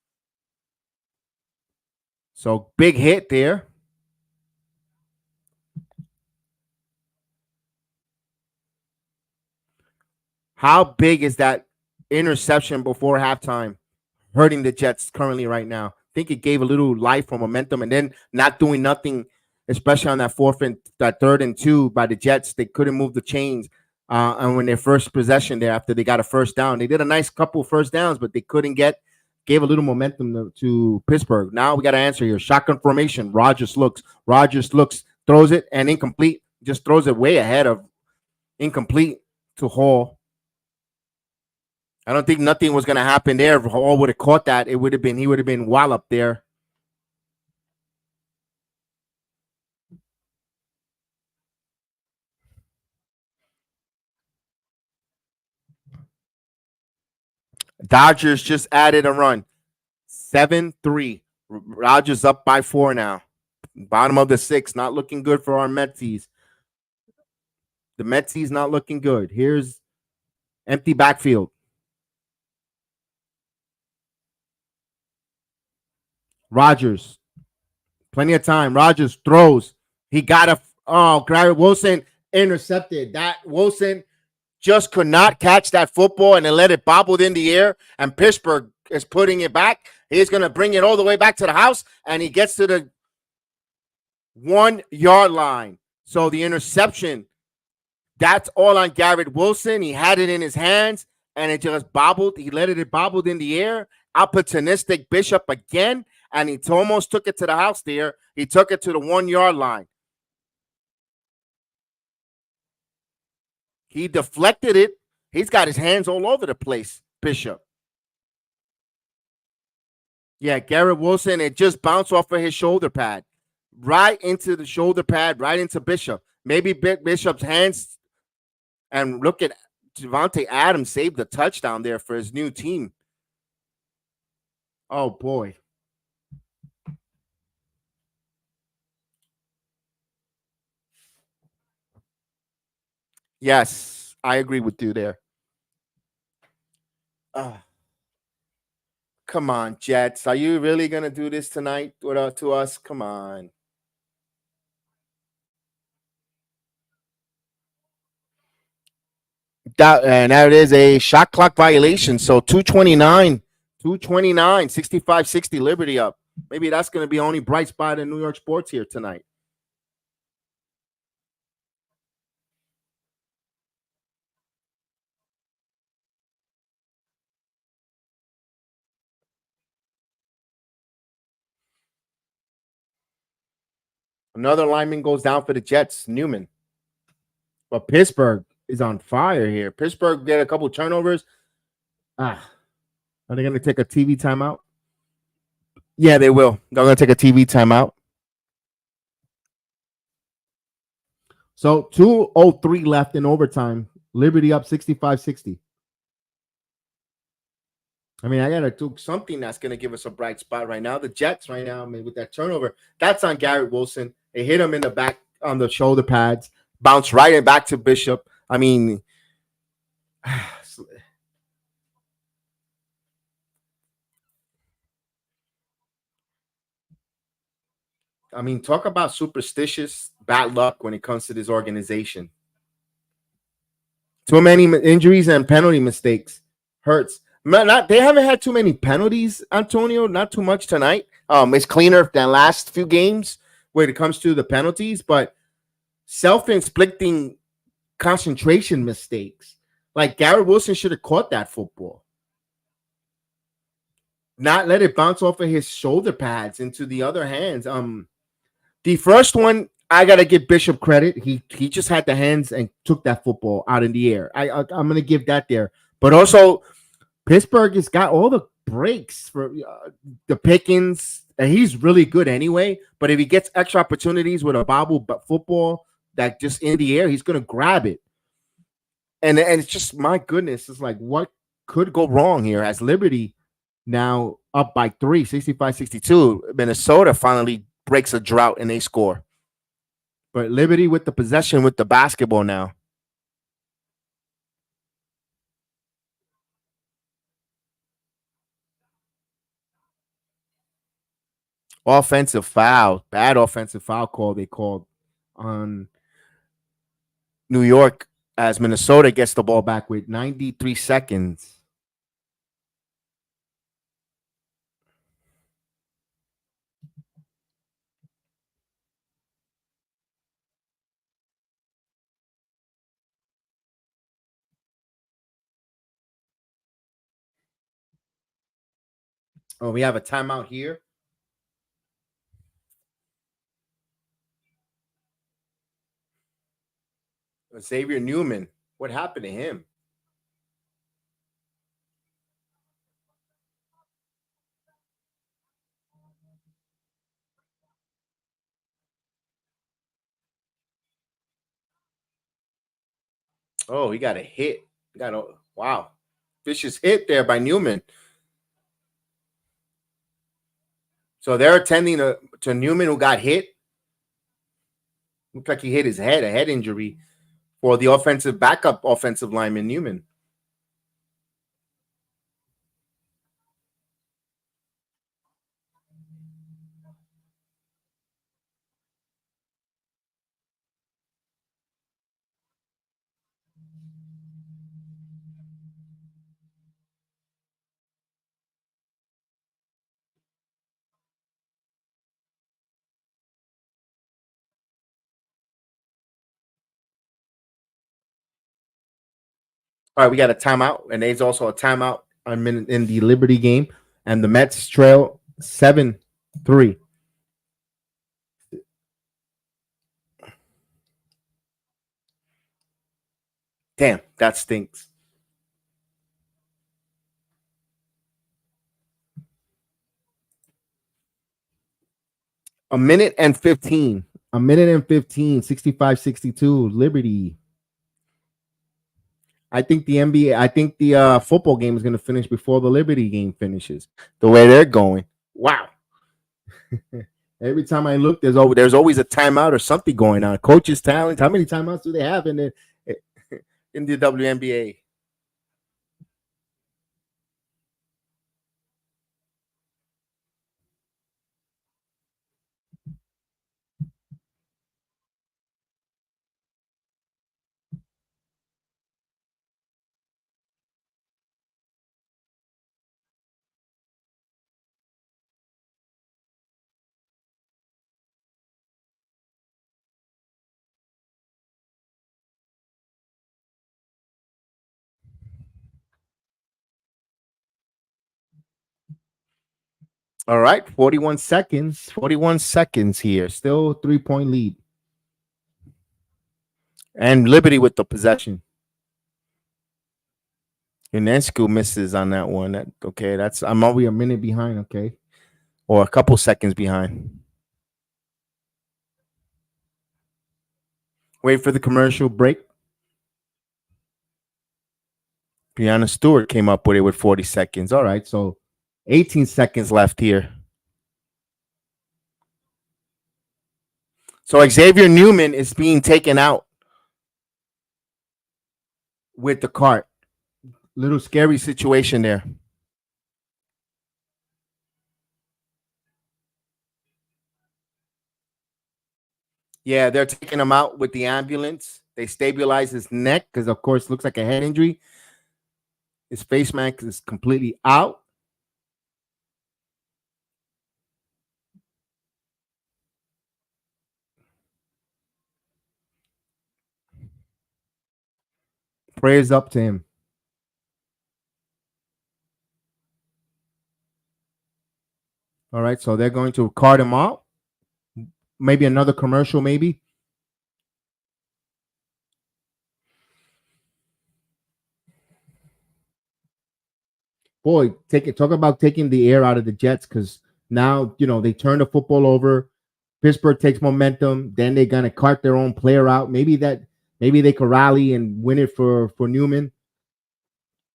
So big hit there. How big is that interception before halftime hurting the Jets currently right now? I think it gave a little life or momentum, and then not doing nothing, especially on that 3rd and 2 by the Jets. They couldn't move the chains. And when their first possession there after they got a first down, they did a nice couple of first downs, but they couldn't gave a little momentum to Pittsburgh. Now we got to answer here. Shotgun formation. Rogers looks, throws it, and incomplete. Just throws it way ahead of incomplete to Hall. I don't think nothing was going to happen there. If Hall would have caught that, he would have been walloped there. Dodgers just added a run. 7-3. Rogers up by 4 now. Bottom of the 6th. Not looking good for our Metsies. The Metsies not looking good. Here's empty backfield. Rogers. Plenty of time. Rogers throws. He got Wilson intercepted. That Wilson just could not catch that football and then let it bobble in the air. And Pittsburgh is putting it back. He's going to bring it all the way back to the house, and he gets to the 1 yard line. So the interception, that's all on Garrett Wilson. He had it in his hands, and it just bobbled. He let it bobbled in the air. Opportunistic Bishop again, and he almost took it to the house there. He took it to the 1 yard line. He deflected it. He's got his hands all over the place, Bishop. Yeah, Garrett Wilson, it just bounced off of his shoulder pad. Right into the shoulder pad, right into Bishop. Maybe Bishop's hands. And look at Davante Adams saved the touchdown there for his new team. Oh, boy. Yes, I agree with you there. Come on, Jets. Are you really going to do this tonight to us? Come on. That is a shot clock violation. So 229, 65-60 Liberty up. Maybe that's going to be the only bright spot in New York sports here tonight. Another lineman goes down for the Jets, Newman. But Pittsburgh is on fire here. Pittsburgh get a couple turnovers. Are they going to take a TV timeout? Yeah, they will. They're going to take a TV timeout. So 2:03 left in overtime. Liberty up 65-60. I mean, I got to do something that's going to give us a bright spot right now. The Jets right now, I mean, with that turnover, that's on Garrett Wilson. They hit him in the back on the shoulder pads, bounce right back to Bishop. I mean, talk about superstitious bad luck when it comes to this organization. Too many injuries and penalty mistakes. Hurts. They haven't had too many penalties, Antonio. Not too much tonight. It's cleaner than last few games when it comes to the penalties, but self-inflicting concentration mistakes. Like Garrett Wilson should have caught that football. Not let it bounce off of his shoulder pads into the other hands. The first one, I gotta give Bishop credit. He just had the hands and took that football out in the air. I'm gonna give that there. But also, Pittsburgh has got all the breaks for the Pickens, and he's really good anyway. But if he gets extra opportunities with a bobble football that just in the air, he's gonna grab it. And it's just, my goodness, it's like, what could go wrong here as Liberty now up by 3, 65-62. Minnesota finally breaks a drought and they score. But Liberty with the possession with the basketball now. Offensive foul. Bad offensive foul call they called on New York as Minnesota gets the ball back with 93 seconds. Oh, we have a timeout here. Xavier Newman. What happened to him? Oh, he got a hit. Wow. Vicious hit there by Newman. So they're attending to Newman, who got hit. Looked like he hit his head, a head injury for the backup offensive lineman, Newman. All right, we got a timeout, and there's also a timeout in the Liberty game, and the Mets trail 7-3. Damn, that stinks. A minute and 15. 65-62. Liberty. I think the football game is going to finish before the Liberty game finishes. The way they're going. Wow. Every time I look, there's always a timeout or something going on. Coaches' talent. How many timeouts do they have in the WNBA? All right, 41 seconds. 41 seconds here. Still 3-point lead. And Liberty with the possession. Unesco misses on that one. I'm already a minute behind, okay? Or a couple seconds behind. Wait for the commercial break. Brianna Stewart came up with it with 40 seconds. All right, so 18 seconds left here. So Xavier Newman is being taken out with the cart. Little scary situation there. Yeah, they're taking him out with the ambulance. They stabilize his neck because, of course, it looks like a head injury. His face mask is completely out. Prayers up to him. All right, so they're going to cart him out. Maybe another commercial, maybe. Boy, talk about taking the air out of the Jets, because now, they turn the football over. Pittsburgh takes momentum. Then they're going to cart their own player out. Maybe they could rally and win it for Newman.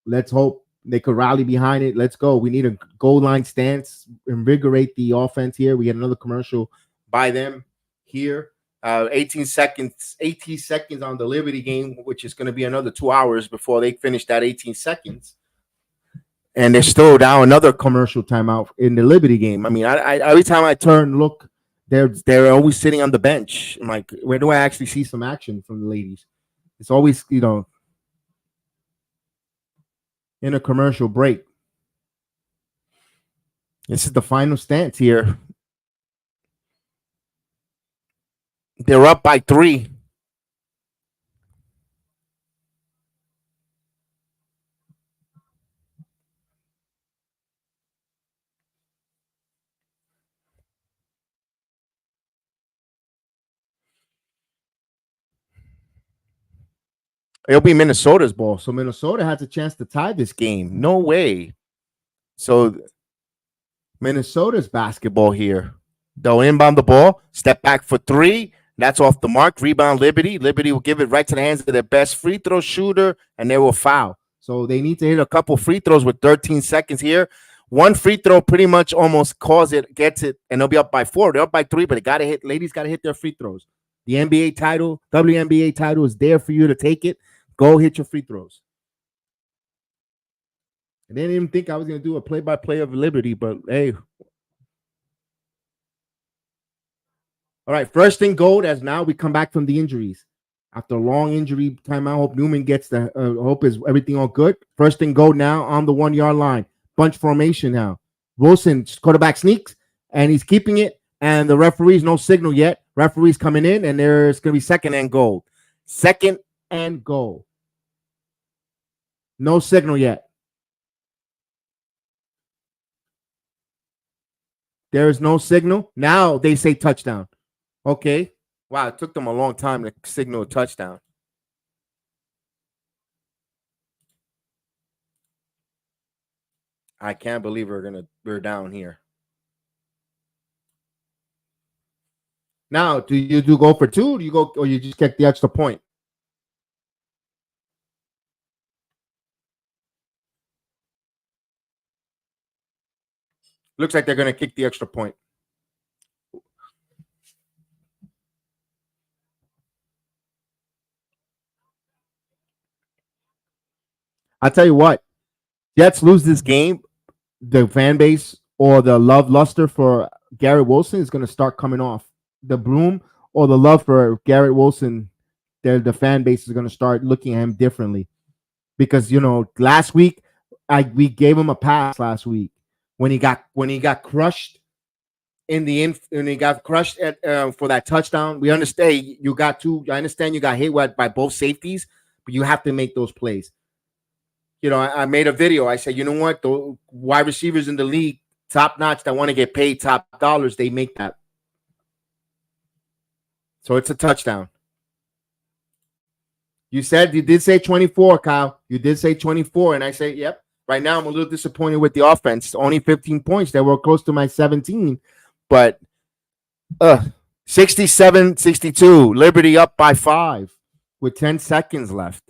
Let's hope they could rally behind it. Let's go. We need a goal line stance, invigorate the offense here. We get another commercial by them here. 18 seconds on the Liberty game, which is going to be another 2 hours before they finish that 18 seconds. And they're still down another commercial timeout in the Liberty game. I mean, I every time I turn, look, they're always sitting on the bench. I'm like, where do I actually see some action from the ladies? It's always, in a commercial break. This is the final stance here. They're up by 3. It'll be Minnesota's ball. So Minnesota has a chance to tie this game. No way. So Minnesota's basketball here. They'll inbound the ball, step back for 3. That's off the mark. Rebound Liberty. Liberty will give it right to the hands of their best free throw shooter, and they will foul. So they need to hit a couple free throws with 13 seconds here. One free throw pretty much almost gets it, and they'll be up by 4. They're up by 3, but ladies got to hit their free throws. The NBA title, WNBA title is there for you to take it. Go hit your free throws. I didn't even think I was going to do a play-by-play of Liberty, but hey. All right, first and goal as now we come back from the injuries. After a long injury time, I hope Newman gets hope is everything all good. First and goal now on the 1-yard line. Bunch formation now. Wilson, quarterback sneaks, and he's keeping it, and the referee's no signal yet. Referee's coming in, and there's going to be second and goal. Second and goal. No signal yet. There is no signal. Now they say touchdown. Okay. Wow, it took them a long time to signal a touchdown. I can't believe we're down here. Now, do you go for two? Do you go, or you just kick the extra point? Looks like they're going to kick the extra point. I'll tell you what, Jets lose this game, the fan base or the love luster for Garrett Wilson is going to start coming off. The bloom or the love for Garrett Wilson, the fan base is going to start looking at him differently. Because, you know, last week, we gave him a pass last week when he got crushed when he got crushed for that touchdown. We understand you got two. I understand you got hit by both safeties, but you have to make those plays. You know, I made a video. I said, you know what? The wide receivers in the league, top notch, that want to get paid top dollars, they make that. So it's a touchdown. You did say 24, Kyle. You did say 24. And I say, yep. Right now, I'm a little disappointed with the offense. Only 15 points. They were close to my 17. But 67-62. Liberty up by 5 with 10 seconds left.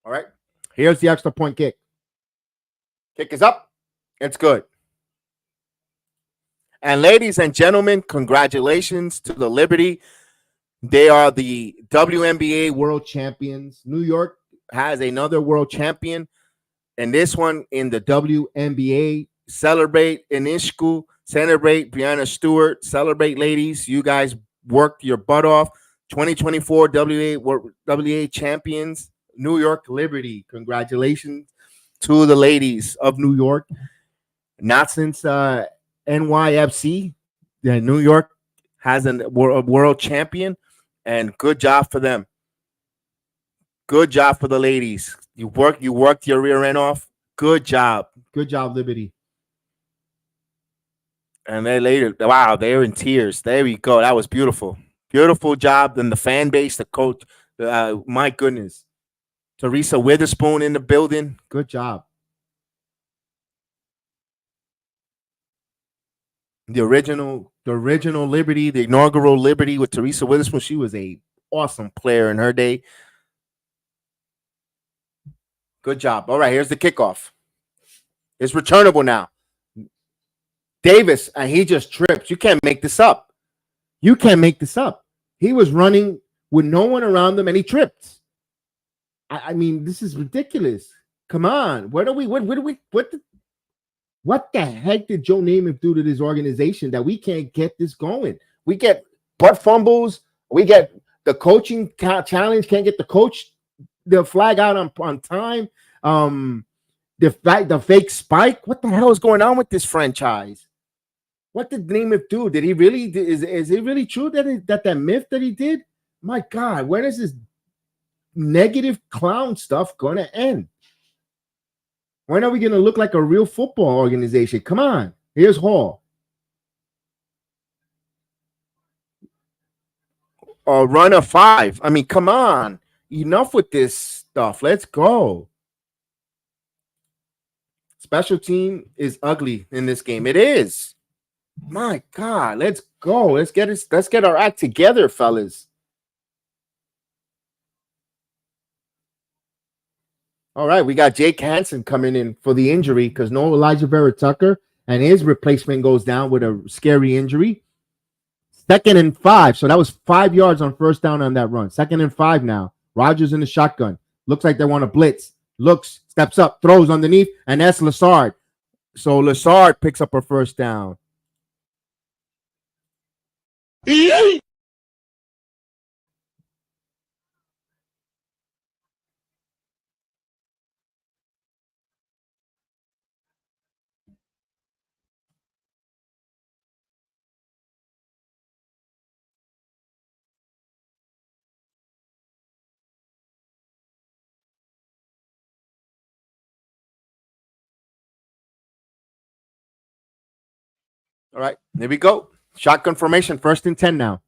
All right. Here's the extra point kick. Kick is up. It's good. And ladies and gentlemen, congratulations to the Liberty. They are the WNBA world champions. New York has another world champion. And this one in the WNBA. Celebrate Inishku. Celebrate Brianna Stewart. Celebrate, ladies. You guys worked your butt off. 2024 WNBA champions. New York Liberty. Congratulations to the ladies of New York. Not since NYFC, New York has a world champion, and good job for them. Good job for the ladies. You worked your rear end off. Good job. Good job, Liberty. And they later, wow, they're in tears. There we go. That was beautiful. Beautiful job. And the fan base, the coach, my goodness. Teresa Witherspoon in the building. Good job. The original Liberty, the inaugural Liberty with Teresa Witherspoon. She was a awesome player in her day. Good job. All right, here's the kickoff. It's returnable now. Davis, and he just trips. You can't make this up. You can't make this up. He was running with no one around him, and he tripped. I mean, this is ridiculous. Come on. What the heck did Joe Namath do to this organization that we can't get this going? We get butt fumbles. We get the coaching challenge. Can't get the flag out on time. The fake spike. What the hell is going on with this franchise? What did Namath do? Did he really? Is it really true that myth that he did? My God, when is this negative clown stuff going to end? When are we going to look like a real football organization? Come on. Here's Hall. Run a 5. I mean, come on. Enough with this stuff. Let's go. Special team is ugly in this game. It is. My God. Let's go. Let's get our act together, fellas. All right, we got Jake Hansen coming in for the injury because no Elijah Vera Tucker, and his replacement goes down with a scary injury. 2nd and 5. So that was 5 yards on first down on that run. 2nd and 5 now. Rodgers in the shotgun. Looks like they want to blitz. Looks, steps up, throws underneath, and that's Lassard. So Lassard picks up a first down. All right, there we go. Shotgun formation, 1st and 10 now.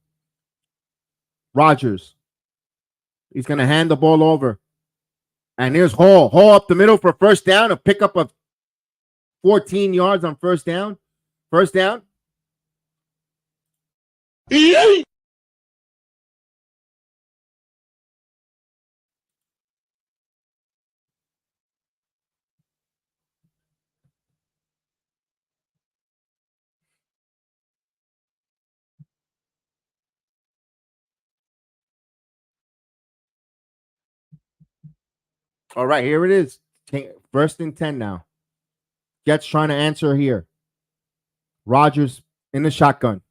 Rodgers. He's going to hand the ball over. And here's Hall. Hall up the middle for 1st down. A pickup of 14 yards on 1st down. 1st down. All right, here it is. 1st and 10 now. Jets trying to answer here. Rodgers in the shotgun.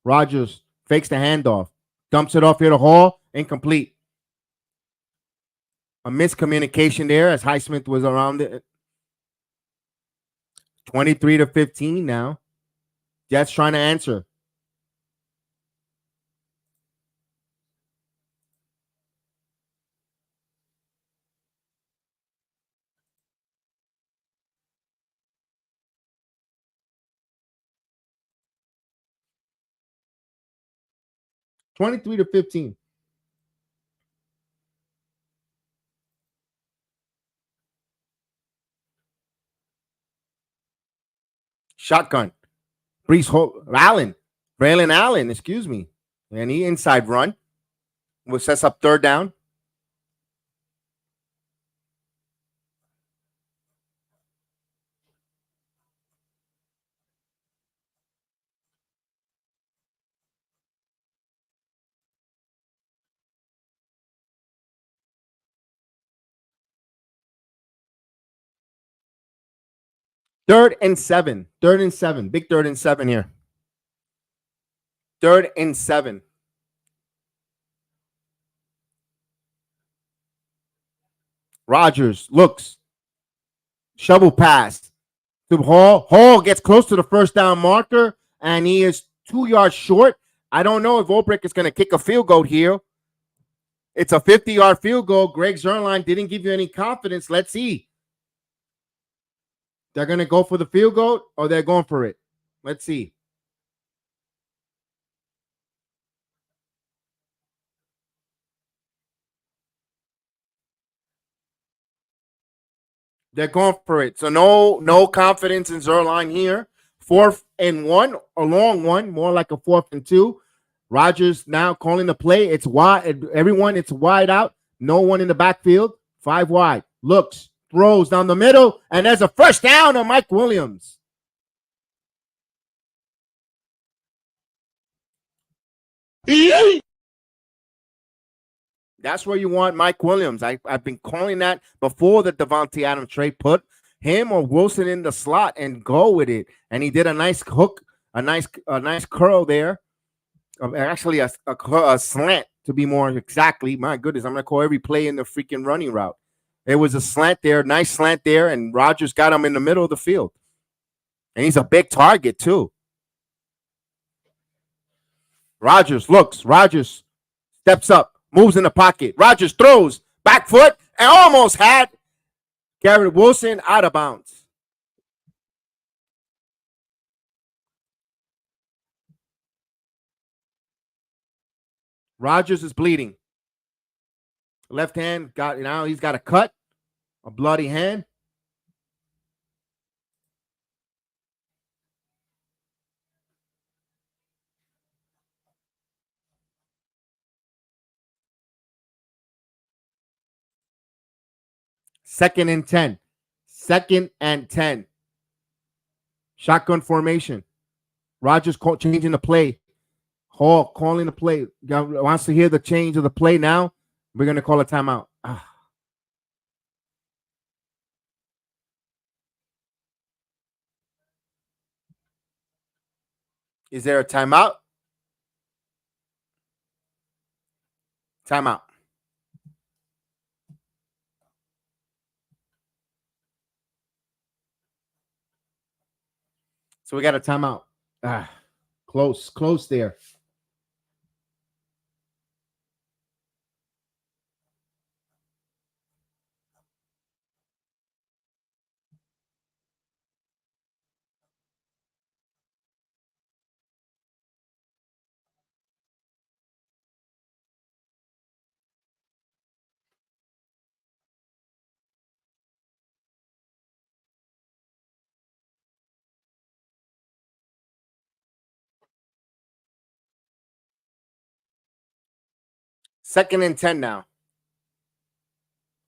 Rodgers fakes the handoff. Dumps it off here to Hall. Incomplete. A miscommunication there as Highsmith was around it. 23-15 now. Jets trying to answer. $23-15. Shotgun. Braylon Allen, excuse me. And he inside run. Will sets up 3rd down. Third and seven. Big 3rd and 7 here. 3rd and 7. Rodgers looks. Shovel pass to Hall. Hall gets close to the 1st down marker, and he is 2 yards short. I don't know if Olbrich is going to kick a field goal here. It's a 50-yard field goal. Greg Zerline didn't give you any confidence. Let's see. They're going to go for the field goal or they're going for it. Let's see. They're going for it. So no confidence in Zerline here. 4th and 1, a long one, more like a 4th and 2. Rodgers now calling the play. It's wide. Everyone, it's wide out. No one in the backfield. 5 wide. Looks. Throws down the middle, and there's a 1st down on Mike Williams. That's where you want Mike Williams. I've been calling that before the Davante Adams trade. Put him or Wilson in the slot and go with it. And he did a nice hook, a nice curl there. Actually, a slant to be more exactly. My goodness, I'm going to call every play in the freaking running route. It was a slant there, nice slant there, and Rodgers got him in the middle of the field. And he's a big target, too. Rodgers looks. Rodgers steps up, moves in the pocket. Rodgers throws, back foot, and almost had Garrett Wilson out of bounds. Rodgers is bleeding. Left hand he's got a cut, a bloody hand. Second and 10. Shotgun formation. Rodgers changing the play. Hall calling the play. Wants to hear the change of the play now. We're going to call a timeout. Is there a timeout? Timeout. So we got a timeout. Close there. Second and 10 now.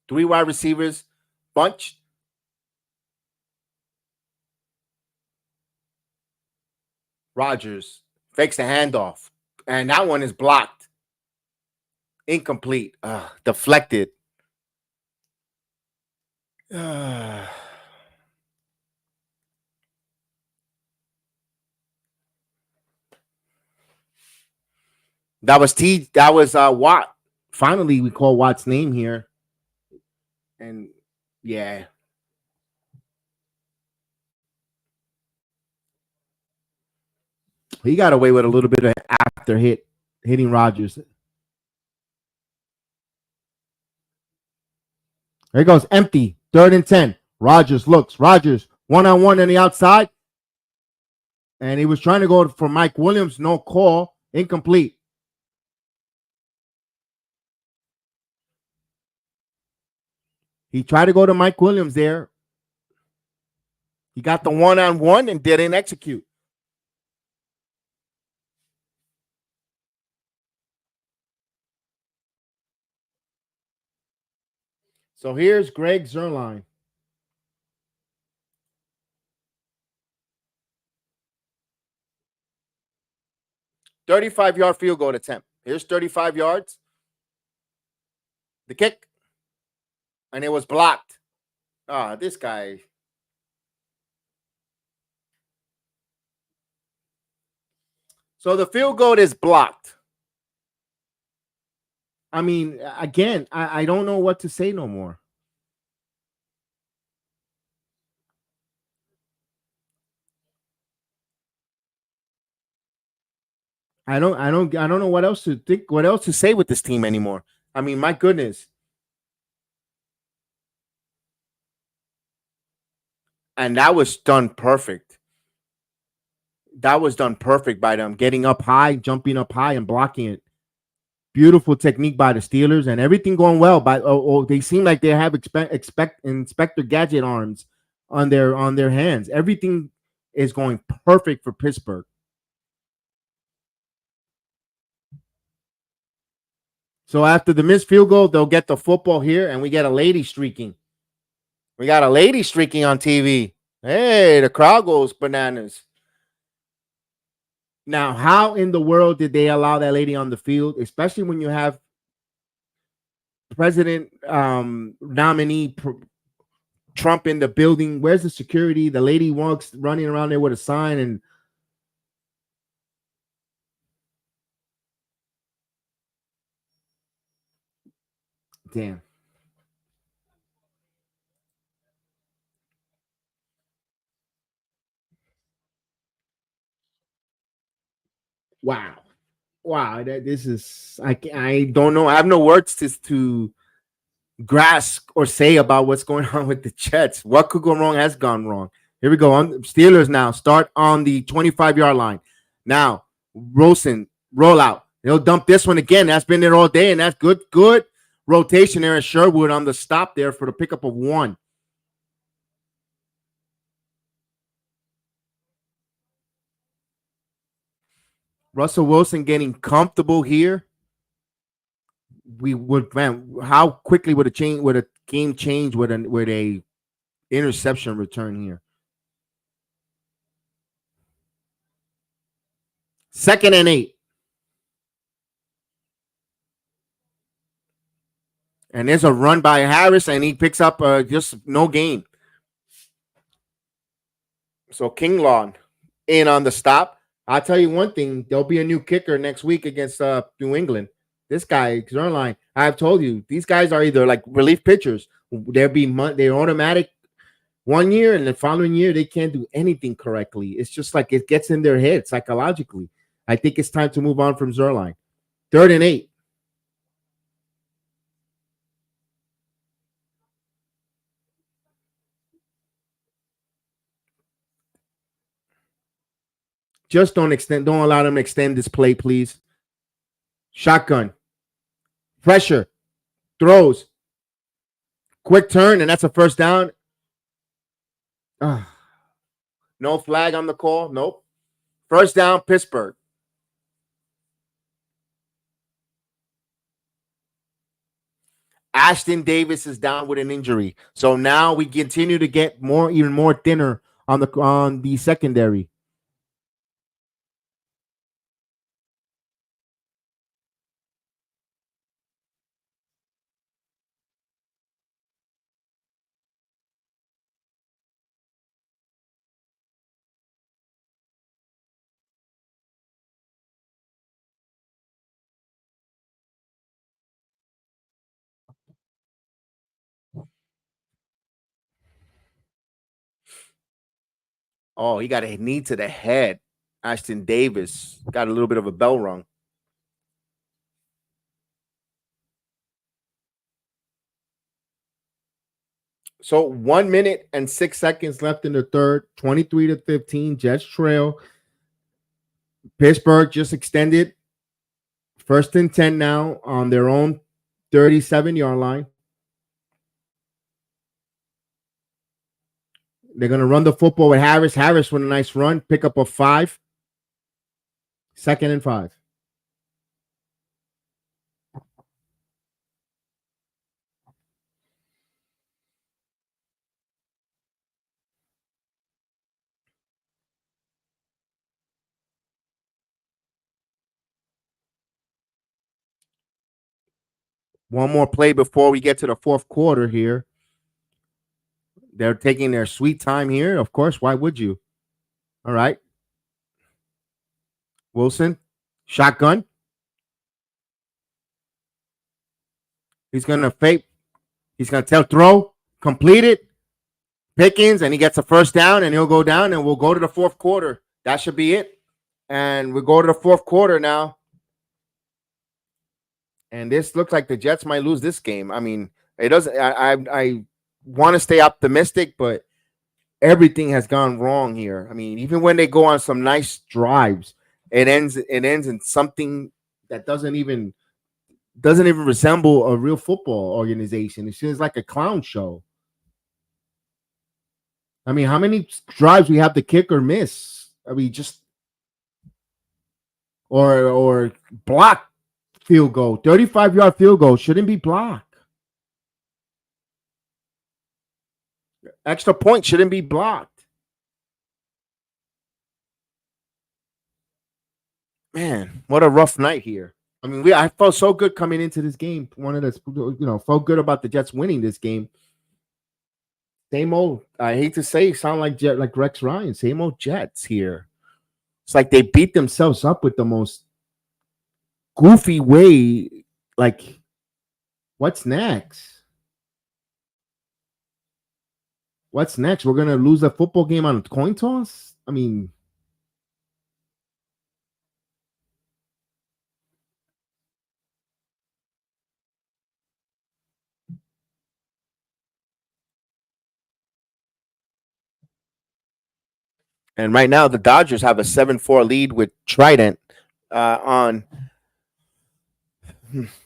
3 wide receivers, bunch. Rodgers fakes the handoff, and that one is blocked. Incomplete. Deflected. That was Watt. Finally, we call Watt's name here. And yeah. He got away with a little bit of after hitting Rodgers. There he goes, empty. 3rd and 10. Rodgers looks. Rodgers, one-on-one on the outside. And he was trying to go for Mike Williams. No call. Incomplete. He tried to go to Mike Williams there. He got the one-on-one and didn't execute. So here's Greg Zuerlein. "35-yard field goal attempt. Here's 35 yards. The kick. And it was blocked. This guy. So the field goal is blocked. I mean, again, I don't know what to say no more. I don't know what else to think, what else to say with this team anymore. I mean, my goodness. And that was done perfect. That was done perfect by them, getting up high, jumping up high, and blocking it. Beautiful technique by the Steelers, and everything going well. They seem like they have Inspector Gadget arms on their hands. Everything is going perfect for Pittsburgh. So after the missed field goal, they'll get the football here, and we get a lady streaking. We got a lady streaking on TV. Hey, the crowd goes bananas. Now, how in the world did they allow that lady on the field, especially when you have President nominee Trump in the building? Where's the security? The lady walks running around there with a sign and damn. Wow. This is I don't know. I have no words to grasp or say about what's going on with the Jets. What could go wrong has gone wrong. Here we go. On Steelers now start on the 25-yard line. Now, Rosen, roll out. He'll dump this one again. That's been there all day, and that's good. Good rotation there at Sherwood on the stop there for the pickup of 1. Russell Wilson getting comfortable here. How quickly would a game change with a interception return here? 2nd and 8. And there's a run by Harris, and he picks up just no gain. So Kinlaw in on the stop. I'll tell you one thing. There'll be a new kicker next week against New England. This guy, Zerline, I've told you, these guys are either like relief pitchers. They're automatic 1 year, and the following year they can't do anything correctly. It's just like it gets in their head psychologically. I think it's time to move on from Zerline. 3rd and 8. Just don't allow them to extend this play, please. Shotgun. Pressure. Throws. Quick turn, and that's a first down. No flag on the call. Nope. First down, Pittsburgh. Ashton Davis is down with an injury. So now we continue to get even more thinner on the secondary. Oh, he got a knee to the head. Ashton Davis got a little bit of a bell rung. So 1 minute and 6 seconds left in the third. 23-15. Jets trail. Pittsburgh just extended. 1st and 10 now on their own 37-yard line. They're going to run the football with Harris. Harris with a nice run. Pick up a 5. 2nd and 5. One more play before we get to the 4th quarter here. They're taking their sweet time here. Of course, why would you? All right. Wilson, shotgun. He's going to fake. He's going to throw, complete it. Pickens, and he gets a first down, and he'll go down, and we'll go to the 4th quarter. That should be it. And we go to the 4th quarter now. And this looks like the Jets might lose this game. I mean, it doesn't. I want to stay optimistic, but everything has gone wrong here. I mean, even when they go on some nice drives, it ends in something that doesn't even resemble a real football organization. It seems like a clown show. I mean, how many drives we have to kick or miss? I mean, just or block field goal. 35-yard field goal shouldn't be blocked. Extra point shouldn't be blocked. Man, what a rough night here. I mean, I felt so good coming into this game. Felt good about the Jets winning this game. Same old, I hate to say, sound like Rex Ryan. Same old Jets here. It's like they beat themselves up with the most goofy way. Like, what's next? What's next? We're going to lose a football game on a coin toss? I mean, and right now the Dodgers have a 7-4 lead with Trident on.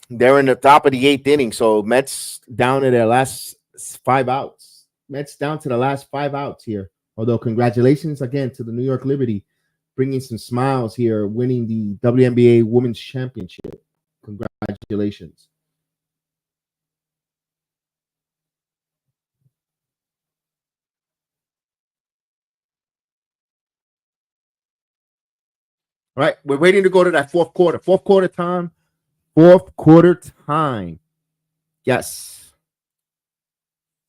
They're in the top of the 8th inning, so Mets down to their last 5 outs. Mets down to the last 5 outs here. Although congratulations again to the New York Liberty, bringing some smiles here, winning the WNBA Women's Championship. Congratulations. All right, we're waiting to go to that 4th quarter. 4th quarter time. 4th quarter time. Yes.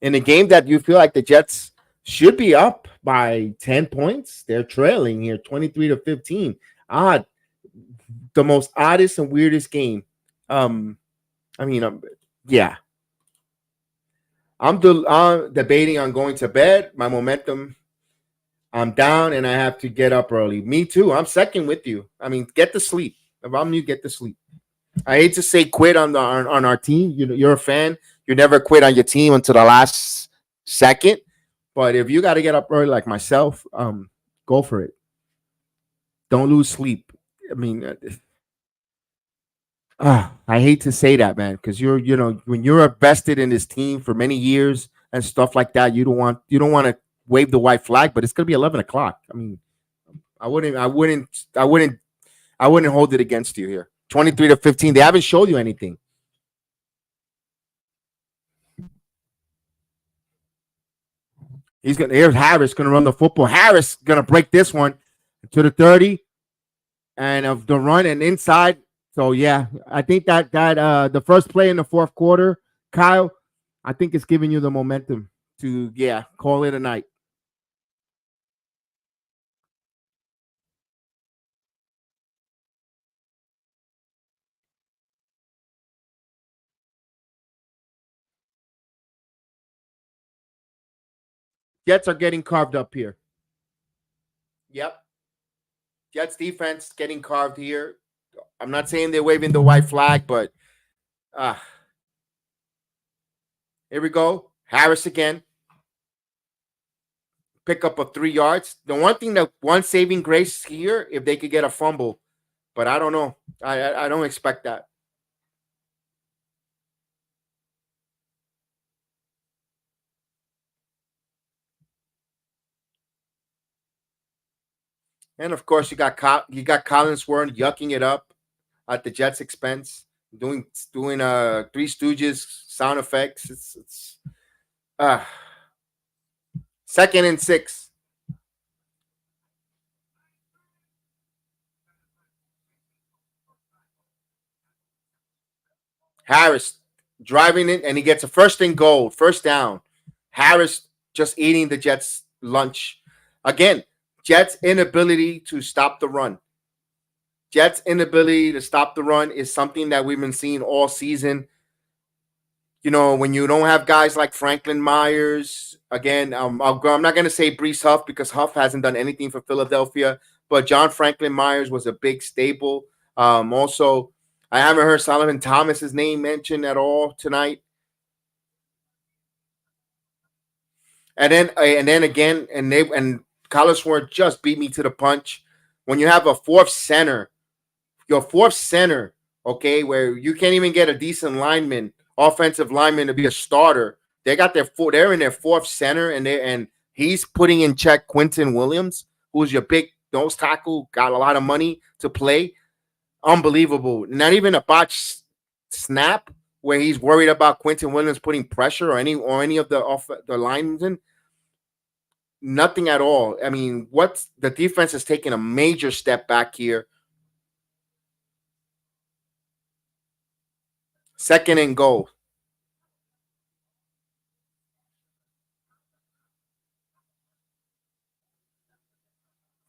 In a game that you feel like the Jets should be up by 10 points, they're trailing here 23-15. The most oddest and weirdest game I mean, yeah. I'm debating on going to bed. My momentum, I'm down, and I have to get up early. Me too. I'm second with you. I mean, get to sleep. If I'm you, get to sleep. I hate to say quit on our team. You know, you're a fan. You never quit on your team until the last second. But if you got to get up early, like myself, go for it. Don't lose sleep. I mean, I hate to say that, man, because you know, when you're invested in this team for many years and stuff like that, you don't want to wave the white flag. But it's gonna be 11 o'clock. I mean, I wouldn't hold it against you here. 23-15. They haven't showed you anything. Here's Harris gonna run the football. Harris gonna break this one to the 30 and of the run and inside. So yeah, I think that the first play in the fourth quarter, Kyle, I think it's giving you the momentum to call it a night. Jets are getting carved up here. Yep. Jets defense getting carved here. I'm not saying they're waving the white flag, but uh here we go. Harris again. Pick up of 3 yards. The one saving grace here, if they could get a fumble, but I don't know. I don't expect that. And of course, you got Collinsworth yucking it up at the Jets' expense, doing Three Stooges sound effects. It's uh 2nd and 6. Harris driving it, and he gets a first and goal, first down. Harris just eating the Jets' lunch again. Jets' inability to stop the run. Jets' inability to stop the run is something that we've been seeing all season. You know, when you don't have guys like Franklin Myers, again, I'm not going to say Brees Huff because Huff hasn't done anything for Philadelphia, but John Franklin Myers was a big staple. Also, I haven't heard Solomon Thomas's name mentioned at all tonight. And then again, and Collinsworth just beat me to the punch. When you have a your fourth center, okay, where you can't even get a decent offensive lineman to be a starter. They're in their fourth center, and he's putting in check Quentin Williams, who's your big nose tackle, got a lot of money to play. Unbelievable. Not even a botch snap where he's worried about Quentin Williams putting pressure or any of the linemen. Nothing at all. I mean, the defense is taking a major step back here. 2nd and goal.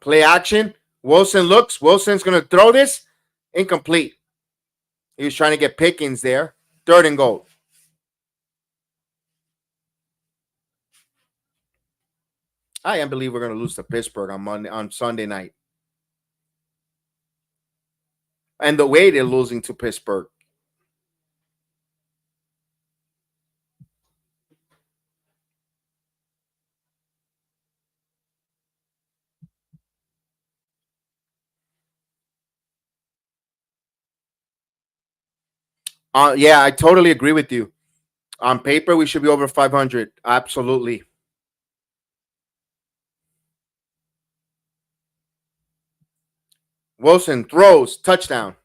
Play action. Wilson looks. Wilson's going to throw this. Incomplete. He was trying to get Pickens there. 3rd and goal. I can't believe we're going to lose to Pittsburgh on Sunday night. And the way they're losing to Pittsburgh. Yeah, I totally agree with you. On paper, we should be over 500. Absolutely. Wilson throws. Touchdown.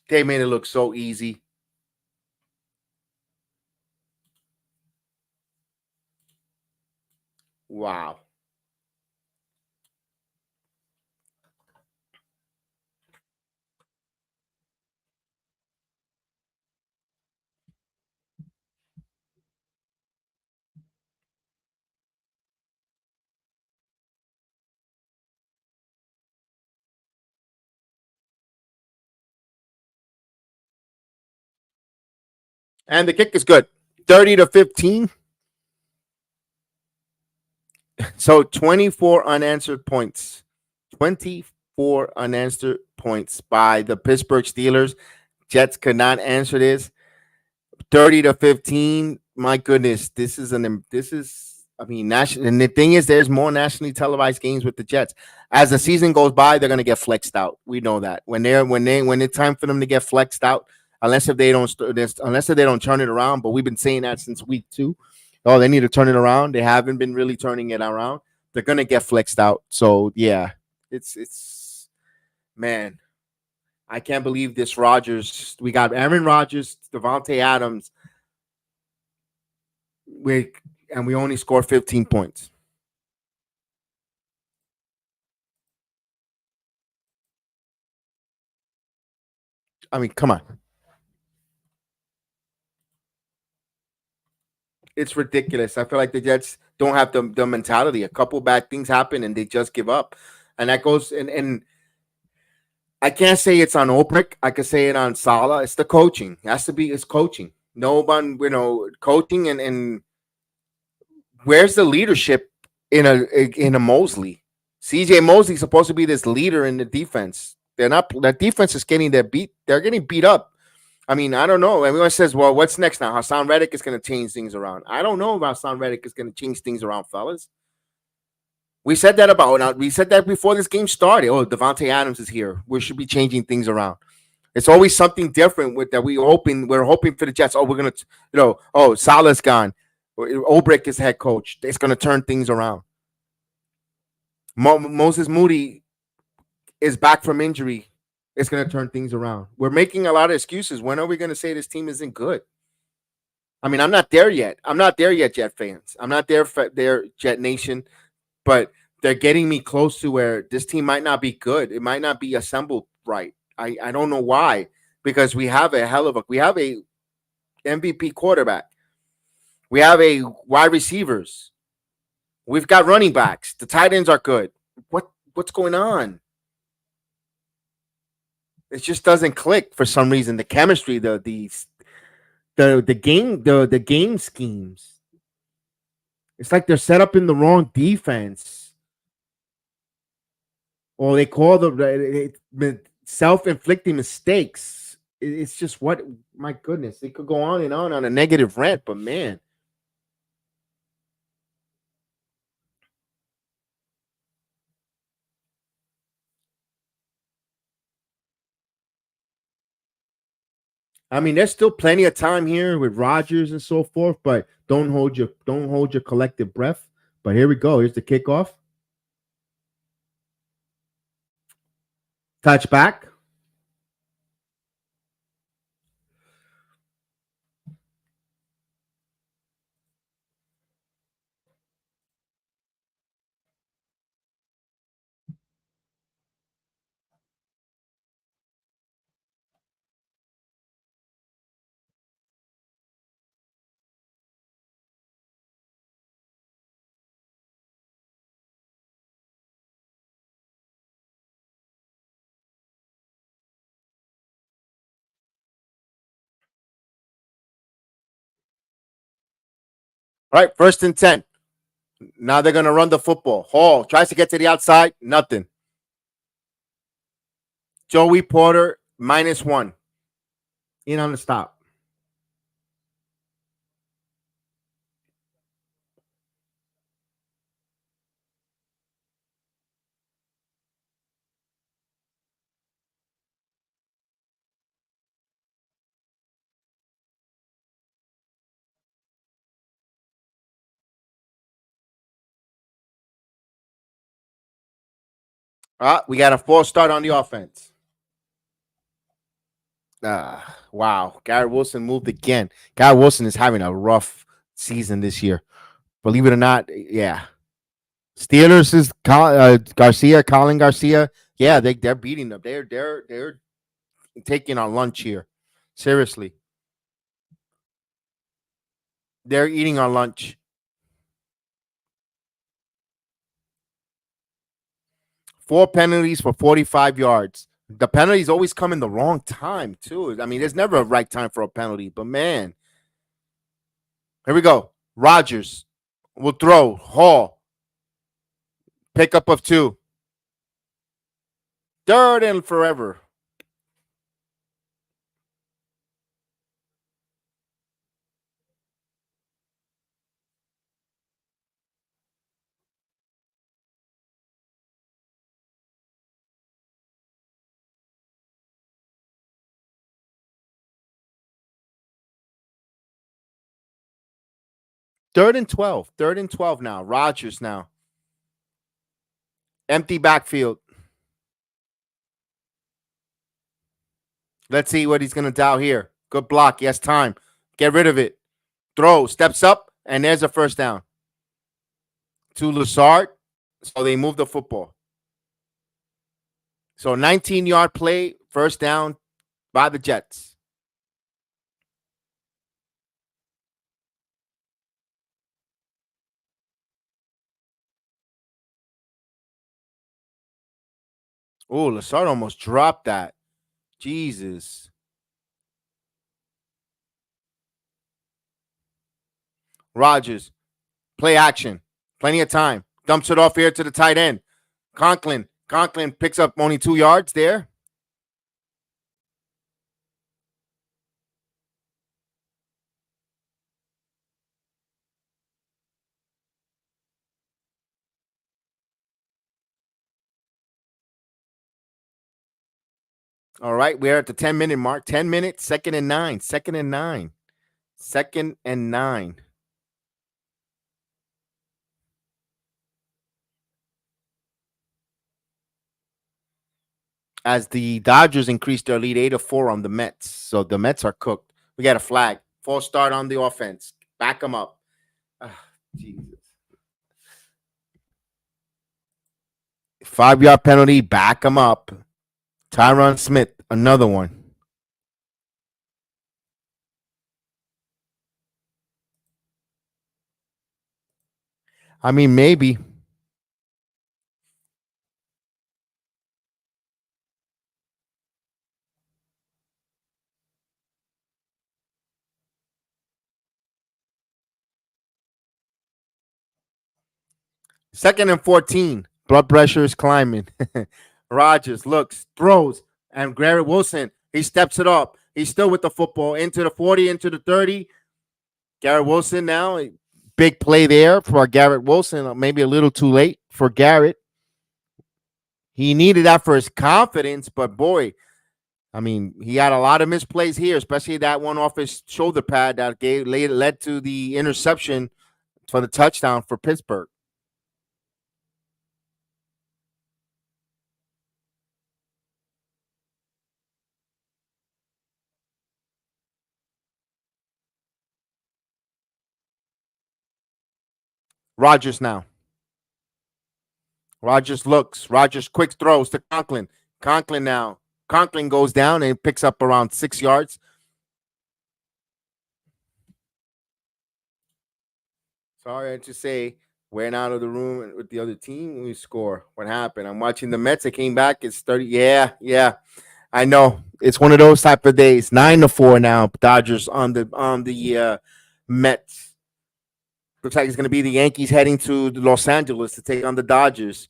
They made it look so easy. Wow. And the kick is good. 30-15. So 24 unanswered points. 24 unanswered points by the Pittsburgh Steelers. Jets could not answer this. 30-15. My goodness, this is national. And the thing is, there's more nationally televised games with the Jets. As the season goes by, they're gonna get flexed out. We know that when it's time for them to get flexed out, unless they don't turn it around. But we've been saying that since week 2. Oh, they need to turn it around. They haven't been really turning it around. They're gonna get flexed out. So yeah, it's man. I can't believe this Rodgers. We got Aaron Rodgers, Davante Adams. We only scored 15 points. I mean, come on. It's ridiculous. I feel like the Jets don't have the mentality. A couple bad things happen and they just give up. And that goes and I can't say it's on Ulbrich. I can say it on Saleh. It's the coaching. It has to be. It's coaching. No one, coaching and where's the leadership in a Mosley? CJ Mosley's supposed to be this leader in the defense. They're not. That defense is getting They're getting beat up. I mean, I don't know. Everyone says, "Well, what's next now?" Hassan Reddick is going to change things around. I don't know if Hassan Reddick is going to change things around, fellas. We said that before this game started. Oh, Davante Adams is here. We should be changing things around. It's always something different with that. We're hoping for the Jets. Oh, we're gonna, Saleh's gone. Ulbrich is head coach. It's gonna turn things around. Moses Moody is back from injury. It's gonna turn things around. We're making a lot of excuses. When are we gonna say this team isn't good? I mean, I'm not there yet. Jet fans. I'm not there, Jet Nation. But they're getting me close to where this team might not be good. It might not be assembled right. I don't know why, because we have a MVP quarterback. We have a wide receivers. We've got running backs. The tight ends are good. What's going on? It just doesn't click for some reason. The chemistry, the game schemes. It's like they're set up in the wrong defense. Or they call the self-inflicting mistakes. It's just my goodness. It could go on and on a negative rant, but man. I mean, there's still plenty of time here with Rodgers and so forth, but don't hold your collective breath. But here we go. Here's the kickoff. Touchback. All right, 1st and 10. Now they're going to run the football. Hall tries to get to the outside. Nothing. Joey Porter, -1. In on the stop. We got a false start on the offense. Wow. Garrett Wilson moved again. Garrett Wilson is having a rough season this year. Believe it or not, yeah. Steelers is Colin Garcia. Yeah, they're beating them. They're taking our lunch here. Seriously. They're eating our lunch. 4 penalties for 45 yards. The penalties always come in the wrong time, too. I mean, there's never a right time for a penalty, but man, Here we go. Rodgers will throw. Hall. Pickup of 2. Third and forever. Third and 12. Third and 12 now. Rodgers now. Empty backfield. Let's see what he's going to dial here. Good block. Yes, time. Get rid of it. Throw. Steps up. And there's a first down. To Lazard. So they move the football. So 19-yard play. First down by the Jets. Oh, Lazard almost dropped that. Jesus. Rodgers. Play action. Plenty of time. Dumps it off here to the tight end. Conklin. Conklin picks up only 2 yards there. All right, we're at the 10-minute mark. 10 minutes, 2nd and 9. 2nd and 9. 2nd and 9. As the Dodgers increase their lead 8-4 on the Mets. So the Mets are cooked. We got a flag. False start on the offense. Back them up. Jesus. 5-yard penalty. Back them up. Tyron Smith, another one. I mean, maybe. Second and 14. Blood pressure is climbing. Rodgers looks, throws, and Garrett Wilson, he steps it up. He's still with the football into the 40, into the 30. Garrett Wilson now, big play there for Garrett Wilson. Maybe a little too late for Garrett. He needed that for his confidence, but boy, I mean, he had a lot of misplays here, especially that one off his shoulder pad that led to the interception for the touchdown for Pittsburgh. Rodgers now. Rodgers looks. Rodgers quick throws to Conklin. Conklin now. Conklin goes down and picks up around 6 yards. Sorry, I just say went out of the room with the other team. We score. What happened? I'm watching the Mets. It came back. It's 30. Yeah. I know. It's one of those type of days. 9-4 now. Dodgers on the Mets. Looks like it's going to be the Yankees heading to Los Angeles to take on the Dodgers.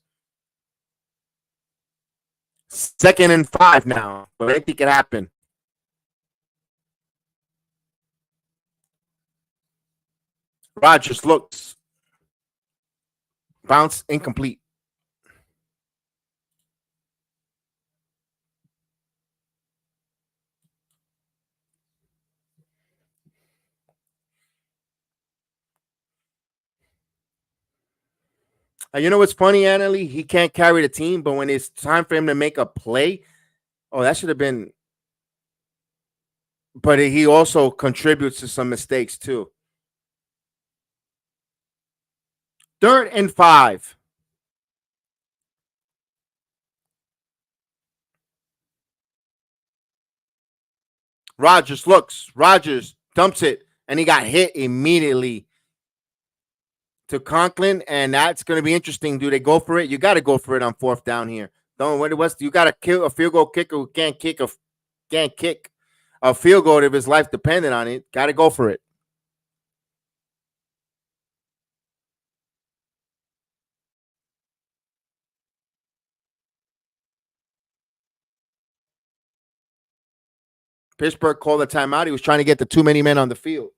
2nd and 5 now, but anything can happen. Rodgers looks. Bounce incomplete. You know what's funny, Annalie? He can't carry the team, but when it's time for him to make a play, that should have been. But he also contributes to some mistakes too. 3rd and 5. Rodgers looks. Rodgers dumps it, and he got hit immediately to Conklin, and that's going to be interesting. Do they go for it? You got to go for it on 4th down here. Don't what West. You got to kill a field goal kicker who can't kick a field goal if his life depended on it. Got to go for it. Pittsburgh called a timeout. He was trying to get the too many men on the field.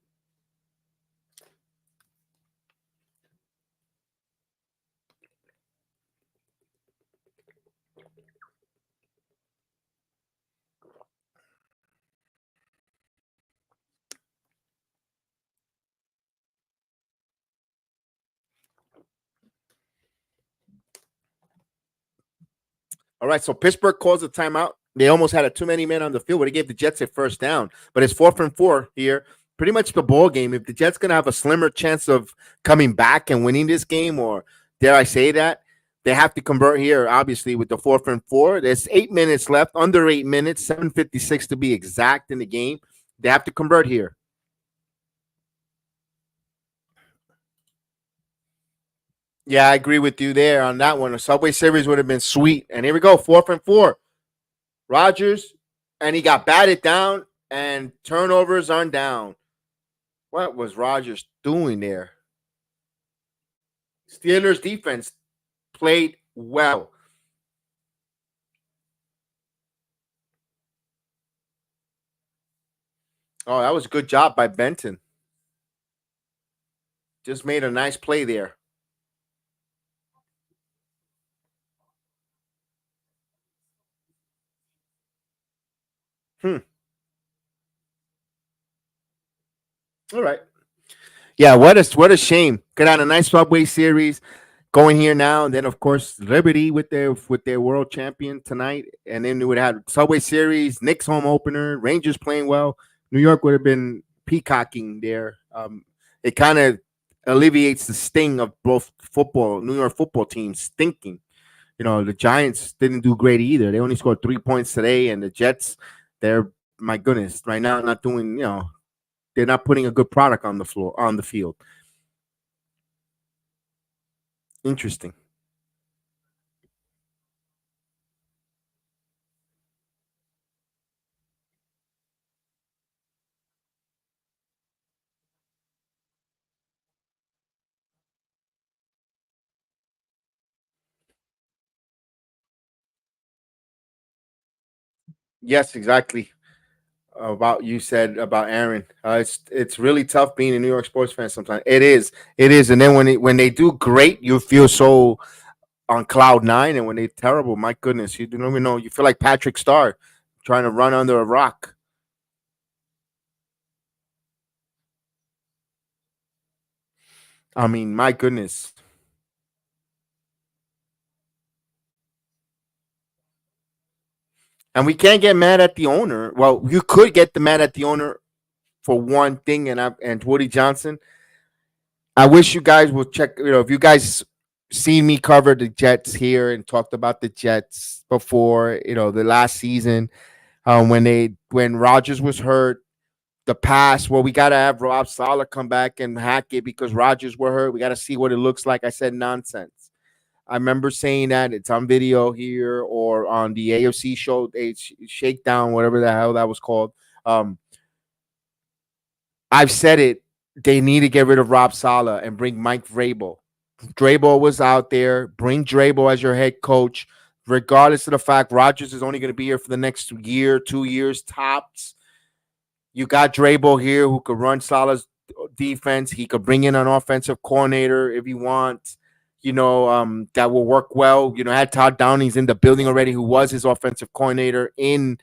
All right, so Pittsburgh calls a timeout. They almost had a too many men on the field, but it gave the Jets a first down. But it's 4-4 here. Pretty much the ball game. If the Jets going to have a slimmer chance of coming back and winning this game, or dare I say that, they have to convert here, obviously, with the 4-4. There's 8 minutes left, under 8 minutes, 7:56 to be exact in the game. They have to convert here. Yeah, I agree with you there on that one. A Subway Series would have been sweet. And here we go, 4-4. Rodgers, and he got batted down, and turnovers on down. What was Rodgers doing there? Steelers defense played well. Oh, that was a good job by Benton. Just made a nice play there. All right. Yeah, what a shame. Could have had a nice Subway Series going here now, and then of course Liberty with their world champion tonight, and then we would have had Subway Series, Knicks home opener, Rangers playing well. New York would have been peacocking there. It kind of alleviates the sting of both New York football teams stinking. You know, the Giants didn't do great either. They only scored 3 points today, and the Jets, they're, my goodness, right now not doing, they're not putting a good product on the field. Interesting. Yes, exactly. About you said about Aaron. It's really tough being a New York sports fan sometimes. It is. And then when they do great, you feel so on cloud nine, and when they're terrible, my goodness, you don't even know. You feel like Patrick Starr trying to run under a rock. I mean, my goodness. And we can't get mad at the owner. Well, you could get mad at the owner for one thing, and Woody Johnson. I wish you guys would check. If you guys seen me cover the Jets here and talked about the Jets before, the last season, when Rodgers was hurt, the pass. Well, we gotta have Rob Saleh come back and hack it because Rodgers were hurt. We gotta see what it looks like. I said nonsense. I remember saying that. It's on video here or on the AFC show, Shakedown, whatever the hell that was called. I've said it. They need to get rid of Rob Saleh and bring Mike Vrabel. Vrabel was out there. Bring Vrabel as your head coach, regardless of the fact Rodgers is only going to be here for the next year, 2 years tops. You got Vrabel here who could run Saleh's defense. He could bring in an offensive coordinator if he wants. That will work well. Had Todd Downing's in the building already, who was his offensive coordinator in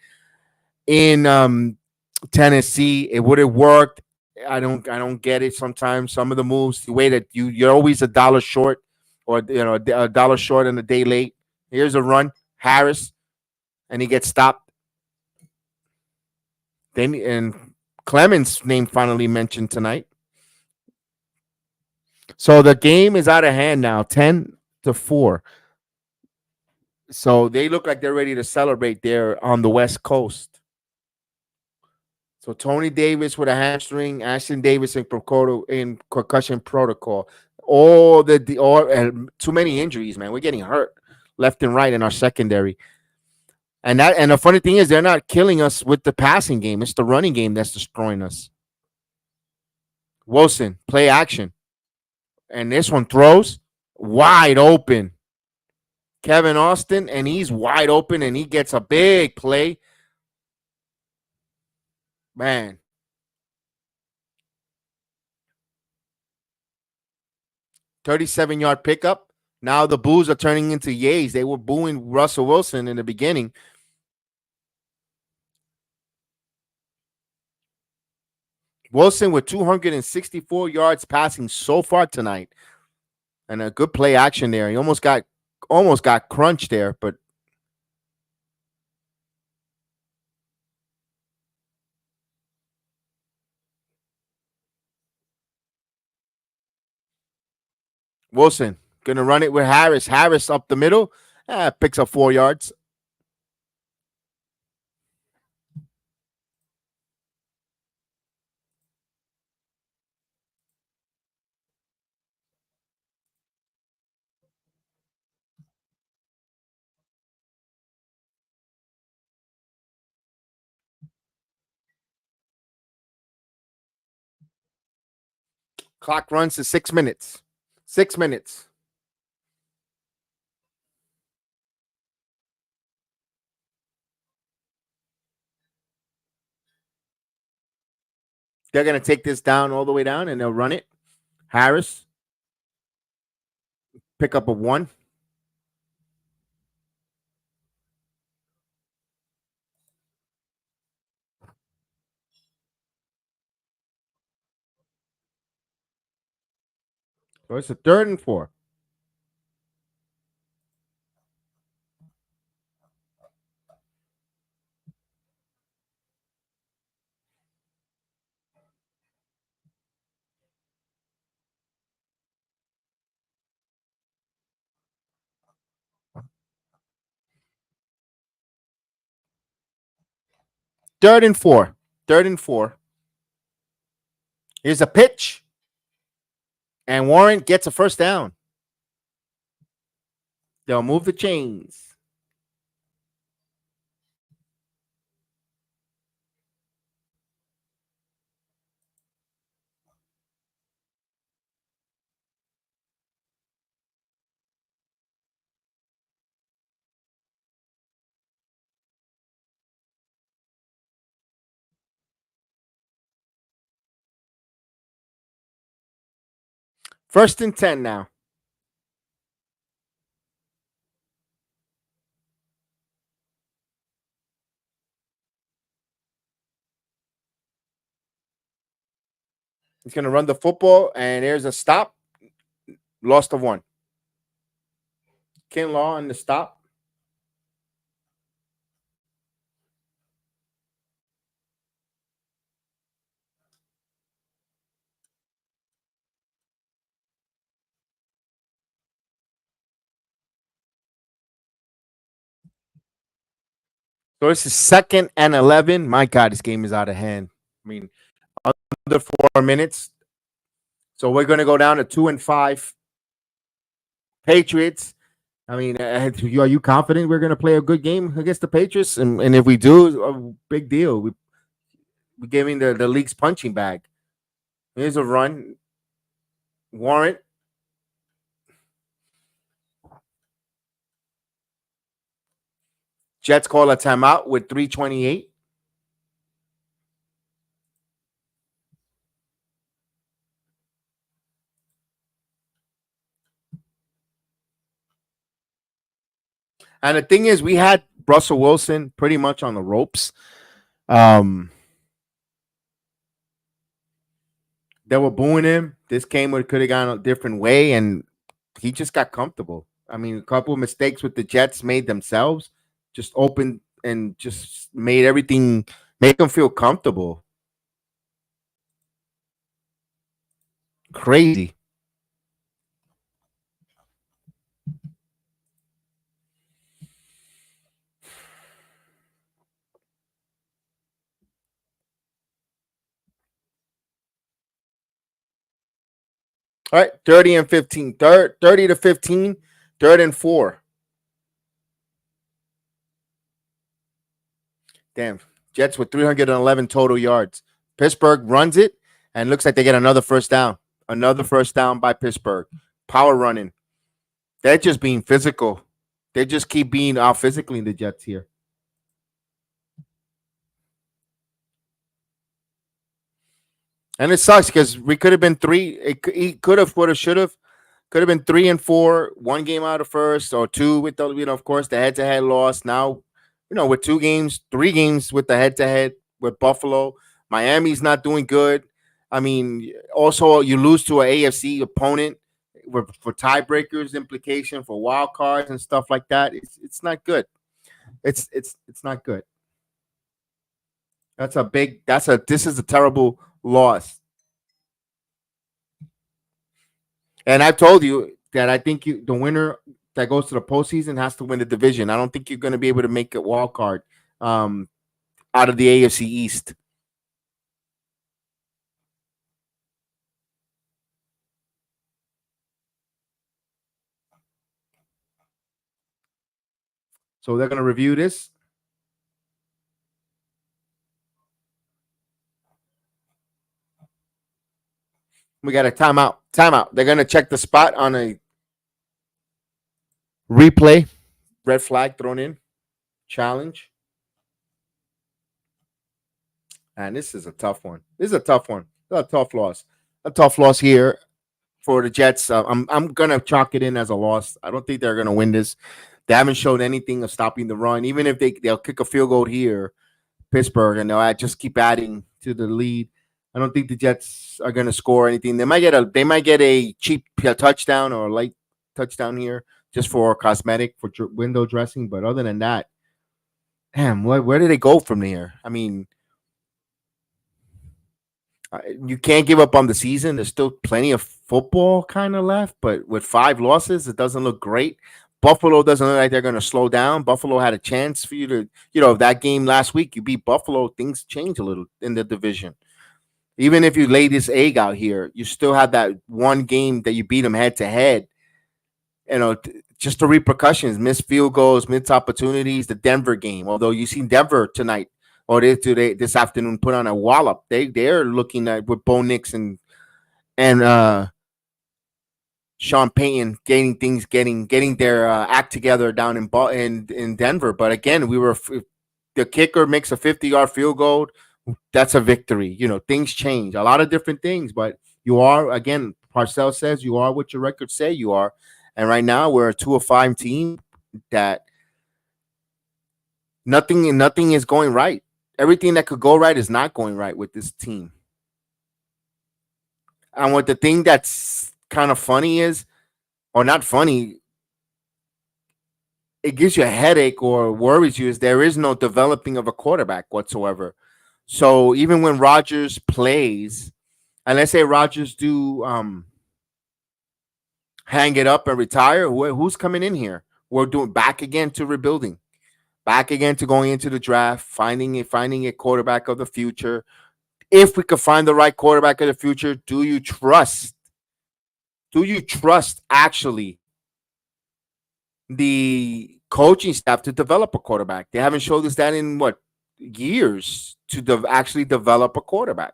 Tennessee. It would have worked. I don't get it sometimes. Some of the moves, the way that you're always a dollar short, or a dollar short and a day late. Here's a run, Harris, and he gets stopped. Then and Clemens' name finally mentioned tonight. So the game is out of hand now, 10-4. So they look like they're ready to celebrate there on the West Coast. So Tony Davis with a hamstring, Ashton Davis in concussion protocol. Too many injuries, man. We're getting hurt left and right in our secondary. And the funny thing is, they're not killing us with the passing game. It's the running game that's destroying us. Wilson, play action. And this one throws wide open. Kevin Austin, and he's wide open, and he gets a big play. Man. "37-yard pickup." Now the boos are turning into yays. They were booing Russell Wilson in the beginning. Wilson with 264 yards passing so far tonight. And a good play action there. He almost got crunched there, but Wilson gonna run it with Harris. Harris up the middle. Picks up 4 yards. Clock runs to 6 minutes. 6 minutes. They're going to take this down all the way down, and they'll run it. Harris. Pick up a 1. So it's a 3rd and 4. Third and 4. 3rd and 4. Here's a pitch. And Warren gets a first down. They'll move the chains. First and 10 now. He's going to run the football, and there's a stop. Lost of 1. Kinlaw on the stop. So this is 2nd and 11. My God, this game is out of hand. I mean, under 4 minutes. So we're going to go down to 2 and 5. Patriots. I mean, are you confident we're going to play a good game against the Patriots? And if we do, a big deal. We're giving the league's punching bag. Here's a run. Warrant. Jets call a timeout with 3:28. And the thing is, we had Russell Wilson pretty much on the ropes. They were booing him. This game could have gone a different way, and he just got comfortable. I mean, a couple of mistakes with the Jets made themselves. Just opened and just made everything, make them feel comfortable. Crazy. All right, 30 and 15. 30 to 15, 3rd and 4. Damn. Jets with 311 total yards. Pittsburgh runs it, and looks like they get another first down. Another first down by Pittsburgh. Power running. They're just being physical. They just keep being out physically in the Jets here. And it sucks because we could have been three. He could have, would have, should have. Could have been 3-4, one game out of first, or two with the, of course, the head-to-head loss. Now, with 2 games, 3 games with the head-to-head with Buffalo. Miami's not doing good. I mean, also you lose to an AFC opponent for tiebreakers, implication for wild cards and stuff like that. It's not good. It's not good. This is a terrible loss. And I've told you that I think the winner that goes to the postseason has to win the division. I don't think you're going to be able to make a wild card out of the AFC East. So they're going to review this. We got a timeout. Timeout. They're going to check the spot on a replay. Red flag thrown in. Challenge. And this is a tough one. This is a tough one. This is a tough loss. A tough loss here for the Jets. I'm going to chalk it in as a loss. I don't think they're going to win this. They haven't showed anything of stopping the run. Even if they'll kick a field goal here, Pittsburgh, and they'll just keep adding to the lead. I don't think the Jets are going to score anything. They might get a cheap touchdown or a light touchdown here just for cosmetic, for window dressing. But other than that, damn, where do they go from here? I mean, you can't give up on the season. There's still plenty of football kind of left, but with 5 losses, it doesn't look great. Buffalo doesn't look like they're going to slow down. Buffalo had a chance for you to, that game last week, you beat Buffalo, things change a little in the division. Even if you lay this egg out here, you still have that one game that you beat them head to head. Just the repercussions, missed field goals, missed opportunities, the Denver game. Although you see Denver tonight or this afternoon put on a wallop. They're looking at with Bo Nix and Sean Payton getting their act together down in Denver. But again, the kicker makes a 50-yard field goal. That's a victory. Things change. A lot of different things, but you are, again, Parcells says you are what your records say you are. And right now we're a 2-5 team that nothing is going right. Everything that could go right is not going right with this team. And what the thing that's kind of funny is, or not funny, it gives you a headache or worries you, is there is no developing of a quarterback whatsoever. So even when Rodgers plays, and let's say Rodgers do hang it up and retire, who's coming in here? We're doing back again to rebuilding, back again to going into the draft, finding a quarterback of the future. If we could find the right quarterback of the future, do you trust actually the coaching staff to develop a quarterback? They haven't showed us that in years to actually develop a quarterback.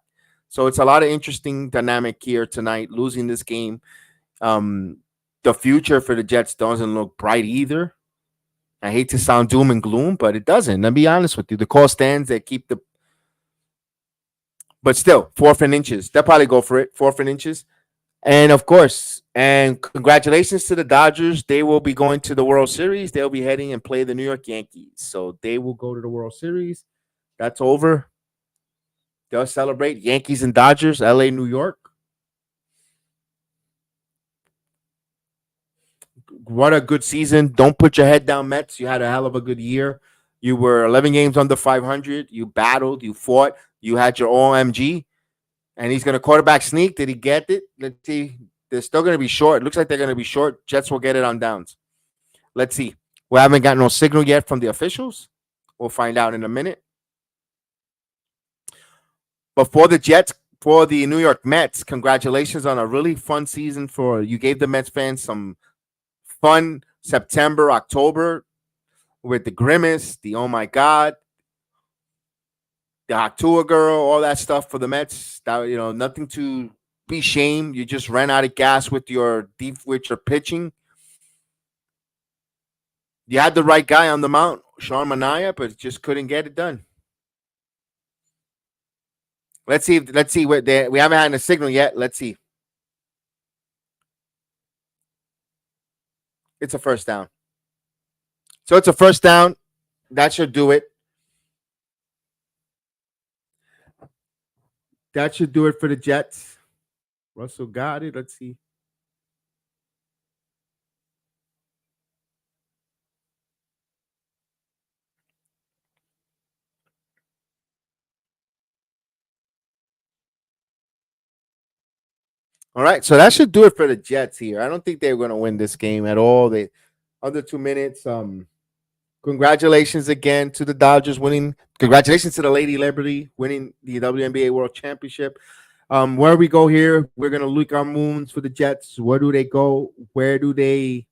So it's a lot of interesting dynamic here tonight, losing this game. The future for the Jets doesn't look bright either. I hate to sound doom and gloom, but it doesn't. I'll be honest with you. The call stands. They keep but still, 4th and inches. They'll probably go for it, 4th and inches. And of course, and congratulations to the Dodgers. They will be going to the World Series. They'll be heading and play the New York Yankees. So they will go to the World Series. That's over. They'll celebrate Yankees and Dodgers, LA, New York. What a good season. Don't put your head down, Mets. You had a hell of a good year. You were 11 games under 500. You battled. You fought. You had your OMG. And he's going to quarterback sneak. Did he get it? Let's see. They're still going to be short. It looks like they're going to be short. Jets will get it on downs. Let's see. We haven't got no signal yet from the officials. We'll find out in a minute. But for the New York Mets, congratulations on a really fun season. You gave the Mets fans some fun September, October with the grimace, the oh my God, the Actua girl, all that stuff for the Mets. That, nothing to be shamed. You just ran out of gas with your pitching. You had the right guy on the mound, Sean Manaea, but just couldn't get it done. Let's see what we haven't had a signal yet. Let's see. It's a first down. So it's a first down. That should do it. That should do it for the Jets. Russell got it. Let's see. All right, so that should do it for the Jets here. I don't think they're going to win this game at all. They under 2 minutes. Congratulations again to the Dodgers winning. Congratulations to the Lady Liberty winning the WNBA World Championship. Where we go here, we're going to look our moons for the Jets. Where do they go? Where do they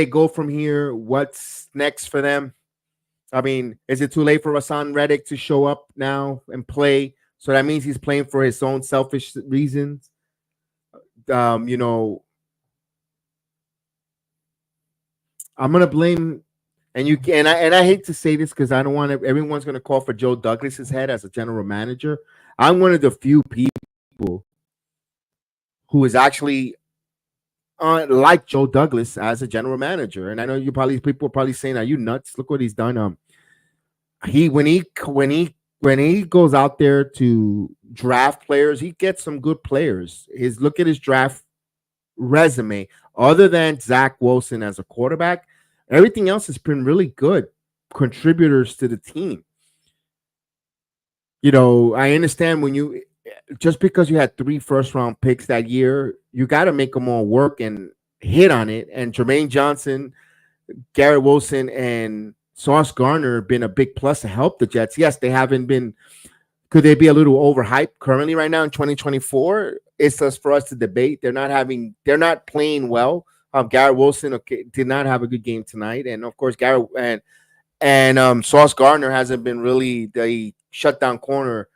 go from here? What's next for them? I mean, is it too late for Hassan Reddick to show up now and play? So that means he's playing for his own selfish reasons. You know, I'm gonna blame, and I hate to say this because I don't want to. Everyone's gonna call for Joe Douglas's head as a general manager. I'm one of the few people who is actually like Joe Douglas as a general manager. And I know people are probably saying, "Are you nuts? Look what he's done." When he goes out there to draft players, he gets some good players. Look at his draft resume. Other than Zach Wilson as a quarterback, everything else has been really good contributors to the team. You know, I understand just because you had 3 first-round picks that year, you got to make them all work and hit on it. And Jermaine Johnson, Garrett Wilson, and Sauce Gardner have been a big plus to help the Jets. Yes, they haven't been. Could they be a little overhyped currently right now in 2024? It's just for us to debate. They're not playing well. Garrett Wilson did not have a good game tonight, and of course Garrett and Sauce Gardner hasn't been really the shutdown corner.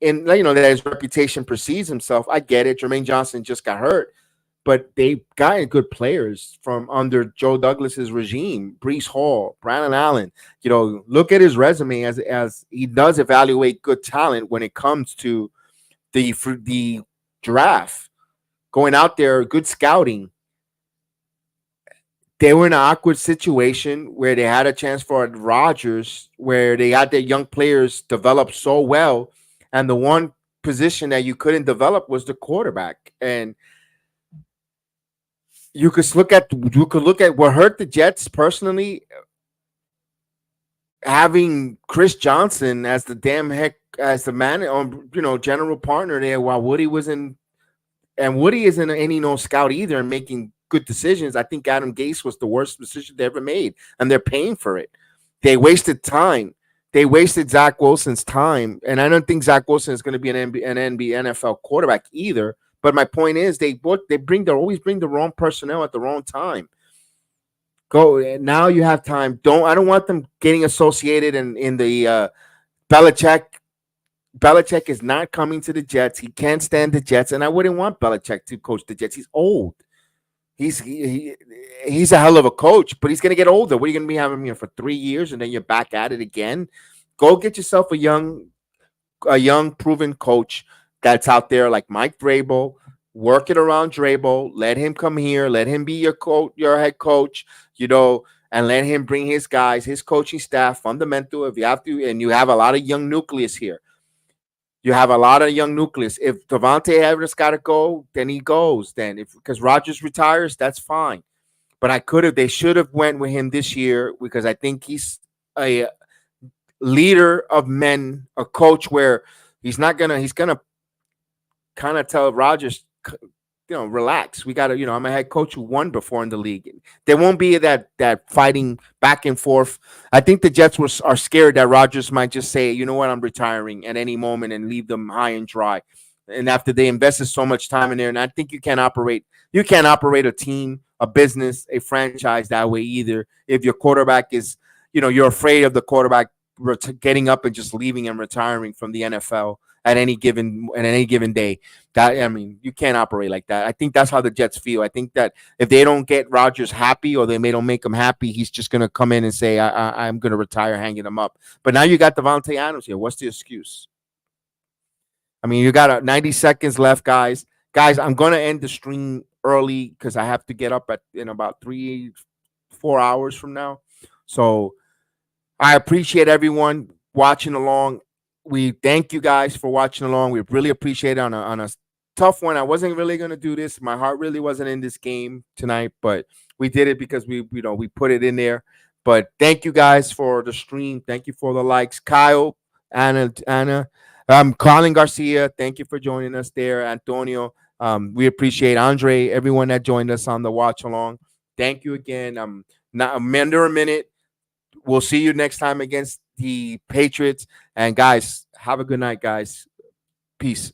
And you know that his reputation precedes himself. I get it. Jermaine Johnson just got hurt, but they got good players from under Joe Douglas's regime. Breece Hall, Brandon Allen. You know, look at his resume as he does evaluate good talent when it comes to the draft. Going out there, good scouting. They were in an awkward situation where they had a chance for Rodgers, where they had their young players develop so well, and the one position that you couldn't develop was the quarterback. And you could look at what hurt the Jets personally. Having Chris Johnson as the general partner there while Woody was in, and Woody isn't any scout either and making good decisions. I think Adam Gase was the worst decision they ever made, and they're paying for it. They wasted time. They wasted Zach Wilson's time, and I don't think Zach Wilson is going to be an NFL quarterback either. But my point is, they always bring the wrong personnel at the wrong time. Go now. You have time. I don't want them getting associated in the Belichick. Belichick is not coming to the Jets. He can't stand the Jets, and I wouldn't want Belichick to coach the Jets. He's old. He's a hell of a coach, but he's going to get older. What are you going to be having him here for 3 years, and then you're back at it again? Go get yourself a young, proven coach that's out there like Mike Vrabel. Work it around Vrabel. Let him come here. Let him be your head coach. And let him bring his guys, his coaching staff, fundamental if you have to. And you have a lot of young nucleus here. You have a lot of young nucleus. If Davante Adams got to go, then he goes. Because Rodgers retires, that's fine. But they should have went with him this year because I think he's a leader of men, a coach where he's gonna kind of tell Rodgers, relax. We got to, I'm a head coach who won before in the league. There won't be that fighting back and forth. I think the Jets are scared that Rodgers might just say, you know what, I'm retiring at any moment and leave them high and dry. And after they invested so much time in there, and I think you can't operate a team, a business, a franchise that way either. If your quarterback is, you're afraid of the quarterback getting up and just leaving and retiring from the NFL at any given day. You can't operate like that. I think that's how the Jets feel. I think that if they don't get Rodgers happy or they don't make him happy, he's just going to come in and say, I'm going to retire, hanging him up. But now you got Davante Adams here. What's the excuse? I mean, you got 90 seconds left, guys. Guys, I'm gonna end the stream early because I have to get up in about 4 hours from now. So I appreciate everyone watching along. We thank you guys for watching along. We really appreciate it on a tough one. I wasn't really gonna do this. My heart really wasn't in this game tonight, but we did it because we put it in there. But thank you guys for the stream. Thank you for the likes. Kyle, Anna, Colin Garcia, thank you for joining us there. Antonio, we appreciate Andre, everyone that joined us on the watch along. Thank you again. I'm under a minute. We'll see you next time against the Patriots. And guys, have a good night, guys. Peace.